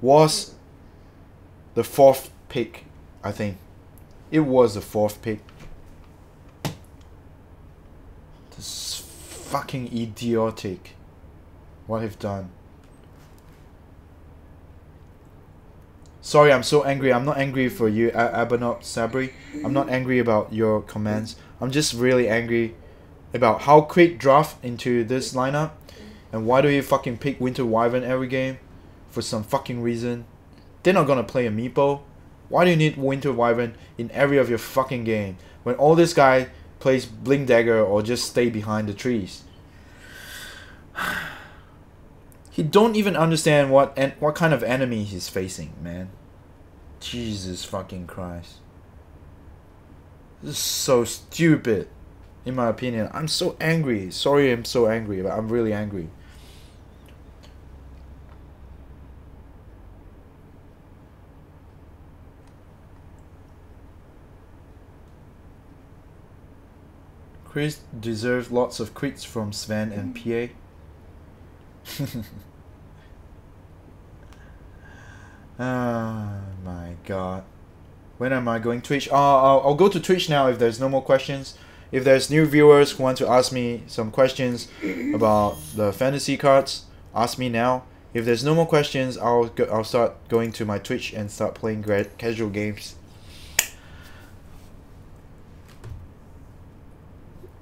was the 4th pick, I think. It was the 4th pick. This is fucking idiotic. What I've done. Sorry, I'm so angry. I'm not angry for you, Abanop Sabri. I'm not angry about your comments. I'm just really angry about how Creed draft into this lineup. And why do you fucking pick Winter Wyvern every game? For some fucking reason. They're not gonna play a Meepo. Why do you need Winter Wyvern in every of your fucking game? When all this guy plays Blink Dagger or just stay behind the trees. He don't even understand what kind of enemy he's facing, man. Jesus fucking Christ. This is so stupid, in my opinion. I'm so angry. Sorry I'm so angry, but I'm really angry. Chris deserves lots of crits from Sven and PA. Oh my god. When am I going Twitch? I'll go to Twitch now if there's no more questions. If there's new viewers who want to ask me some questions about the fantasy cards, ask me now. If there's no more questions, I'll start going to my Twitch and start playing casual games.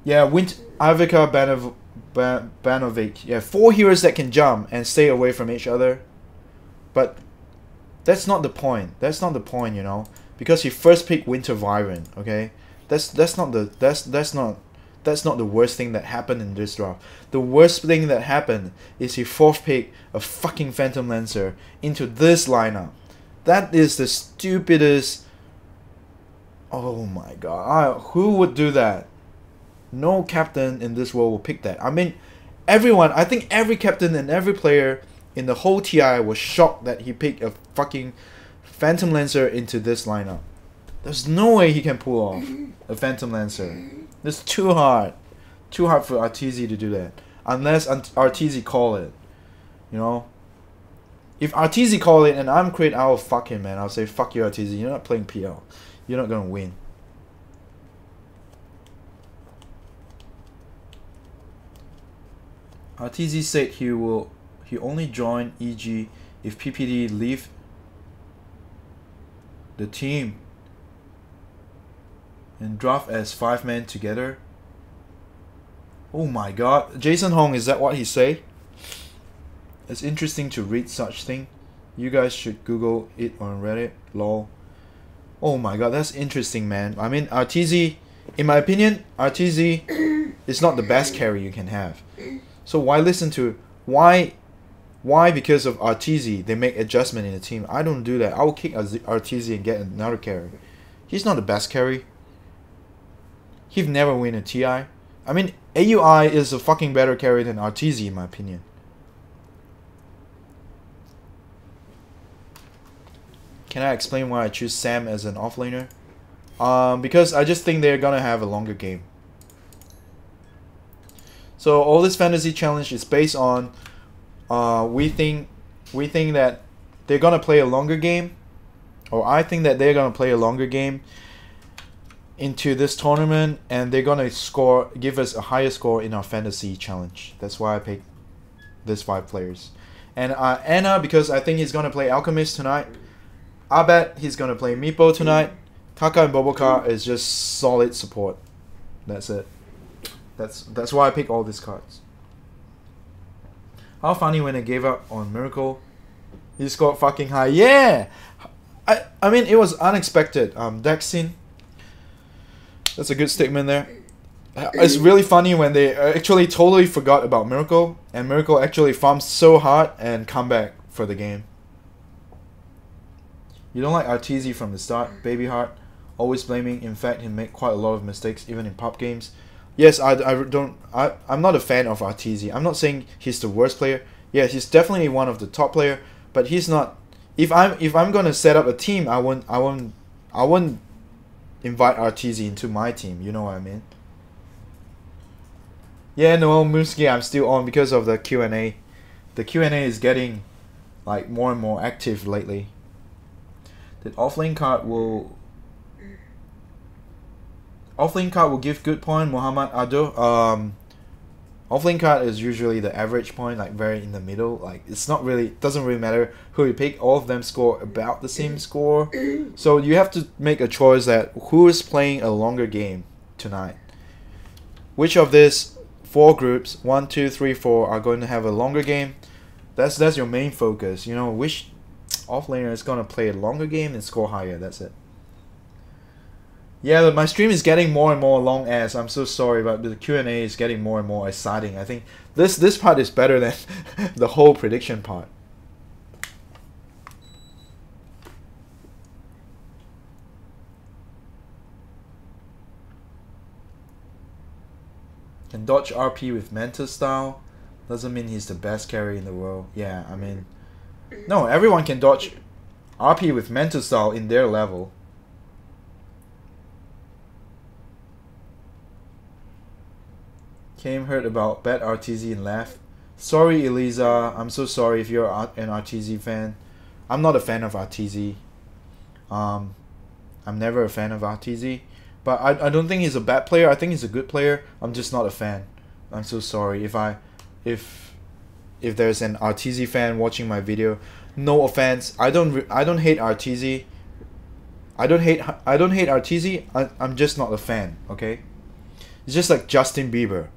Yeah, Avica, Banovic. Yeah, 4 heroes that can jump and stay away from each other. But that's not the point. That's not the point, you know. Because he first picked Winter Wyvern, okay? That's not the worst thing that happened in this draft. The worst thing that happened is he 4th picked a fucking Phantom Lancer into this lineup. That is the stupidest. Oh my god. Who would do that? No captain in this world will pick that. I mean, everyone, I think every captain and every player in the whole TI was shocked that he picked a fucking Phantom Lancer into this lineup. There's no way he can pull off a Phantom Lancer. It's too hard. Too hard for Arteezy to do that. Unless Arteezy call it. You know? If Arteezy call it and I'm Creed, I'll fuck him, man. I'll say, fuck you, Arteezy. You're not playing PL. You're not gonna win. Arteezy said he only join EG if PPD leave the team and draft as 5 men together. Oh my god. Jason Hong, is that what he say? It's interesting to read such thing. You guys should Google it on Reddit. Lol. Oh my god, that's interesting, man. I mean, RTZ, in my opinion, RTZ is not the best carry you can have. So why listen to... Why because of RTZ they make adjustment in the team? I don't do that. I will kick RTZ and get another carry. He's not the best carry. He've never win a TI. I mean, AUI is a fucking better carry than RTZ in my opinion. Can I explain why I choose Sam as an offlaner? Because I just think they're gonna have a longer game. So all this fantasy challenge is based on we think that they're gonna play a longer game, or I think that they're gonna play a longer game into this tournament, and they're gonna give us a higher score in our fantasy challenge. That's why I picked these 5 players. And Anna, because I think he's gonna play Alchemist tonight. I bet he's gonna play Meepo tonight. Kaka and Boboka is just solid support. That's it. That's why I pick all these cards. How funny when I gave up on Miracle. He scored fucking high. Yeah! I mean, it was unexpected. Dexin. That's a good statement there. It's really funny when they actually totally forgot about Miracle. And Miracle actually farmed so hard and come back for the game. You don't like RTZ from the start, Baby Heart. Always blaming. In fact, he made quite a lot of mistakes, even in pop games. Yes, I'm not a fan of RTZ. I'm not saying he's the worst player. Yeah, he's definitely one of the top player, but he's not. If I'm gonna set up a team, I wouldn't invite RTZ into my team. You know what I mean? Yeah, no, Mooski, I'm still on because of the Q&A. The Q&A is getting like more and more active lately. The offlane card will give good point. Muhammad Ado. Offlane card is usually the average point, like very in the middle. Like it's not really, doesn't really matter who you pick. All of them score about the same score. So you have to make a choice that who is playing a longer game tonight. Which of these 4 groups, 1, 2, 3, 4, are going to have a longer game? That's your main focus. You know, which offlaner is gonna play a longer game and score higher. That's it. Yeah, my stream is getting more and more long ass. I'm so sorry, but the Q&A is getting more and more exciting. I think this part is better than the whole prediction part. Can dodge RP with Mentor style. Doesn't mean he's the best carry in the world. Yeah, I mean, no, everyone can dodge RP with Mentor style in their level. Came heard about bad RTZ and laughed. Sorry, Eliza. I'm so sorry if you're an RTZ fan. I'm not a fan of RTZ. I'm never a fan of RTZ. But I don't think he's a bad player. I think he's a good player. I'm just not a fan. I'm so sorry if there's an RTZ fan watching my video. No offense. I don't hate RTZ. I don't hate RTZ. I'm just not a fan. Okay. It's just like Justin Bieber.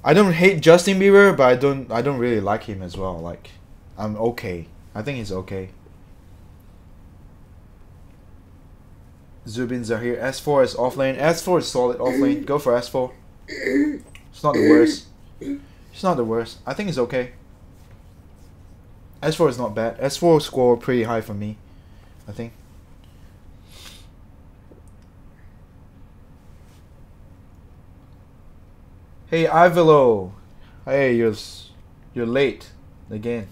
I don't hate Justin Bieber, but I don't really like him as well. Like, I'm okay. I think he's okay. Zubin Zahir. S4 is offlane. S4 is solid offlane. Go for S4. It's not the worst. It's not the worst. I think it's okay. S4 is not bad. S4 score pretty high for me, I think. Hey Ivilo. Hey, you're late again.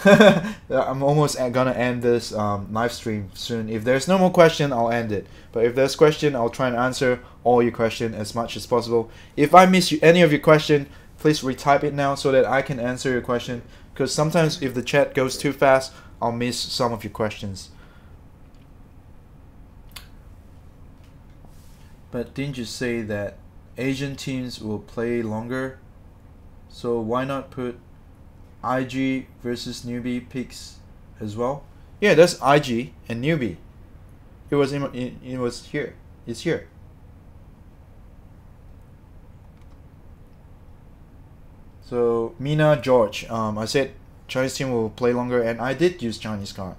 I'm almost gonna end this live stream soon. If there's no more question, I'll end it. But if there's question, I'll try and answer all your question as much as possible. If I miss any of your question, please retype it now so that I can answer your question. Because sometimes if the chat goes too fast, I'll miss some of your questions. But didn't you say that Asian teams will play longer? So why not put IG versus newbie picks as well? Yeah, that's IG and newbie. It was here. It's here. So Mina George, I said Chinese team will play longer, and I did use Chinese card.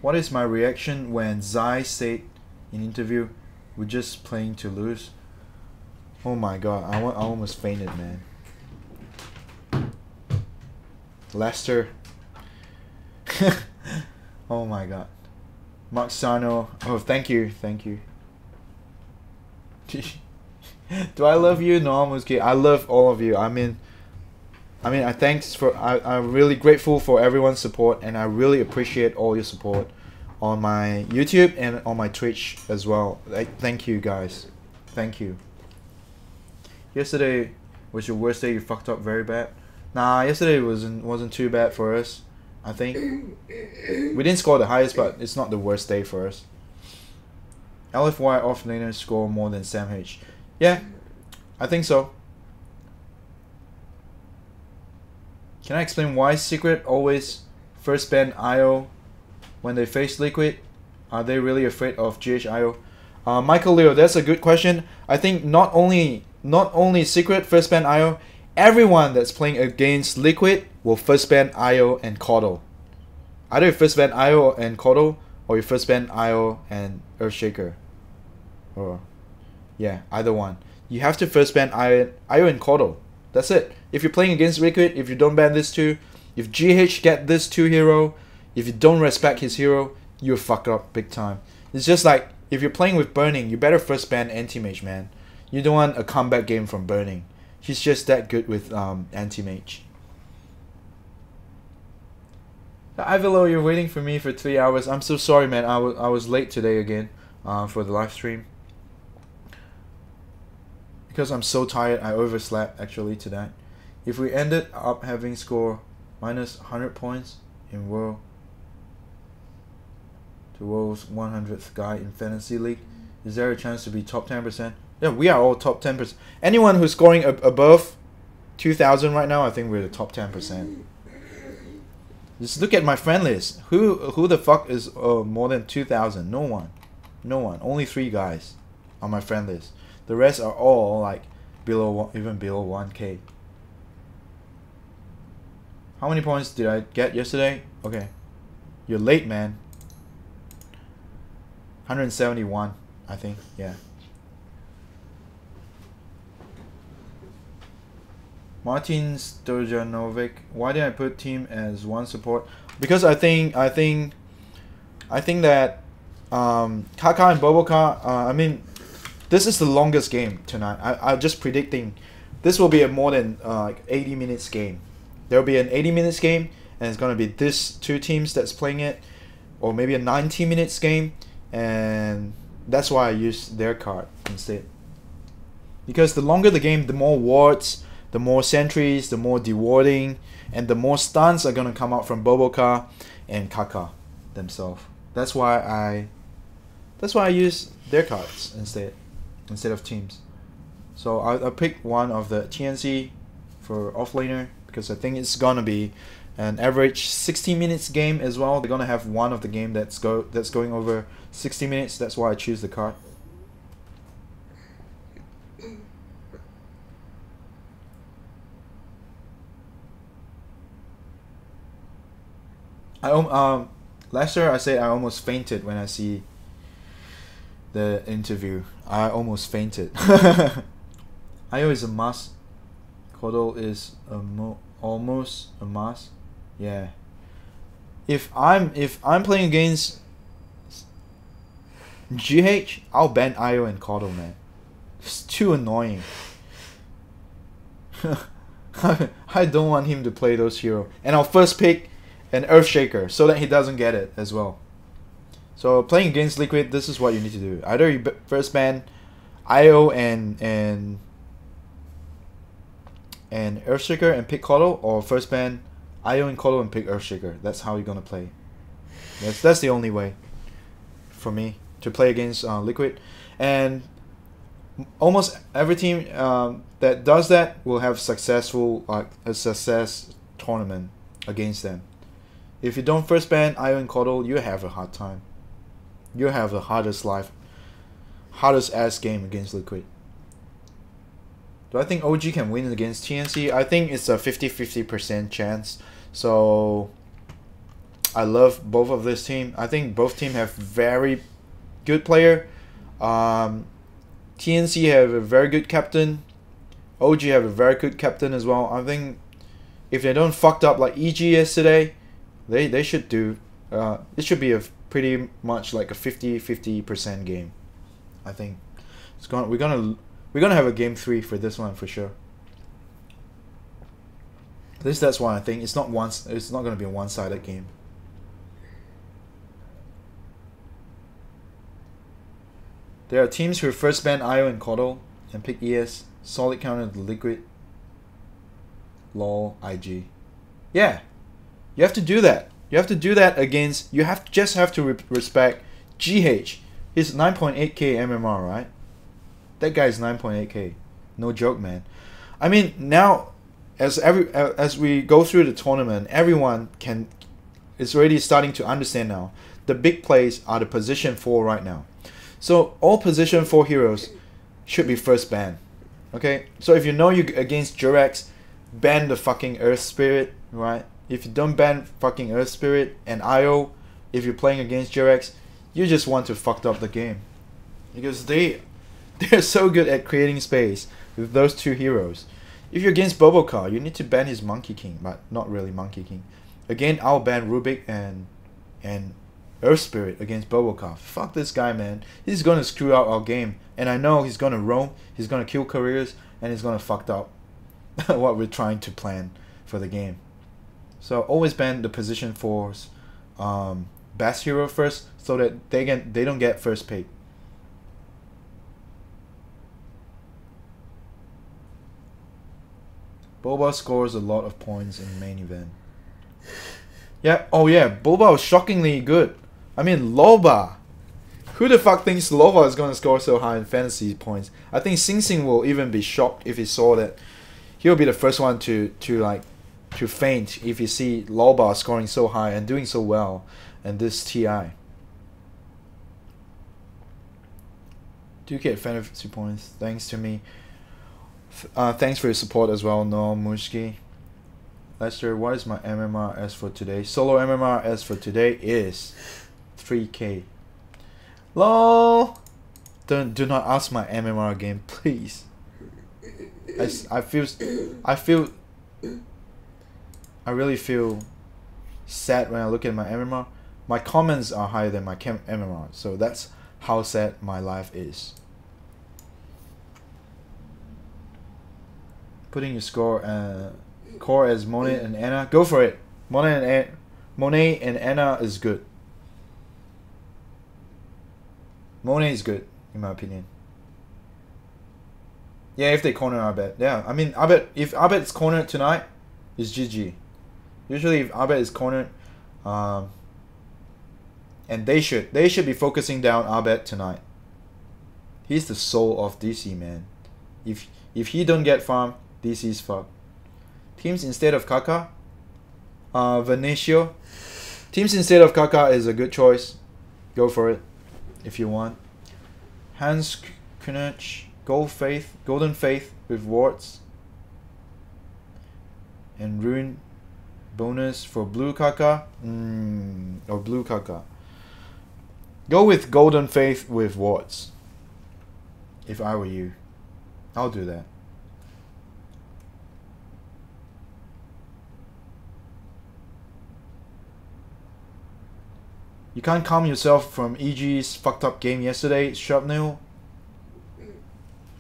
What is my reaction when Zai said in interview, "We're just playing to lose"? Oh my god, I almost fainted, man. Lester. Oh my god. Mark Sano. Oh, thank you. Do I love you? No, I'm just kidding. I love all of you. I'm really grateful for everyone's support, and I really appreciate all your support on my YouTube and on my Twitch as well. Thank you guys. Thank you. Yesterday was your worst day. You fucked up very bad. Nah, yesterday wasn't too bad for us. I think we didn't score the highest, but it's not the worst day for us. LFY Offlaner score more than Sam H. Yeah, I think so. Can I explain why Secret always first ban IO when they face Liquid? Are they really afraid of GH IO? Michael Leo, that's a good question. I think not only Secret first ban IO, everyone that's playing against Liquid will first ban IO and Coddle. Either you first ban IO and Coddle, or you first ban IO and Earthshaker. Or yeah, either one. You have to first ban IO and Coddle. That's it. If you're playing against Liquid, if you don't ban this two, if GH get this two hero, if you don't respect his hero, you fuck up big time. It's just like if you're playing with Burning, you better first ban Anti-Mage, man. You don't want a comeback game from Burning. He's just that good with Anti-Mage. Ivelo, you're waiting for me for 3 hours. I'm so sorry, man. I was late today again for the live stream. Because I'm so tired, I overslept actually today. If we ended up having score minus 100 points in World to World's 100th guy in Fantasy League, is there a chance to be top 10%? Yeah, we are all top 10%. Anyone who's scoring above 2,000 right now, I think we're the top 10%. Just look at my friend list. Who the fuck is more than 2,000? No one. No one. Only 3 guys on my friend list. The rest are all like below, even below 1K. How many points did I get yesterday? Okay. You're late, man. 171, I think. Yeah. Martin Stojanovic. Why did I put team as one support? Because I think that KuroKy and Boboka. I mean, this is the longest game tonight. I'm just predicting this will be a more than like 80 minutes game. There will be an 80 minutes game, and it's gonna be this 2 teams that's playing it, or maybe a 90 minutes game, and that's why I use their card instead. Because the longer the game, the more wards, the more sentries, the more dewarding, and the more stuns are gonna come out from Boboka and KuroKy themselves. That's why I use their cards instead of teams. So I'll pick one of the TNC for Offlaner because I think it's gonna be an average 60 minutes game as well. They're gonna have one of the game that's going over 60 minutes. That's why I choose the card. Last year I say I almost fainted when I see the interview. I almost fainted. IO is a must. Coddle is almost a must. Yeah. If I'm playing against GH, I'll ban IO and Coddle, man. It's too annoying. I don't want him to play those heroes. And I'll first pick an Earthshaker so that he doesn't get it as well. So playing against Liquid, this is what you need to do. Either you first ban IO and Earthshaker and pick Coddle, or first ban IO and Coddle and pick Earthshaker. That's how you're gonna play. That's the only way for me to play against Liquid. And almost every team that does that will have a success tournament against them. If you don't first ban IO and Coddle, you have a hard time. you have the hardest ass game against Liquid. Do I think OG can win against TNC? I think it's a 50-50% chance. So I love both of this team. I think both team have very good player. TNC have a very good captain. OG have a very good captain as well. I think if they don't fucked up like EG yesterday, they should do. It should be a pretty much like a 50-50% game. I think we're gonna have a game 3 for this one for sure. At least that's why I think it's not gonna be a one-sided game. There are teams who first ban IO and Coddle and pick ES. Solid counter to Liquid. LOL IG. Yeah. You have to do that. You have to do that against... You just have to respect GH. He's 9.8k MMR, right? That guy's 9.8k. No joke, man. I mean, now, as we go through the tournament, everyone is already starting to understand now. The big plays are the position 4 right now. So all position 4 heroes should be first banned. Okay? So if you know you against Jurex, ban the fucking Earth Spirit, right? If you don't ban fucking Earth Spirit and IO, if you're playing against Jurex, you just want to fuck up the game. Because they're so good at creating space with those 2 heroes. If you're against Bobokar, you need to ban his Monkey King, but not really Monkey King. Again, I'll ban Rubik and Earth Spirit against Bobokar. Fuck this guy, man. He's gonna screw out our game. And I know he's gonna roam, he's gonna kill careers, and he's gonna fuck up what we're trying to plan for the game. So always ban the position 4's best hero first, so that they don't get first pick. Boba scores a lot of points in main event. Yeah, oh yeah, Boba was shockingly good. I mean, Loba. Who the fuck thinks Loba is going to score so high in fantasy points? I think Sing Sing will even be shocked if he saw that. He'll be the first one to faint if you see Loba scoring so high and doing so well in this TI. Do get fantasy points thanks to me. Thanks for your support as well, Noel Mushki. Lester, what is my MMR as for today? Solo MMR as for today is 3k. LOL. Do not ask my MMR again, please. I really feel sad when I look at my MMR. My comments are higher than my MMR, so that's how sad my life is. Putting your core as Monet and Anna. Go for it. Monet and Anna is good. Monet is good, in my opinion. Yeah, if they corner Abed. Yeah, I mean, Abed, if Abed's cornered tonight, it's GG. Usually if Abed is cornered, and they should be focusing down Abed tonight. He's the soul of DC, man. If he don't get farm, DC's fucked. Teams instead of Kaka, Vinicio. Teams instead of Kaka is a good choice. Go for it if you want. Hans Kunich, Golden Faith with wards, and Rune bonus for blue Kaka. Or blue Kaka. Go with Golden Faith with wards. If I were you, I'll do that. You can't calm yourself from EG's fucked up game yesterday, Shrapnel.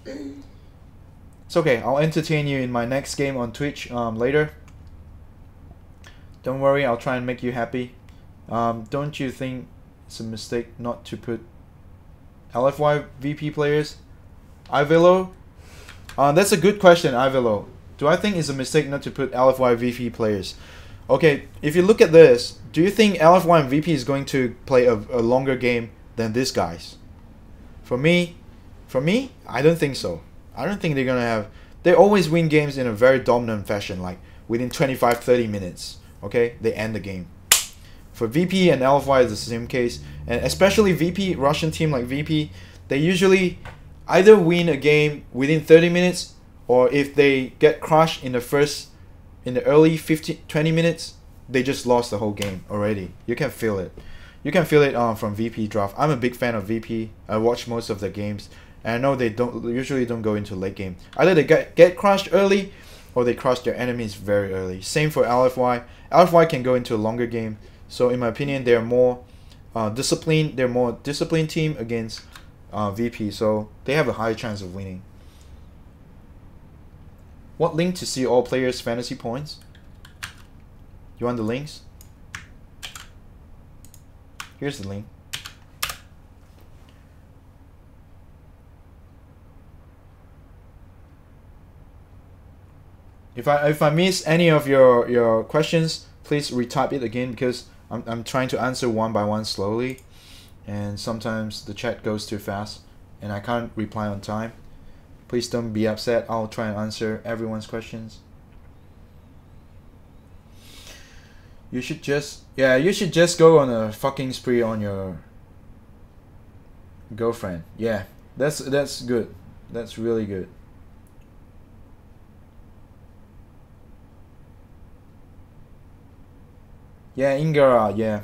It's okay, I'll entertain you in my next game on Twitch later. Don't worry, I'll try and make you happy. Don't you think it's a mistake not to put LFY VP players? Ivilo? That's a good question, Ivilo. Do I think it's a mistake not to put LFY VP players? Okay, if you look at this, do you think LF1 and VP is going to play a longer game than these guys? For me, I don't think so. I don't think they're going to have... They always win games in a very dominant fashion, like within 25-30 minutes. Okay, they end the game. For VP and LFY is the same case, and especially VP, Russian team like VP, they usually either win a game within 30 minutes, or if they get crushed in the early 20 minutes, they just lost the whole game already. You can feel it. You can feel it from VP draft. I'm a big fan of VP. I watch most of the games, and I know they usually don't go into late game. Either they get crushed early, or they crush their enemies very early. Same for LFY. LFY can go into a longer game. So in my opinion, they're more disciplined. They're more disciplined team against VP. So they have a higher chance of winning. What link to see all players' fantasy points? You want the links? Here's the link. If I miss any of your questions, please retype it again, because I'm trying to answer one by one slowly, and sometimes the chat goes too fast and I can't reply on time. Please don't be upset. I'll try and answer everyone's questions. You should just go on a fucking spree on your girlfriend. Yeah, that's good. That's really good. Yeah, Ingara, yeah,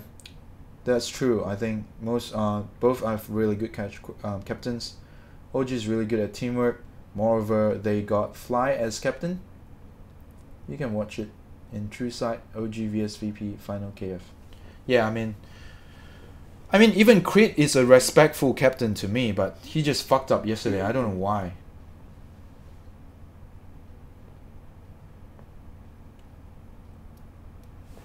that's true. I think both have really good captains. OG is really good at teamwork. Moreover, they got Fly as captain. You can watch it in True Sight. OG vs VP final KF. Yeah, I mean even Crit is a respectful captain to me, but he just fucked up yesterday. I don't know why.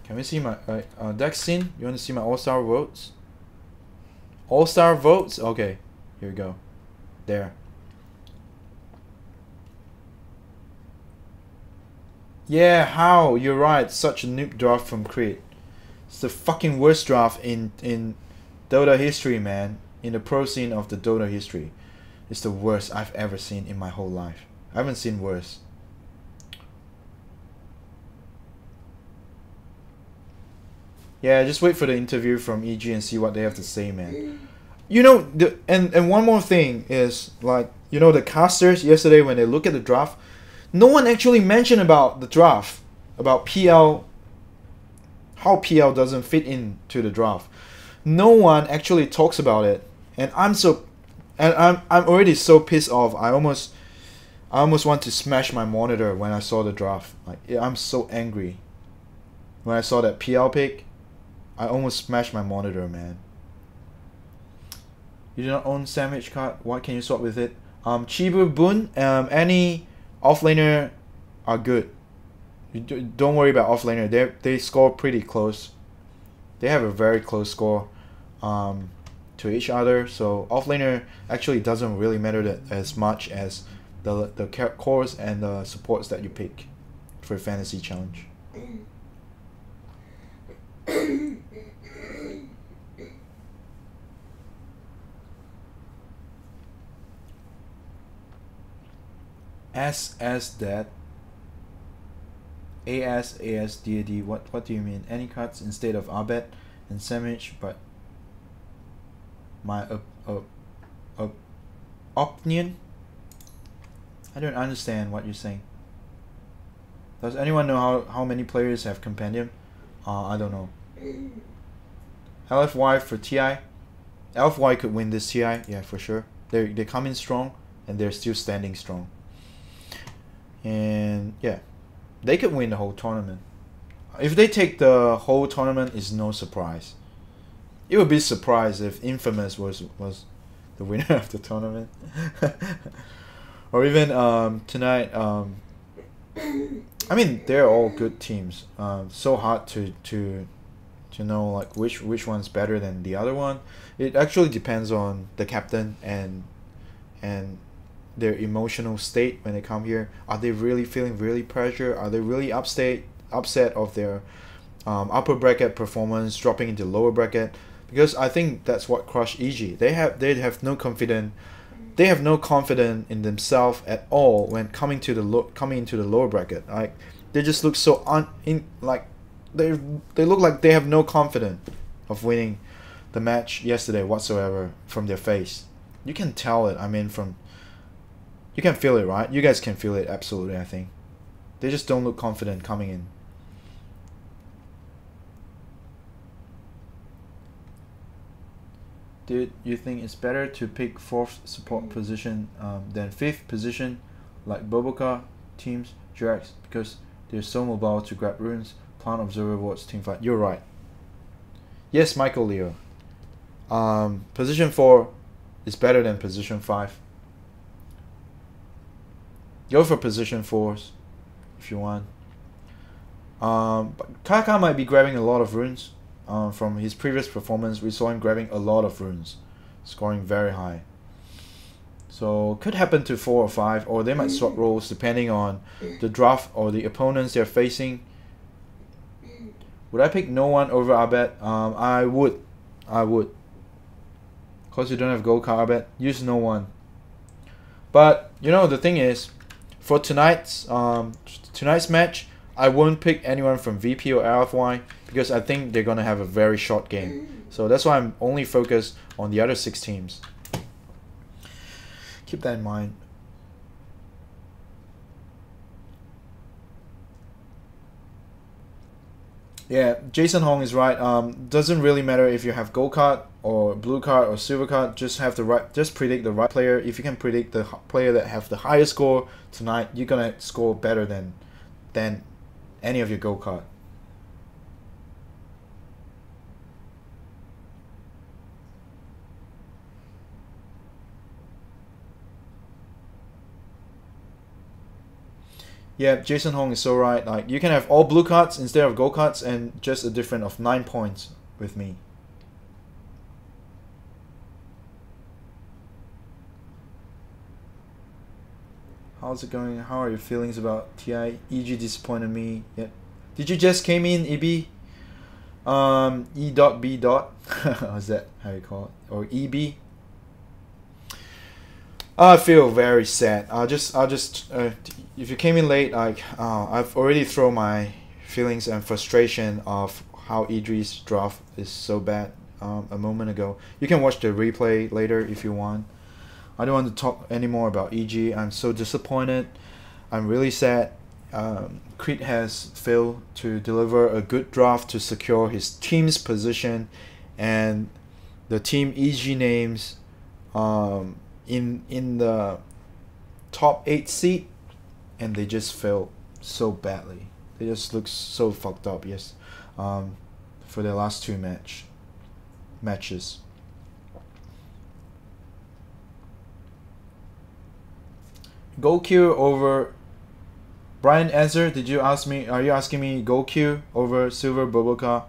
Can we see my Dexin? You want to see my all-star votes? All-star votes? Okay, here we go. There. Yeah, how? You're right. Such a noob draft from Creed. It's the fucking worst draft in Dota history, man. In the pro scene of the Dota history. It's the worst I've ever seen in my whole life. I haven't seen worse. Yeah, just wait for the interview from EG and see what they have to say, man. You know, and one more thing is, like, you know, the casters yesterday when they look at the draft, no one actually mentioned about the draft, about PL, how PL doesn't fit into the draft. No one actually talks about it, and I'm already so pissed off. I almost want to smash my monitor when I saw the draft. Like, I'm so angry when I saw that PL pick. I almost smashed my monitor, man. You do not own Sandwich card. What can you swap with it? Chibu Boon. Any offlaner are good. You don't worry about offlaner. They score pretty close. They have a very close score to each other. So offlaner actually doesn't really matter as much as the cores and the supports that you pick for a fantasy challenge. That ASDAD, what do you mean? Any cards instead of Abed and Sandwich, but my opinion? I don't understand what you're saying. Does anyone know how many players have Compendium? I don't know. LFY for TI. LFY could win this TI, yeah, for sure. They come in strong and they're still standing strong. And yeah, they could win the whole tournament. If they take the whole tournament, it's no surprise. It would be a surprise if Infamous was the winner of the tournament. Or even tonight. I mean, they're all good teams. So hard to know like which one's better than the other one. It actually depends on the captain and their emotional state when they come here. Are they really feeling really pressure? Are they really upset of their upper bracket performance dropping into lower bracket? Because I think that's what crushed EG. They have no confidence. They have no confidence in themselves at all when coming into the lower bracket. Like, they just look so they look like they have no confidence of winning the match yesterday whatsoever from their face. You can tell it. I mean, you can feel it, right? You guys can feel it absolutely. I think they just don't look confident coming in. Did you think it's better to pick 4th support position than 5th position like Boboka teams, Drax, because they're so mobile to grab runes, plant observer wards, team fight? You're right. Yes, Michael Leo. Position 4 is better than position 5. Go for position 4s if you want. But KuroKy might be grabbing a lot of runes. From his previous performance, we saw him grabbing a lot of runes, scoring very high. So could happen to 4 or 5, or they might swap roles depending on the draft or the opponents they're facing. Would I pick no one over Abed? I would. Cause you don't have gold card Abed, use no one. But you know the thing is, for tonight's match, I won't pick anyone from VP or RFY because I think they're gonna have a very short game. So that's why I'm only focused on the other 6 teams. Keep that in mind. Yeah, Jason Hong is right. Doesn't really matter if you have gold card or blue card or silver card. Just predict the right player. If you can predict the player that have the highest score tonight, you're gonna score better than any of your gold card. Yeah, Jason Hong is so right. Like, you can have all blue cards instead of gold cards and just a difference of 9 points with me. How's it going? How are your feelings about TI? EG disappointed me. Yeah. Did you just came in, EB? E.B. Is that how you call it? Or EB? I feel very sad. If you came in late, I've already thrown my feelings and frustration of how Idris' draft is so bad a moment ago. You can watch the replay later if you want. I don't want to talk anymore about EG. I'm so disappointed. I'm really sad. Creed has failed to deliver a good draft to secure his team's position, and the team EG names in the top 8 seed, and they just failed so badly. They just look so fucked up. Yes, for their last 2 matches. Gold Q over Brian Ezer. Did you ask me? Are you asking me Gold Q over Silver Boboka?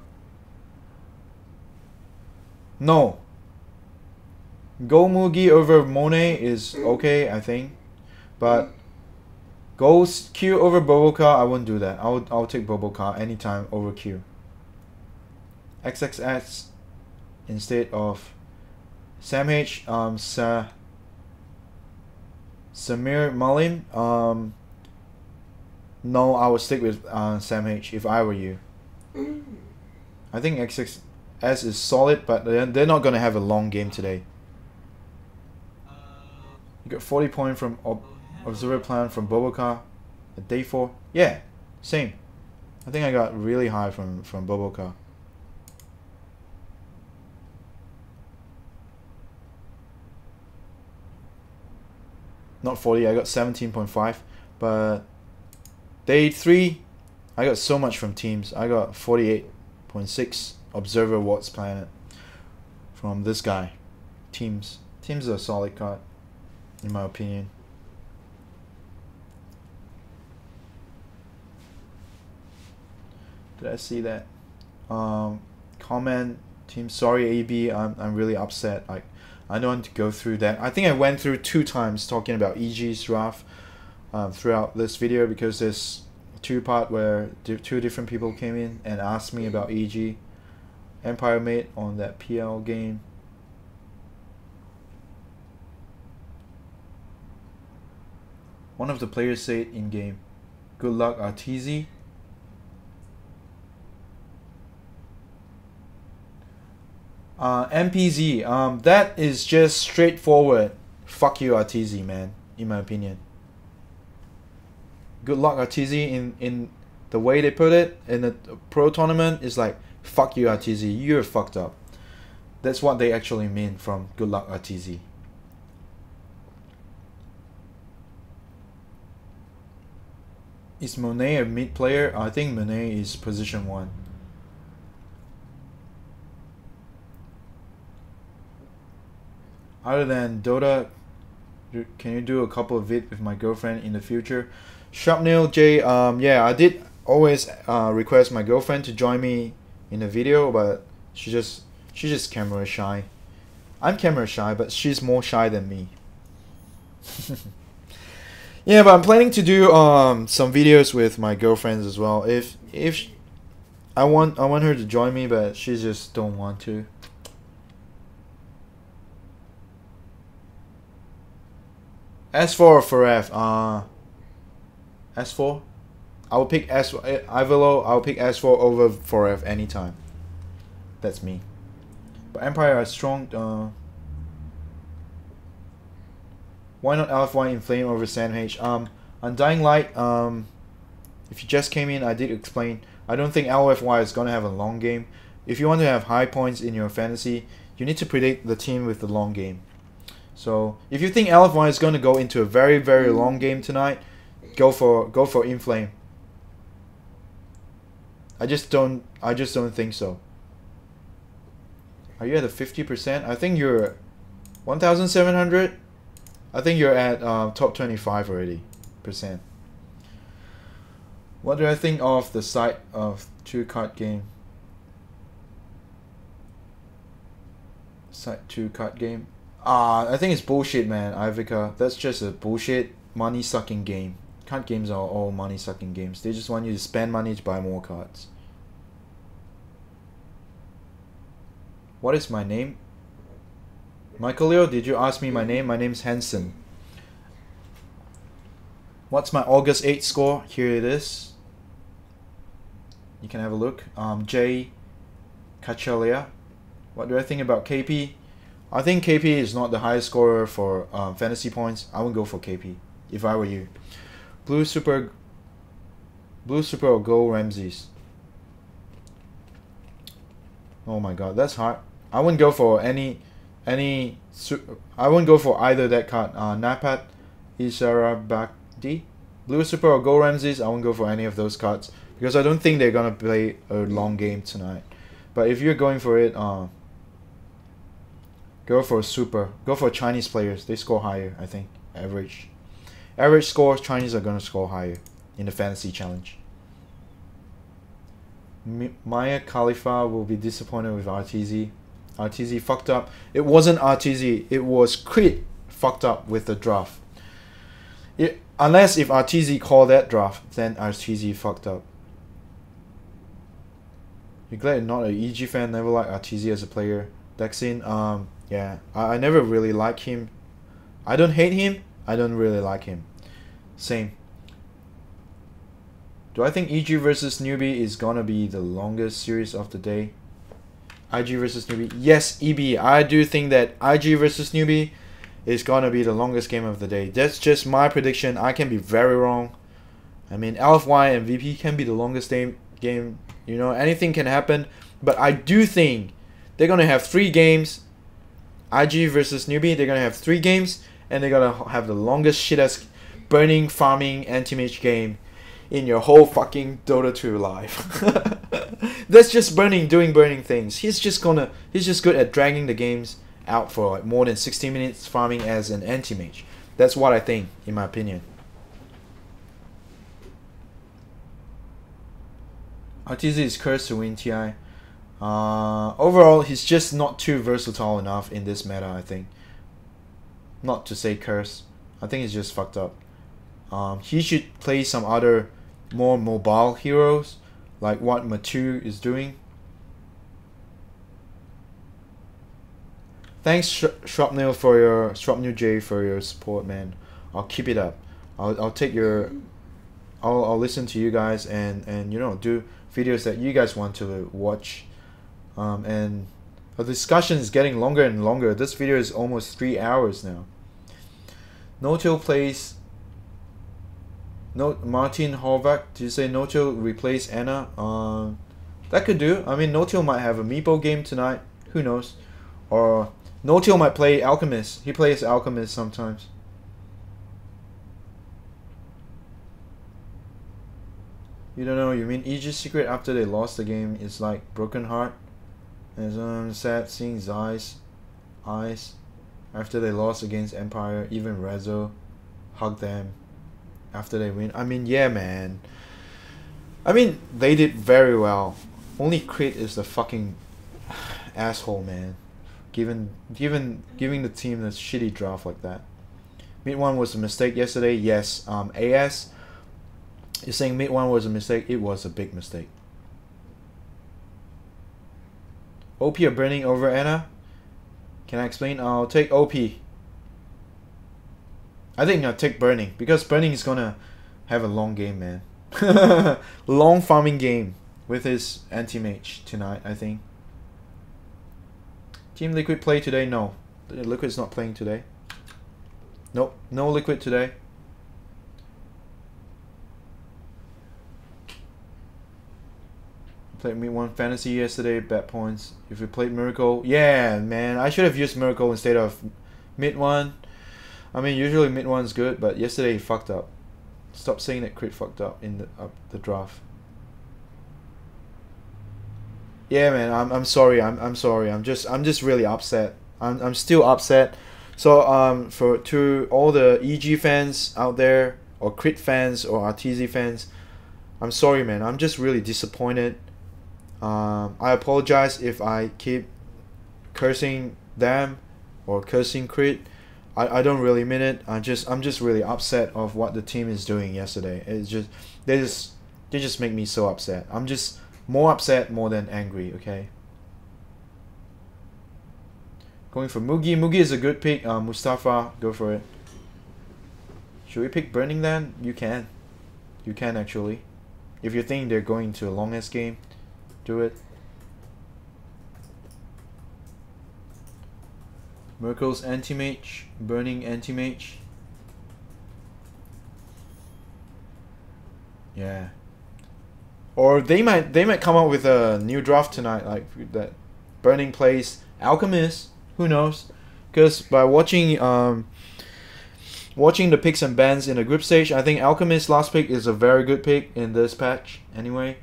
No. Gold Mugi over Monet is okay, I think, but Gold Q over Boboka, I wouldn't do that. I'll take Boboka anytime over Q. XXX instead of Sam H. Samir Malin. No, I would stick with Sam H if I were you. I think XXS is solid, but they're not gonna have a long game today. You got 40 points from Observer Plan from Boboka at day 4. Yeah, same. I think I got really high from Boboka. Not 40, I got 17.5. But day 3, I got so much from teams. I got 48.6 Observer Watts Planet from this guy. Teams is a solid card, in my opinion. Did I see that? Comment team, sorry AB, I'm really upset. Like, I don't want to go through that. I think I went through 2 times talking about EG's draft throughout this video, because there's 2 part where 2 different people came in and asked me about EG. Empire Mate on that PL game. One of the players said in game, "Good luck, RTZ." MPZ. That is just straightforward. Fuck you, RTZ, man. In my opinion. Good luck, RTZ. In the way they put it in the pro tournament is like, fuck you, RTZ. You're fucked up. That's what they actually mean from good luck, RTZ. Is Monet a mid player? I think Monet is position 1. Other than Dota, can you do a couple of vid with my girlfriend in the future? Sharpnail J, yeah, I did always request my girlfriend to join me in a video, but she's just camera shy. I'm camera shy, but she's more shy than me. Yeah, but I'm planning to do some videos with my girlfriends as well. If I want her to join me, but she just don't want to. S4 for F. S4. I will pick S. Ivalo. I'll pick S4 over 4F anytime. That's me. But Empire are strong. Why not LFY in Flame over SandH? Undying Light, if you just came in, I did explain. I don't think LFY is going to have a long game. If you want to have high points in your fantasy, you need to predict the team with the long game. So, if you think LFY is going to go into a very, very long game tonight, go for Inflame. I just don't think so. Are you at a 50%? I think you're 1,700. I think you're at top 25 already %. What do I think of the site of 2-card game? Site 2-card game. I think it's bullshit, man. Ivica, that's just a bullshit money sucking game. Card games are all money sucking games. They just want you to spend money to buy more cards. What is my name? Michael Leo, did you ask me my name? My name's Hanson. What's my August 8th score? Here it is. You can have a look. J. Cachalia. What do I think about KP? I think KP is not the highest scorer for fantasy points. I would go for KP if I were you. Blue Super or Go Ramses. Oh my god, that's hard. I wouldn't go for I wouldn't go for either that card. Napat, Isarabakdi, Blue Super or Go Ramses. I won't go for any of those cards because I don't think they're gonna play a long game tonight. But if you're going for it, go for Super. Go for Chinese players. They score higher, I think. Average scores, Chinese are gonna score higher in the fantasy challenge. Maya Khalifa will be disappointed with RTZ. RTZ fucked up. It wasn't RTZ. It was Crit fucked up with the draft. Unless if RTZ called that draft, then RTZ fucked up. You're glad you're not an EG fan. Never liked RTZ as a player. Dexin, yeah, I never really like him. I don't hate him. I don't really like him. Same. Do I think EG versus Newbie is gonna be the longest series of the day? IG versus Newbie. Yes, EB. I do think that IG versus Newbie is gonna be the longest game of the day. That's just my prediction. I can be very wrong. I mean, LFY and VP can be the longest game. You know, anything can happen. But I do think they're gonna have 3 games. IG versus Newbie. They're gonna have 3 games, and they're gonna have the longest shit-ass burning farming anti-mage game in your whole fucking Dota 2 life. That's just doing burning things. He's just good at dragging the games out for like more than 60 minutes farming as an anti-mage. That's what I think, in my opinion. RTZ is cursed to win TI. Overall, he's just not too versatile enough in this meta, I think. Not to say curse. I think he's just fucked up. He should play some other more mobile heroes, like what Matu is doing. Thanks Shrapnel J for your support, man. I'll keep it up. I'll take your I'll listen to you guys and you know, do videos that you guys want to watch. And The discussion is getting longer and longer. This video is almost 3 hours now. No-Till plays... Martin Horvath, did you say No-Till replace Anna? That could do. I mean, No-Till might have a Meepo game tonight. Who knows? Or No-Till might play Alchemist. He plays Alchemist sometimes. You don't know, you mean EG's secret after they lost the game is like broken heart? And sad seeing his eyes after they lost against Empire. Even Rezo hugged them after they win. I mean, yeah, man. I mean, they did very well. Only Crit is the fucking asshole, man. Giving the team a shitty draft like that. Mid one was a mistake yesterday. Yes. AS, you're saying mid one was a mistake. It was a big mistake. OP or Burning over Anna? Can I explain? I'll take OP. I think I'll take Burning because Burning is gonna have a long game, man. Long farming game with his anti-mage tonight, I think. Team Liquid play today? No. Liquid's not playing today. Nope, no Liquid today. Played mid one Fantasy yesterday, bad points. If we played Miracle, yeah, man, I should have used Miracle instead of mid one. I mean, usually mid one's good, but yesterday he fucked up. Stop saying that Crit fucked up in the draft. Yeah, man, I'm sorry. I'm sorry. I'm just really upset. I'm still upset. So to all the EG fans out there, or Crit fans, or RTZ fans, I'm sorry, man. I'm just really disappointed. I apologize if I keep cursing them or cursing Crit. I don't really mean it. I'm just really upset of what the team is doing yesterday. It's just they just make me so upset. I'm just more upset more than angry. Okay. Going for Mugi. Mugi is a good pick. Mustafa, go for it. Should we pick Burning then? You can. You can actually. If you think they're going to a longest game, do it. Miracle's anti-mage, Burning anti-mage. Yeah. Or they might come up with a new draft tonight, like that Burning plays Alchemist. Who knows? Because by watching the picks and bans in the group stage, I think Alchemist's last pick is a very good pick in this patch. Anyway.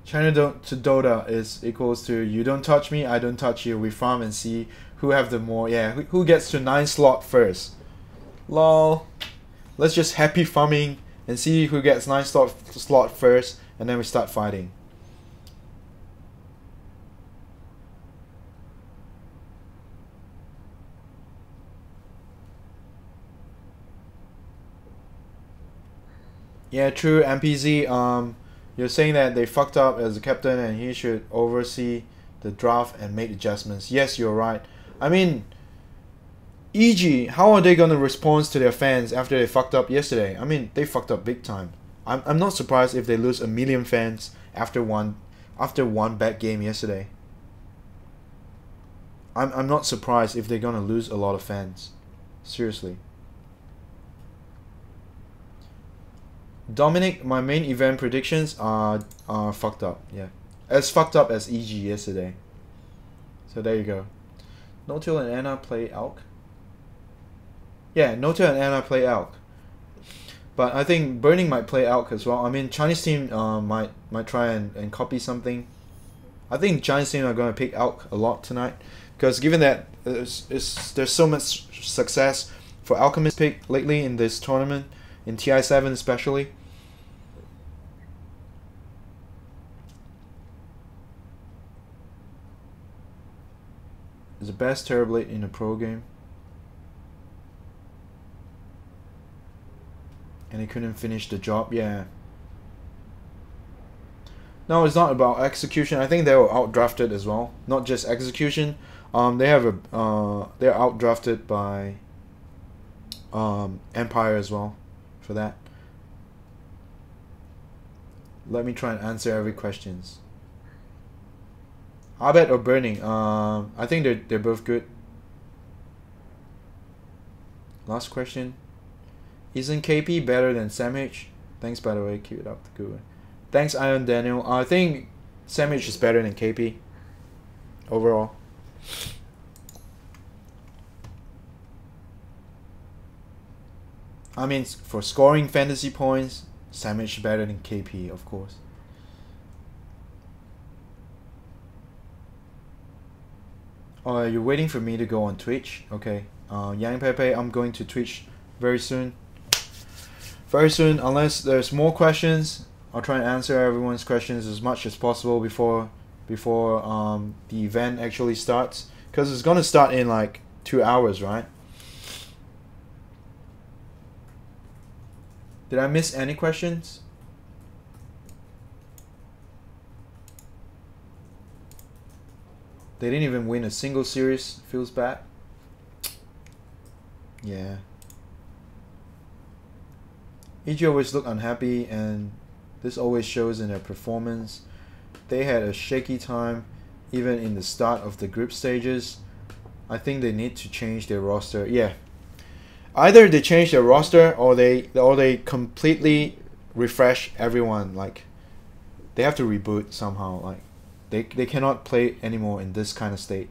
China to Dota is equals to you don't touch me, I don't touch you. We farm and see who have the more. Yeah, who gets to 9 slot first. Lol. Let's just happy farming and see who gets 9 slot first, and then we start fighting. Yeah, true. MPZ. You're saying that they fucked up as a captain and he should oversee the draft and make adjustments. Yes, you're right. I mean, EG, how are they gonna respond to their fans after they fucked up yesterday? I mean, they fucked up big time. I'm not surprised if they lose 1 million fans after one bad game yesterday. I'm not surprised if they're gonna lose a lot of fans. Seriously. Dominic, my main event predictions are fucked up. Yeah, as fucked up as EG yesterday. So there you go. No-Till and Anna play Alk. Yeah, No-Till and Anna play Alk. But I think Burning might play Alk as well. I mean, Chinese team might try and copy something. I think Chinese team are gonna pick Alk a lot tonight because given that there's so much success for Alchemist pick lately in this tournament. In TI7 especially. Is the best Terrorblade in a pro game. And he couldn't finish the job, yeah. No, it's not about execution. I think they were outdrafted as well. Not just execution. They have they're outdrafted by Empire as well. For that. Let me try and answer every questions. Abed or Burning? I think they're both good. Last question. Isn't KP better than Sam H? Thanks by the way, keep it up the good one. Thanks Iron Daniel. I think Sam H is better than KP overall. I mean, for scoring fantasy points, Sam H is better than KP, of course. Oh, you're waiting for me to go on Twitch? Okay. Yang Pepe, I'm going to Twitch very soon. Very soon, unless there's more questions, I'll try and answer everyone's questions as much as possible before the event actually starts. Because it's gonna start in like 2 hours, right? Did I miss any questions? They didn't even win a single series. Feels bad. Yeah. EG always look unhappy, and this always shows in their performance. They had a shaky time even in the start of the group stages. I think they need to change their roster. Yeah. Either they change their roster or they completely refresh everyone. Like they have to reboot somehow. Like they cannot play anymore in this kind of state.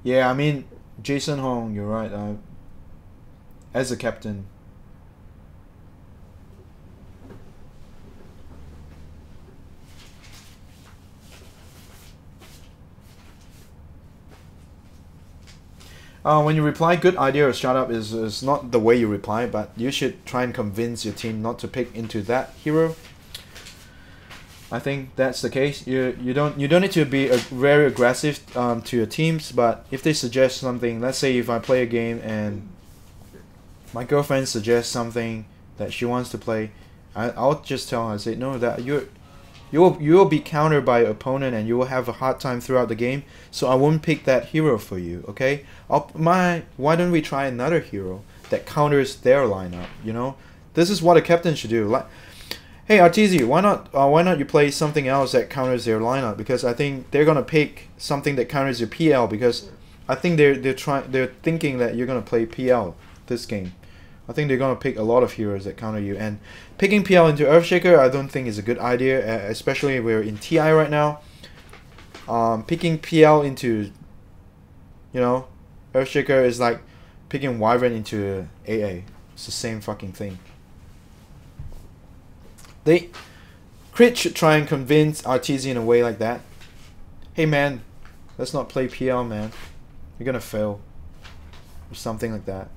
Yeah, I mean, Jason Hong, you're right. As a captain. When you reply, good idea or shut up is not the way you reply, but you should try and convince your team not to pick into that hero. I think that's the case. You don't need to be very aggressive to your teams, but if they suggest something, let's say if I play a game and my girlfriend suggests something that she wants to play, I'll just tell her, I say no, that you will be countered by your opponent and you will have a hard time throughout the game, so I won't pick that hero for you. Okay, why don't we try another hero that counters their lineup? You know, this is what a captain should do. Like, hey Arteezy, why not you play something else that counters their lineup? Because I think they're gonna pick something that counters your PL, because I think they're thinking that you're gonna play PL this game. I think they're gonna pick a lot of heroes that counter you, and picking PL into Earthshaker I don't think is a good idea, especially we're in TI right now. Picking PL into, you know, Earthshaker is like picking Wyvern into AA. It's the same fucking thing. Crit should try and convince Arteezy in a way like that. Hey man, let's not play PL, man. You're gonna fail. Or something like that.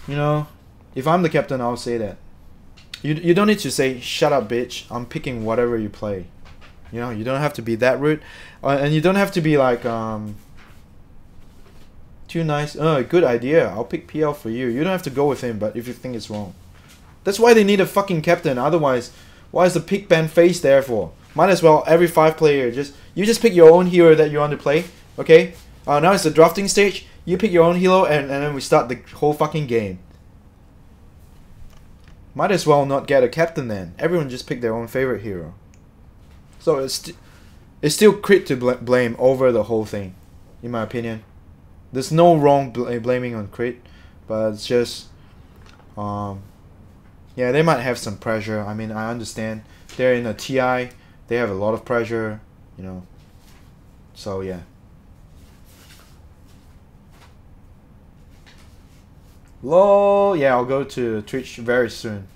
You know, if I'm the captain, I'll say that. You don't need to say, shut up bitch, I'm picking whatever you play. You know, you don't have to be that rude. And you don't have to be like, too nice. Good idea, I'll pick PL for you. You don't have to go with him, but if you think it's wrong. That's why they need a fucking captain. Otherwise, why is the pick ban face there for? Might as well every 5 player you just pick your own hero that you want to play. Okay. Now it's the drafting stage. You pick your own hero and then we start the whole fucking game. Might as well not get a captain then. Everyone just pick their own favorite hero. So it's still Crit to blame over the whole thing, in my opinion. There's no wrong blaming on Crit, but it's just yeah, they might have some pressure. I mean, I understand. They're in a TI. They have a lot of pressure, you know. So, yeah. Lol. Yeah, I'll go to Twitch very soon.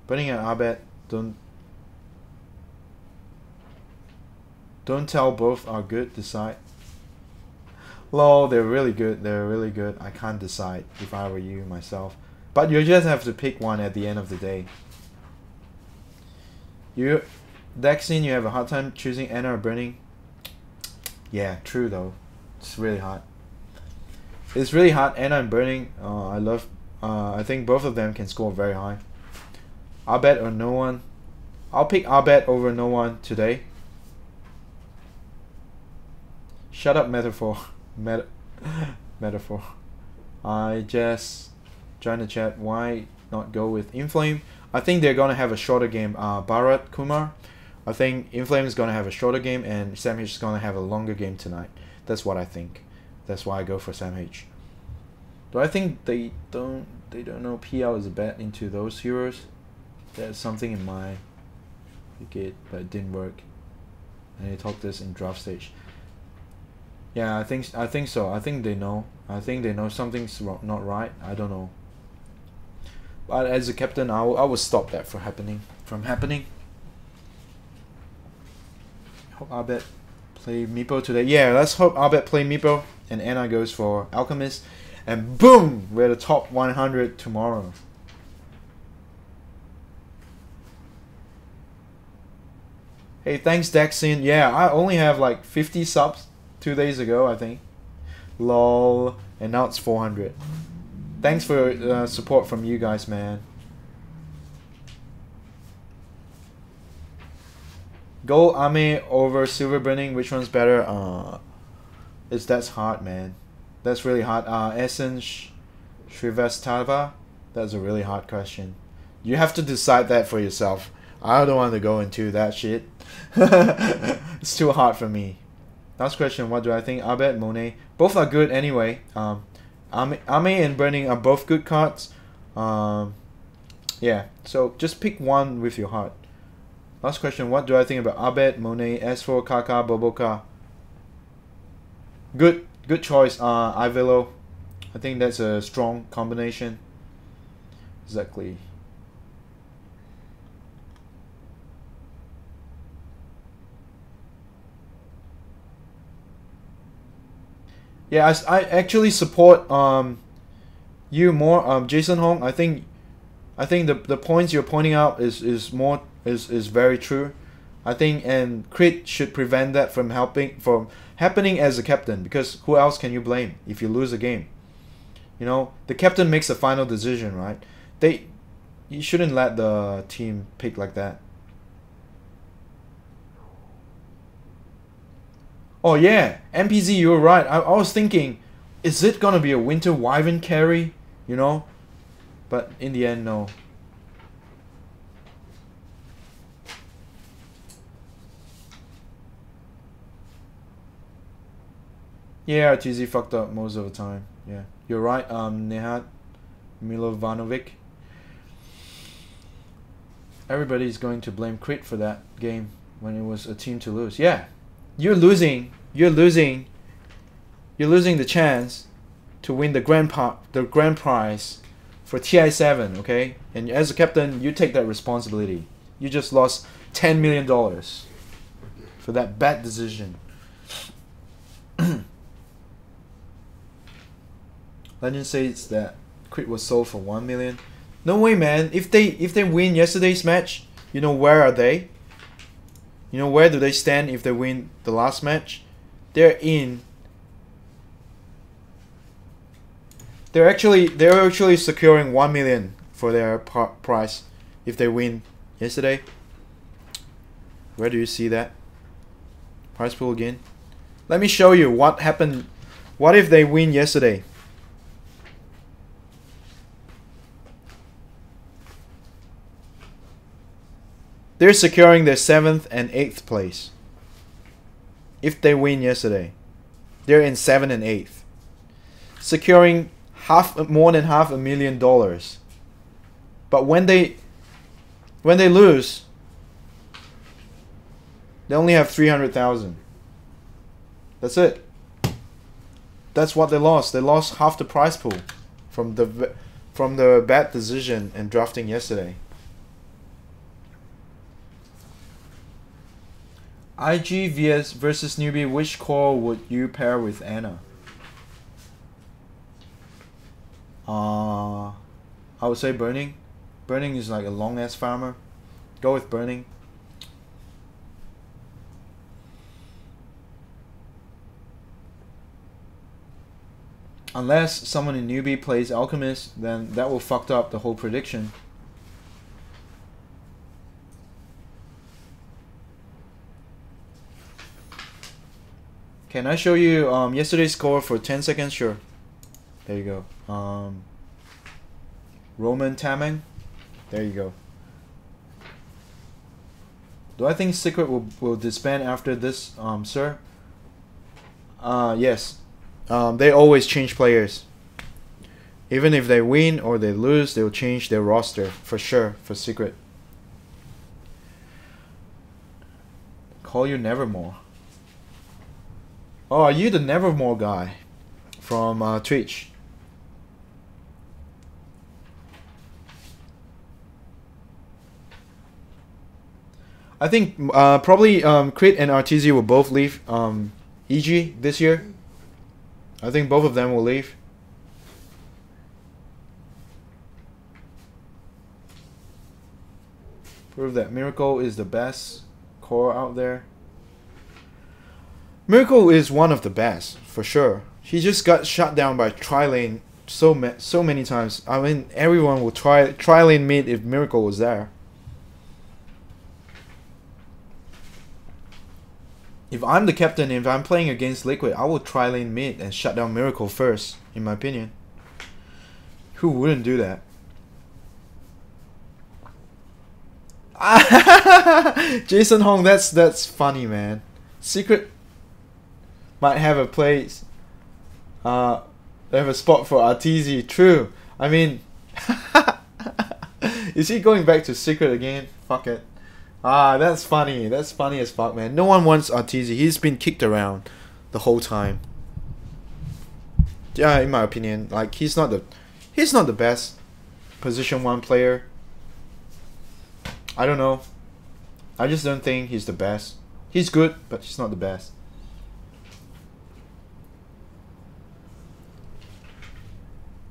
Burning and Abed, don't tell, both are good. Decide. Lol, they're really good. They're really good. I can't decide if I were you myself. But you just have to pick one at the end of the day. Dexine, you have a hard time choosing Anna or Burning? Yeah, true though. It's really hard. It's really hard. Anna and Burning, I think both of them can score very high. Abed or no one? I'll pick Abed over no one today. Shut up, metaphor. Metaphor. I just joined the chat. Why not go with Inflame? I think they're gonna have a shorter game. Bharat Kumar, I think Inflame is gonna have a shorter game, and Sam H is gonna have a longer game tonight. That's what I think. That's why I go for Sam H. Do I think they don't know PL is a bet into those heroes? There's something in my ticket, but it didn't work. And they talked this in draft stage. Yeah, I think so. I think they know. I think they know something's not right. I don't know. But as a captain, I will stop that from happening. Hope Abed play Meepo today. Yeah, let's hope Abed play Meepo and Anna goes for Alchemist. And boom, we're the top 100 tomorrow. Hey, thanks Daxin. Yeah, I only have like 50 subs 2 days ago, I think. Lol. And now it's 400. Thanks for support from you guys, man. Gold Army over Silver Burning, which one's better? That's hard, man. That's really hard. Essence Shrivastava? That's a really hard question. You have to decide that for yourself. I don't want to go into that shit. It's too hard for me. Last question, what do I think? Abed, Monet. Both are good anyway. Ame and Burning are both good cards. Yeah, so just pick one with your heart. Last question, what do I think about Abed, Monet, S4, Kaka, Boboka? Good choice, Ivelo. I think that's a strong combination. Exactly. Yeah, I actually support you more, Jason Hong. I think the points you're pointing out is very true. I think, and Crit should prevent that from happening as a captain, because who else can you blame if you lose a game? You know, the captain makes the final decision, right? You shouldn't let the team pick like that. Oh yeah, MPZ, you were right. I was thinking, is it gonna be a Winter Wyvern carry? You know, but in the end, no. Yeah, RTZ fucked up most of the time. Yeah, you're right. Nehat Milovanovic. Everybody's going to blame Crit for that game when it was a team to lose. Yeah. You're losing the chance to win the grand prize for TI7, okay? And as a captain, you take that responsibility. You just lost $10 million for that bad decision. Legend says that Crit was sold for 1 million. No way, man. If they win yesterday's match, you know where are they? You know where do they stand if they win the last match? They're actually securing 1 million for their prize if they win yesterday. Where do you see that? Prize pool again. Let me show you what happened. What if they win yesterday? They're securing their 7th and 8th place. If they win yesterday, they're in 7th and 8th, securing more than $500,000. But when they lose, they only have 300,000. That's it. That's what they lost. They lost half the prize pool from the bad decision and drafting yesterday. IG versus newbie, which core would you pair with Anna? I would say Burning. Burning is like a long ass farmer. Go with Burning. Unless someone in newbie plays Alchemist, then that will fuck up the whole prediction. Can I show you yesterday's score for 10 seconds? Sure. There you go. Roman Tamang. There you go. Do I think Secret will disband after this, sir? Yes. They always change players. Even if they win or they lose, they'll change their roster for sure for Secret. Call you Nevermore. Oh, are you the Nevermore guy from Twitch? I think probably Crit and RTZ will both leave EG this year. I think both of them will leave. Prove that Miracle is the best core out there. Miracle is one of the best, for sure. He just got shut down by Tri-Lane so many times. I mean, everyone will try Tri-Lane mid if Miracle was there. If I'm the captain, if I'm playing against Liquid, I will Tri-Lane mid and shut down Miracle first, in my opinion. Who wouldn't do that? Jason Hong, that's funny, man. Secret might have a place. They have a spot for Arteezy. True. I mean, is he going back to Secret again? Fuck it. That's funny. That's funny as fuck, man. No one wants Arteezy. He's been kicked around the whole time. Yeah, in my opinion, like he's not the best position 1 player. I don't know. I just don't think he's the best. He's good, but he's not the best.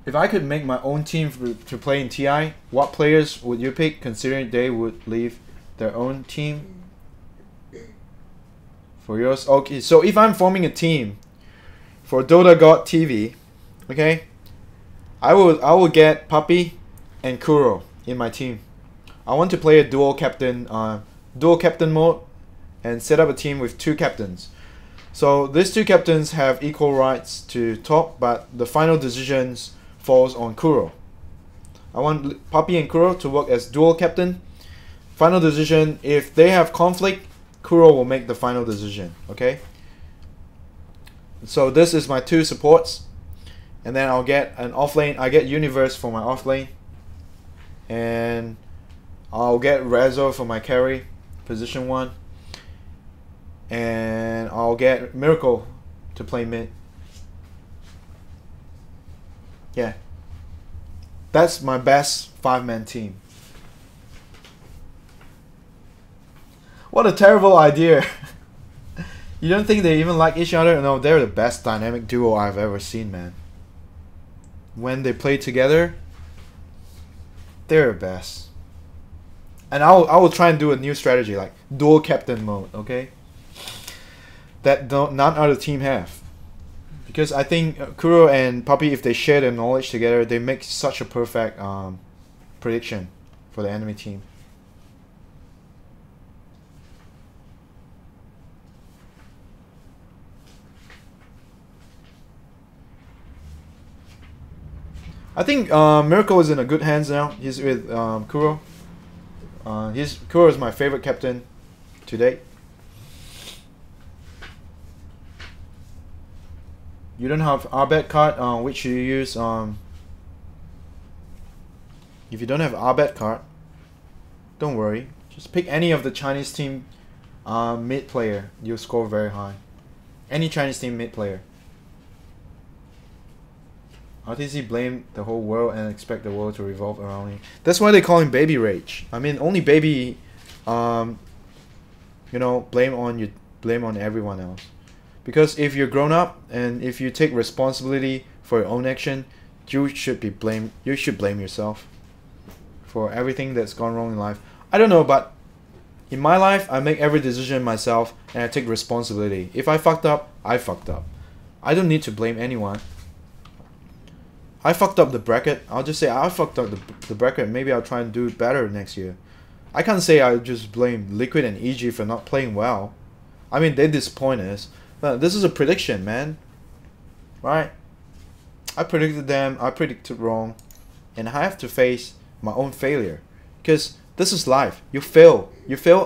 If I could make my own team to play in TI, what players would you pick considering they would leave their own team? For yours? Okay, so if I'm forming a team for DotaGodTV, okay, I will get Puppey and Kuro in my team. I want to play a dual captain mode and set up a team with 2 captains. So these 2 captains have equal rights to talk, but the final decisions falls on Kuro. I want Puppey and Kuro to work as dual captain. Final decision, if they have conflict, Kuro will make the final decision. Okay. So this is my 2 supports, and then I'll get an offlane. I get Universe for my offlane, and I'll get Rezo for my carry, position 1. And I'll get Miracle to play mid. Yeah. That's my best 5-man team. What a terrible idea. You don't think they even like each other? No, they're the best dynamic duo I've ever seen, man. When they play together, they're the best. And I will try and do a new strategy like dual captain mode, okay? That none other team have. Because I think Kuro and Puppey, if they share their knowledge together, they make such a perfect prediction for the enemy team. I think Miracle is in a good hands now. He's with Kuro. Kuro is my favorite captain to date. You don't have Arbet card, which you use. If you don't have Arbet card, don't worry. Just pick any of the Chinese team mid player. You'll score very high. Any Chinese team mid player. RTC blame the whole world and expect the world to revolve around him. That's why they call him Baby Rage. I mean, only Baby, you know, blame on everyone else. Because if you're grown up and if you take responsibility for your own action, you should blame yourself for everything that's gone wrong in life. I don't know, but in my life, I make every decision myself and I take responsibility. If I fucked up, I fucked up. I don't need to blame anyone. I fucked up the bracket. I'll just say I fucked up the bracket. Maybe I'll try and do better next year. I can't say I just blame Liquid and EG for not playing well. I mean, they disappoint us. But this is a prediction, man. Right? I predicted them, I predicted wrong, and I have to face my own failure. Because this is life. You fail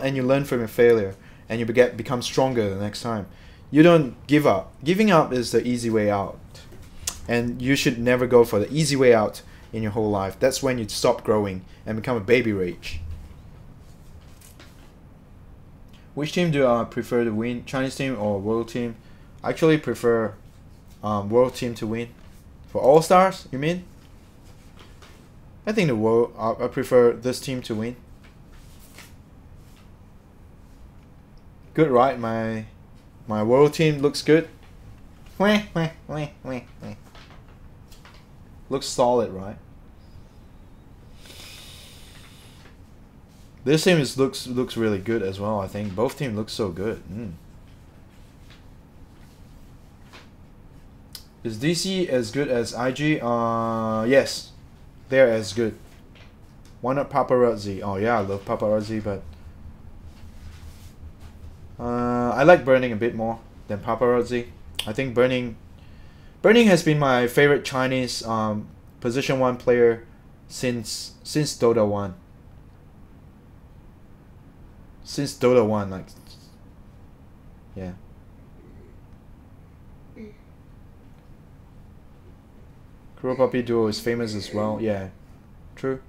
and you learn from your failure, and you become stronger the next time. You don't give up. Giving up is the easy way out. And you should never go for the easy way out in your whole life. That's when you stop growing and become a baby rage. Which team do I prefer to win? Chinese team or world team? I actually prefer world team to win. For all stars, you mean? I think the world. I prefer this team to win. Good, right? My world team looks good. Looks solid, right? This team looks really good as well. I think both teams look so good. Is DC as good as IG? Yes, they're as good. Why not Paparazzi? Oh yeah, I love Paparazzi, but I like Burning a bit more than Paparazzi. I think Burning has been my favorite Chinese position 1 player since Dota 1. Since Dota 1, like, yeah. KuroKy duo is famous as well. Yeah, true.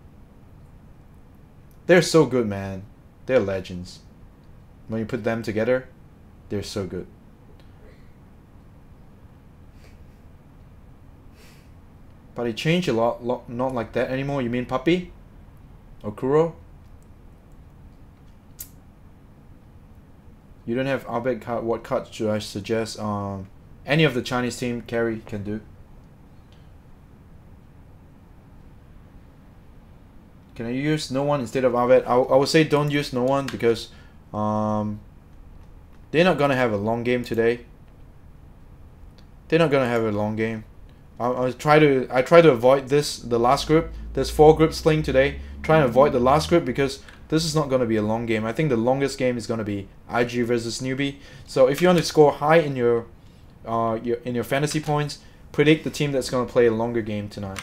They're so good, man. They're legends. When you put them together, they're so good. But it changed a lot, not like that anymore. You mean Puppey? Or Kuro? You don't have Albert card. What card should I suggest? Any of the Chinese team carry can do. Can I use no one instead of Albert? I would say don't use no one because they're not gonna have a long game today. They're not gonna have a long game. I try to avoid the last group. There's 4 groups playing today. Try to avoid the last group because this is not gonna be a long game. I think the longest game is gonna be IG versus newbie. So if you want to score high in your fantasy points, predict the team that's gonna play a longer game tonight.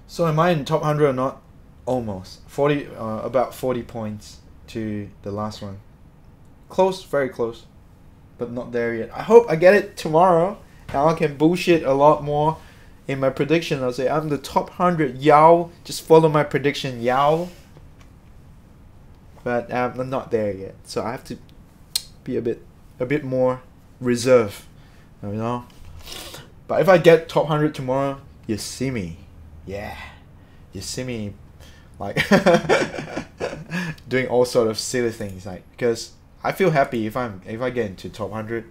So am I in top 100 or not? Almost. About 40 points to the last one. Close, very close. But not there yet. I hope I get it tomorrow. And I can bullshit a lot more in my prediction. I'll say I'm the top 100. Yow. Just follow my prediction. Yow. But I'm not there yet. So I have to be a bit more reserved. You know? But if I get top 100 tomorrow, you see me. Yeah, you see me like doing all sort of silly things, like, because I feel happy if I get into top 100.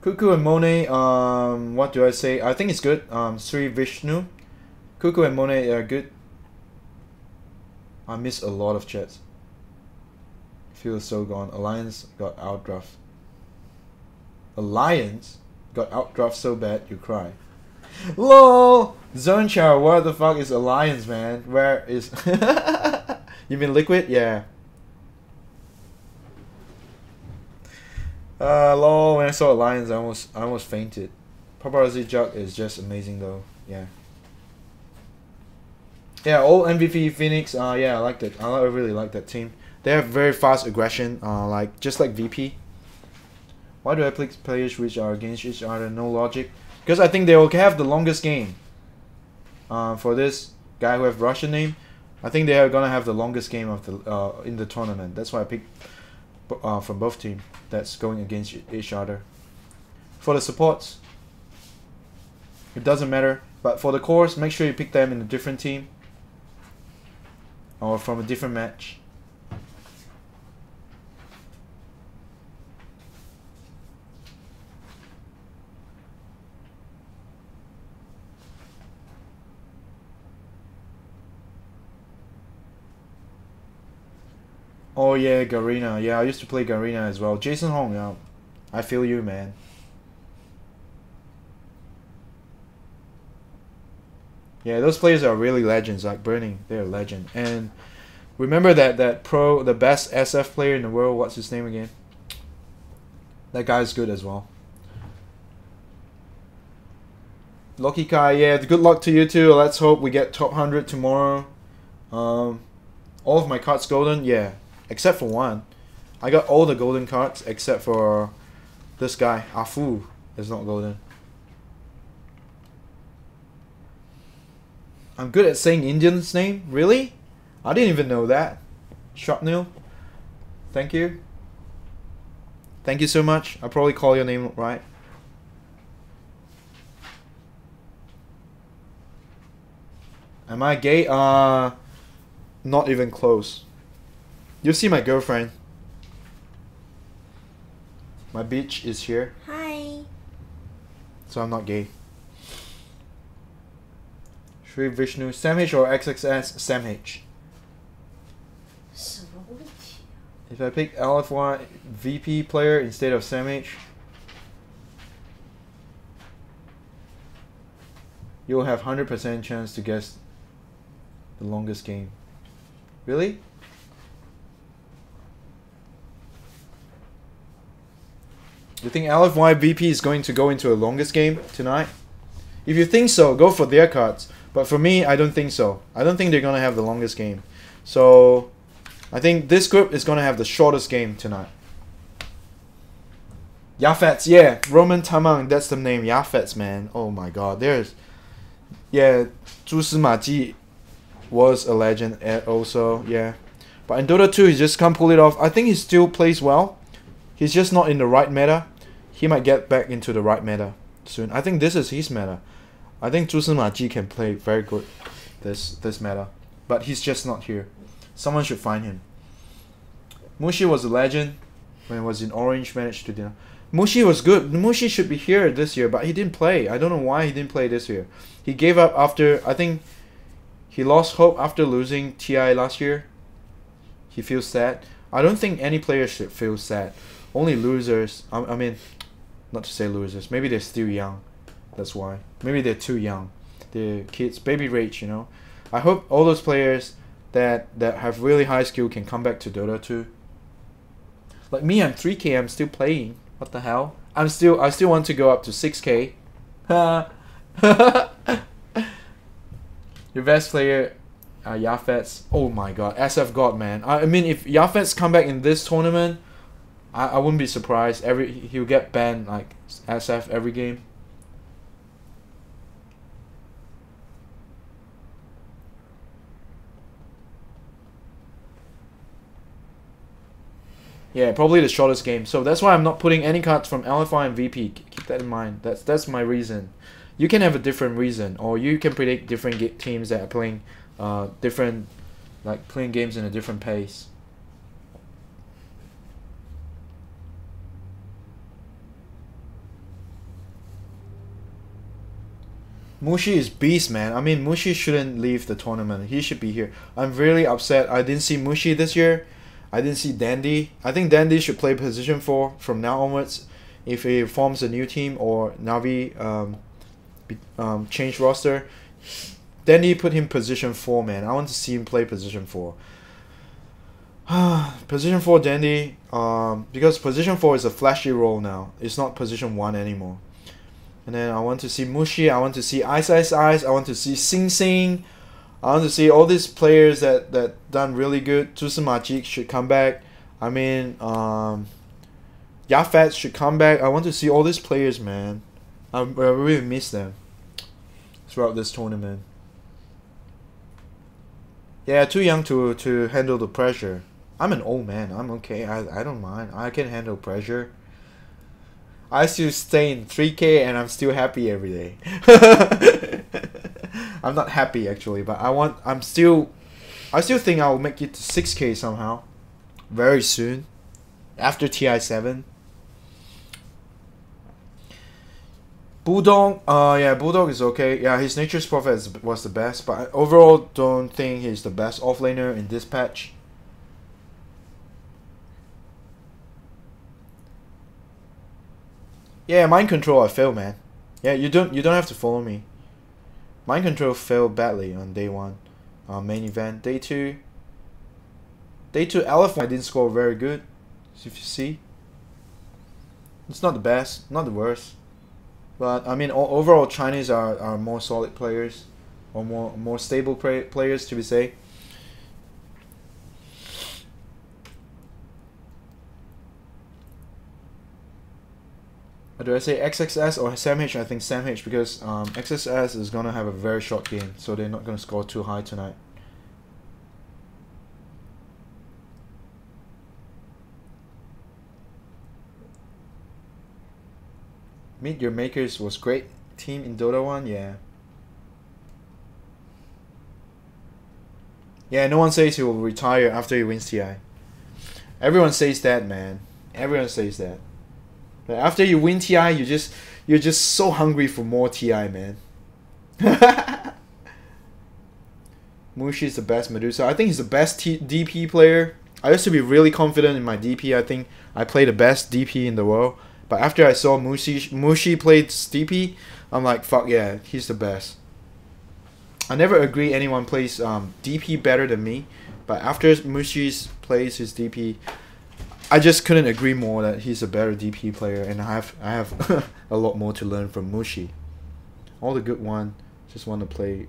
KuroKy and Monet, what do I say? I think it's good. Sri Vishnu, KuroKy and Monet are good. I miss a lot of chats. Feel so gone. Alliance got outdraft. Alliance got outdraft so bad you cry. LOL! Zone Chow, what the fuck is Alliance, man? Where is you mean Liquid? Yeah. LOL, when I saw Alliance I almost fainted. Paparazzi Jug is just amazing though. Yeah. Yeah, old MVP Phoenix, yeah, I liked it. I really like that team. They have very fast aggression, just like VP. Why do I pick players which are against each other? No logic. Because I think they will have the longest game. For this guy who have Russian name, I think they are gonna have the longest game of the in the tournament. That's why I picked from both teams that's going against each other. For the supports, it doesn't matter. But for the cores, make sure you pick them in a different team or from a different match. Oh yeah, Garena. Yeah, I used to play Garena as well. Jason Hong, yeah. I feel you, man. Yeah, those players are really legends. Like Burning, they're a legend. And remember that pro, the best SF player in the world. What's his name again? That guy's good as well. Lucky Kai, yeah. Good luck to you too. Let's hope we get top 100 tomorrow. All of my cards golden, yeah, except for one. I got all the golden cards except for this guy. Afu is not golden. I'm good at saying Indian's name. Really? I didn't even know that. Shrapnel. Thank you. Thank you so much. I'll probably call your name right. Am I gay? Not even close. You see my girlfriend. My bitch is here. Hi. So I'm not gay. Shri Vishnu, Sam H or XXS? Sam H. If I pick LFY VP player instead of Sam H, you'll have 100% chance to guess the longest game. Really? You think LFY VP is going to go into a longest game tonight? If you think so, go for their cards. But for me, I don't think so. I don't think they're going to have the longest game. So, I think this group is going to have the shortest game tonight. Yafets, yeah. Roman Tamang, that's the name. Yafets, man. Oh my god. There's... Yeah, Zhu Sima Ji was a legend also, yeah. But in Dota 2, he just can't pull it off. I think he still plays well. He's just not in the right meta. He might get back into the right meta soon. I think this is his meta. I think Zhu Sima Ji can play very good this meta. But he's just not here. Someone should find him. Mushi was a legend when he was in Orange, managed to dinner. Mushi was good. Mushi should be here this year, but he didn't play. I don't know why he didn't play this year. He gave up after, I think he lost hope after losing TI last year. He feels sad. I don't think any player should feel sad. Only losers. I mean, not to say losers. Maybe they're still young. That's why. Maybe they're too young. They're kids. Baby rage, you know. I hope all those players that have really high skill can come back to Dota 2. Like me, I'm 3K. I'm still playing. What the hell? I still want to go up to 6K. Your best player, Yafets. Oh my god, SF God, man. I mean, if Yafets come back in this tournament, I wouldn't be surprised. He'll get banned like SF every game. Yeah, probably the shortest game. So that's why I'm not putting any cards from LFI and VP. Keep that in mind. That's my reason. You can have a different reason, or you can predict different teams that are playing different, like playing games in a different pace. Mushi is beast, man. I mean, Mushi shouldn't leave the tournament. He should be here. I'm really upset. I didn't see Mushi this year. I didn't see Dandy. I think Dandy should play position 4 from now onwards. If he forms a new team or Navi change roster, Dandy put him position 4, man. I want to see him play position 4. Position 4 Dandy, because position 4 is a flashy role now. It's not position 1 anymore. And then I want to see Mushi. I want to see Ice. I want to see Sing Sing. I want to see all these players that done really good. Tsusumachi should come back. I mean, Yafet should come back. I want to see all these players, man. I really miss them throughout this tournament. Yeah, too young to handle the pressure. I'm an old man. I'm okay. I don't mind. I can handle pressure. I still stay in 3K and I'm still happy every day. I'm not happy actually, but I still think I will make it to 6K somehow. Very soon. After TI7. Bulldog, yeah, Bulldog is okay. Yeah, his Nature's Prophet was the best, but I overall don't think he's the best offlaner in this patch. Yeah, mind control I fail, man. Yeah, you don't have to follow me. Mind control failed badly on day 1. Main event. Day 2. Day 2 Elephant I didn't score very good. So if you see. It's not the best, not the worst. But I mean overall Chinese are more solid players. Or more stable players to be say. Do I say XXS or SamH? I think SamH because XXS is gonna have a very short game, so they're not gonna score too high tonight. Meet Your Makers was great team in Dota 1, yeah. Yeah, no one says he will retire after he wins TI. Everyone says that, man. Everyone says that. But after you win TI, you're just so hungry for more TI, man. Mushi is the best Medusa. I think he's the best DP player. I used to be really confident in my DP. I think I play the best DP in the world. But after I saw Mushi played DP, I'm like, fuck yeah, he's the best. I never agree anyone plays DP better than me. But after Mushi plays his DP, I just couldn't agree more that he's a better DP player, and I have a lot more to learn from Mushi. All the good one just want to play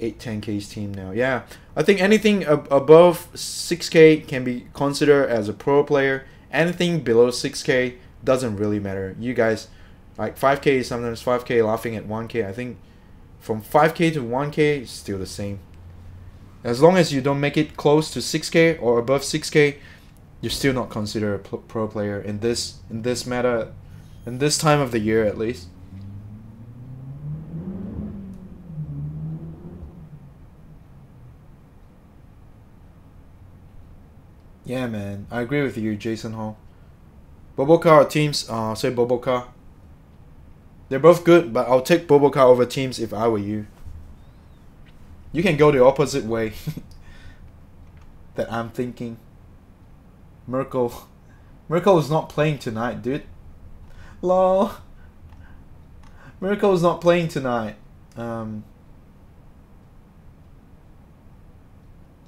8-10K's team now. Yeah, I think anything above 6K can be considered as a pro player. Anything below 6K doesn't really matter. You guys, like 5K is sometimes 5K laughing at 1K. I think from 5K to 1K is still the same. As long as you don't make it close to 6K or above 6K, you're still not considered a pro player in this meta, in this time of the year at least. Yeah, man, I agree with you, Jason Hall. Boboka or teams? Say Boboka. They're both good, but I'll take Boboka over teams if I were you. You can go the opposite way that I'm thinking. Merkel is not playing tonight, dude. Lol. Merkel is not playing tonight.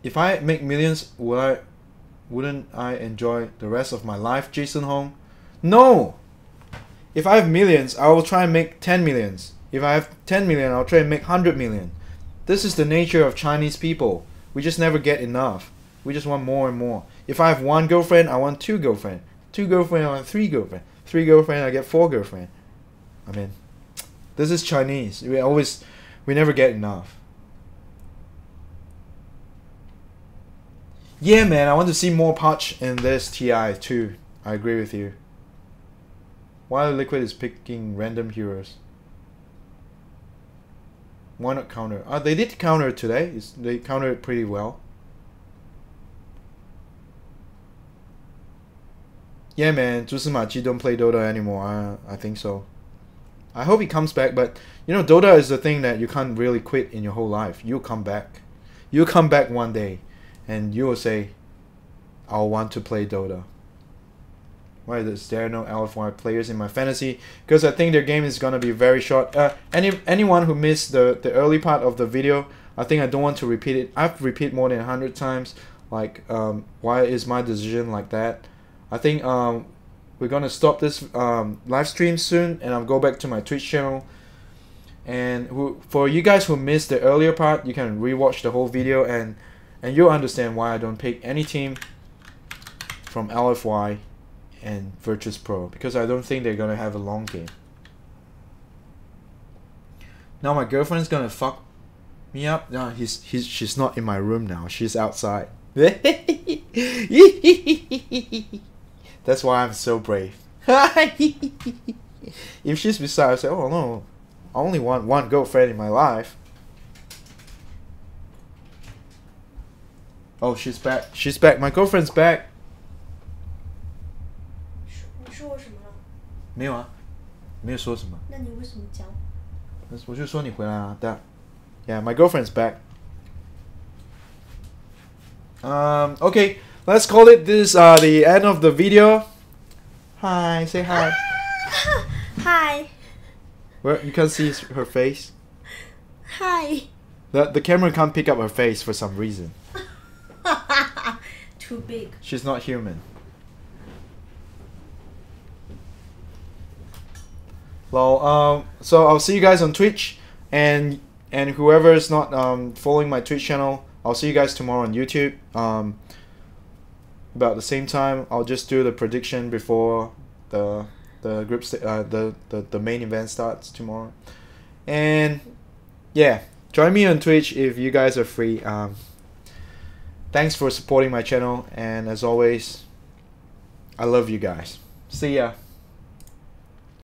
If I make millions, wouldn't I enjoy the rest of my life, Jason Hong? No! If I have millions, I will try and make 10 millions. If I have 10 million, I'll try and make 100 million. This is the nature of Chinese people. We just never get enough. We just want more and more. If I have 1 girlfriend, I want 2 girlfriend. 2 girlfriend, I want 3 girlfriend. 3 girlfriend, I get 4 girlfriend. I mean, this is Chinese. We never get enough. Yeah, man, I want to see more punch in this TI too. I agree with you. Why Liquid is picking random heroes? Why not counter? They did counter today. They countered it pretty well. Yeah, man, Tsusumachi don't play Dota anymore. I think so. I hope he comes back, but you know, Dota is the thing that you can't really quit in your whole life. You'll come back. You'll come back one day, and you will say, "I'll want to play Dota." Why is there no LFY players in my fantasy? Because I think their game is gonna be very short. Anyone who missed the early part of the video, I think I don't want to repeat it. I've repeated more than 100 times. Like, why is my decision like that? I think we're gonna stop this live stream soon, and I'll go back to my Twitch channel. And for you guys who missed the earlier part, you can rewatch the whole video, and you'll understand why I don't pick any team from LFY and Virtus Pro, because I don't think they're gonna have a long game. Now my girlfriend's gonna fuck me up. No, she's not in my room now. She's outside. That's why I'm so brave. If she's beside, I say, "Oh no, I only want 1 girlfriend in my life." Oh, she's back. She's back. My girlfriend's back. 你说我什么了？没有啊，没有说什么。那你为什么讲？我就说你回来啊，Yeah, my girlfriend's back. Okay, let's call it this the end of the video. Hi, say hi. Hi. Well, you can see her face. Hi. The camera can't pick up her face for some reason. Too big. She's not human. Well, so I'll see you guys on Twitch, and whoever is not following my Twitch channel, I'll see you guys tomorrow on YouTube. About the same time, I'll just do the prediction before the main event starts tomorrow. And yeah, join me on Twitch if you guys are free. Thanks for supporting my channel, and as always, I love you guys. See ya.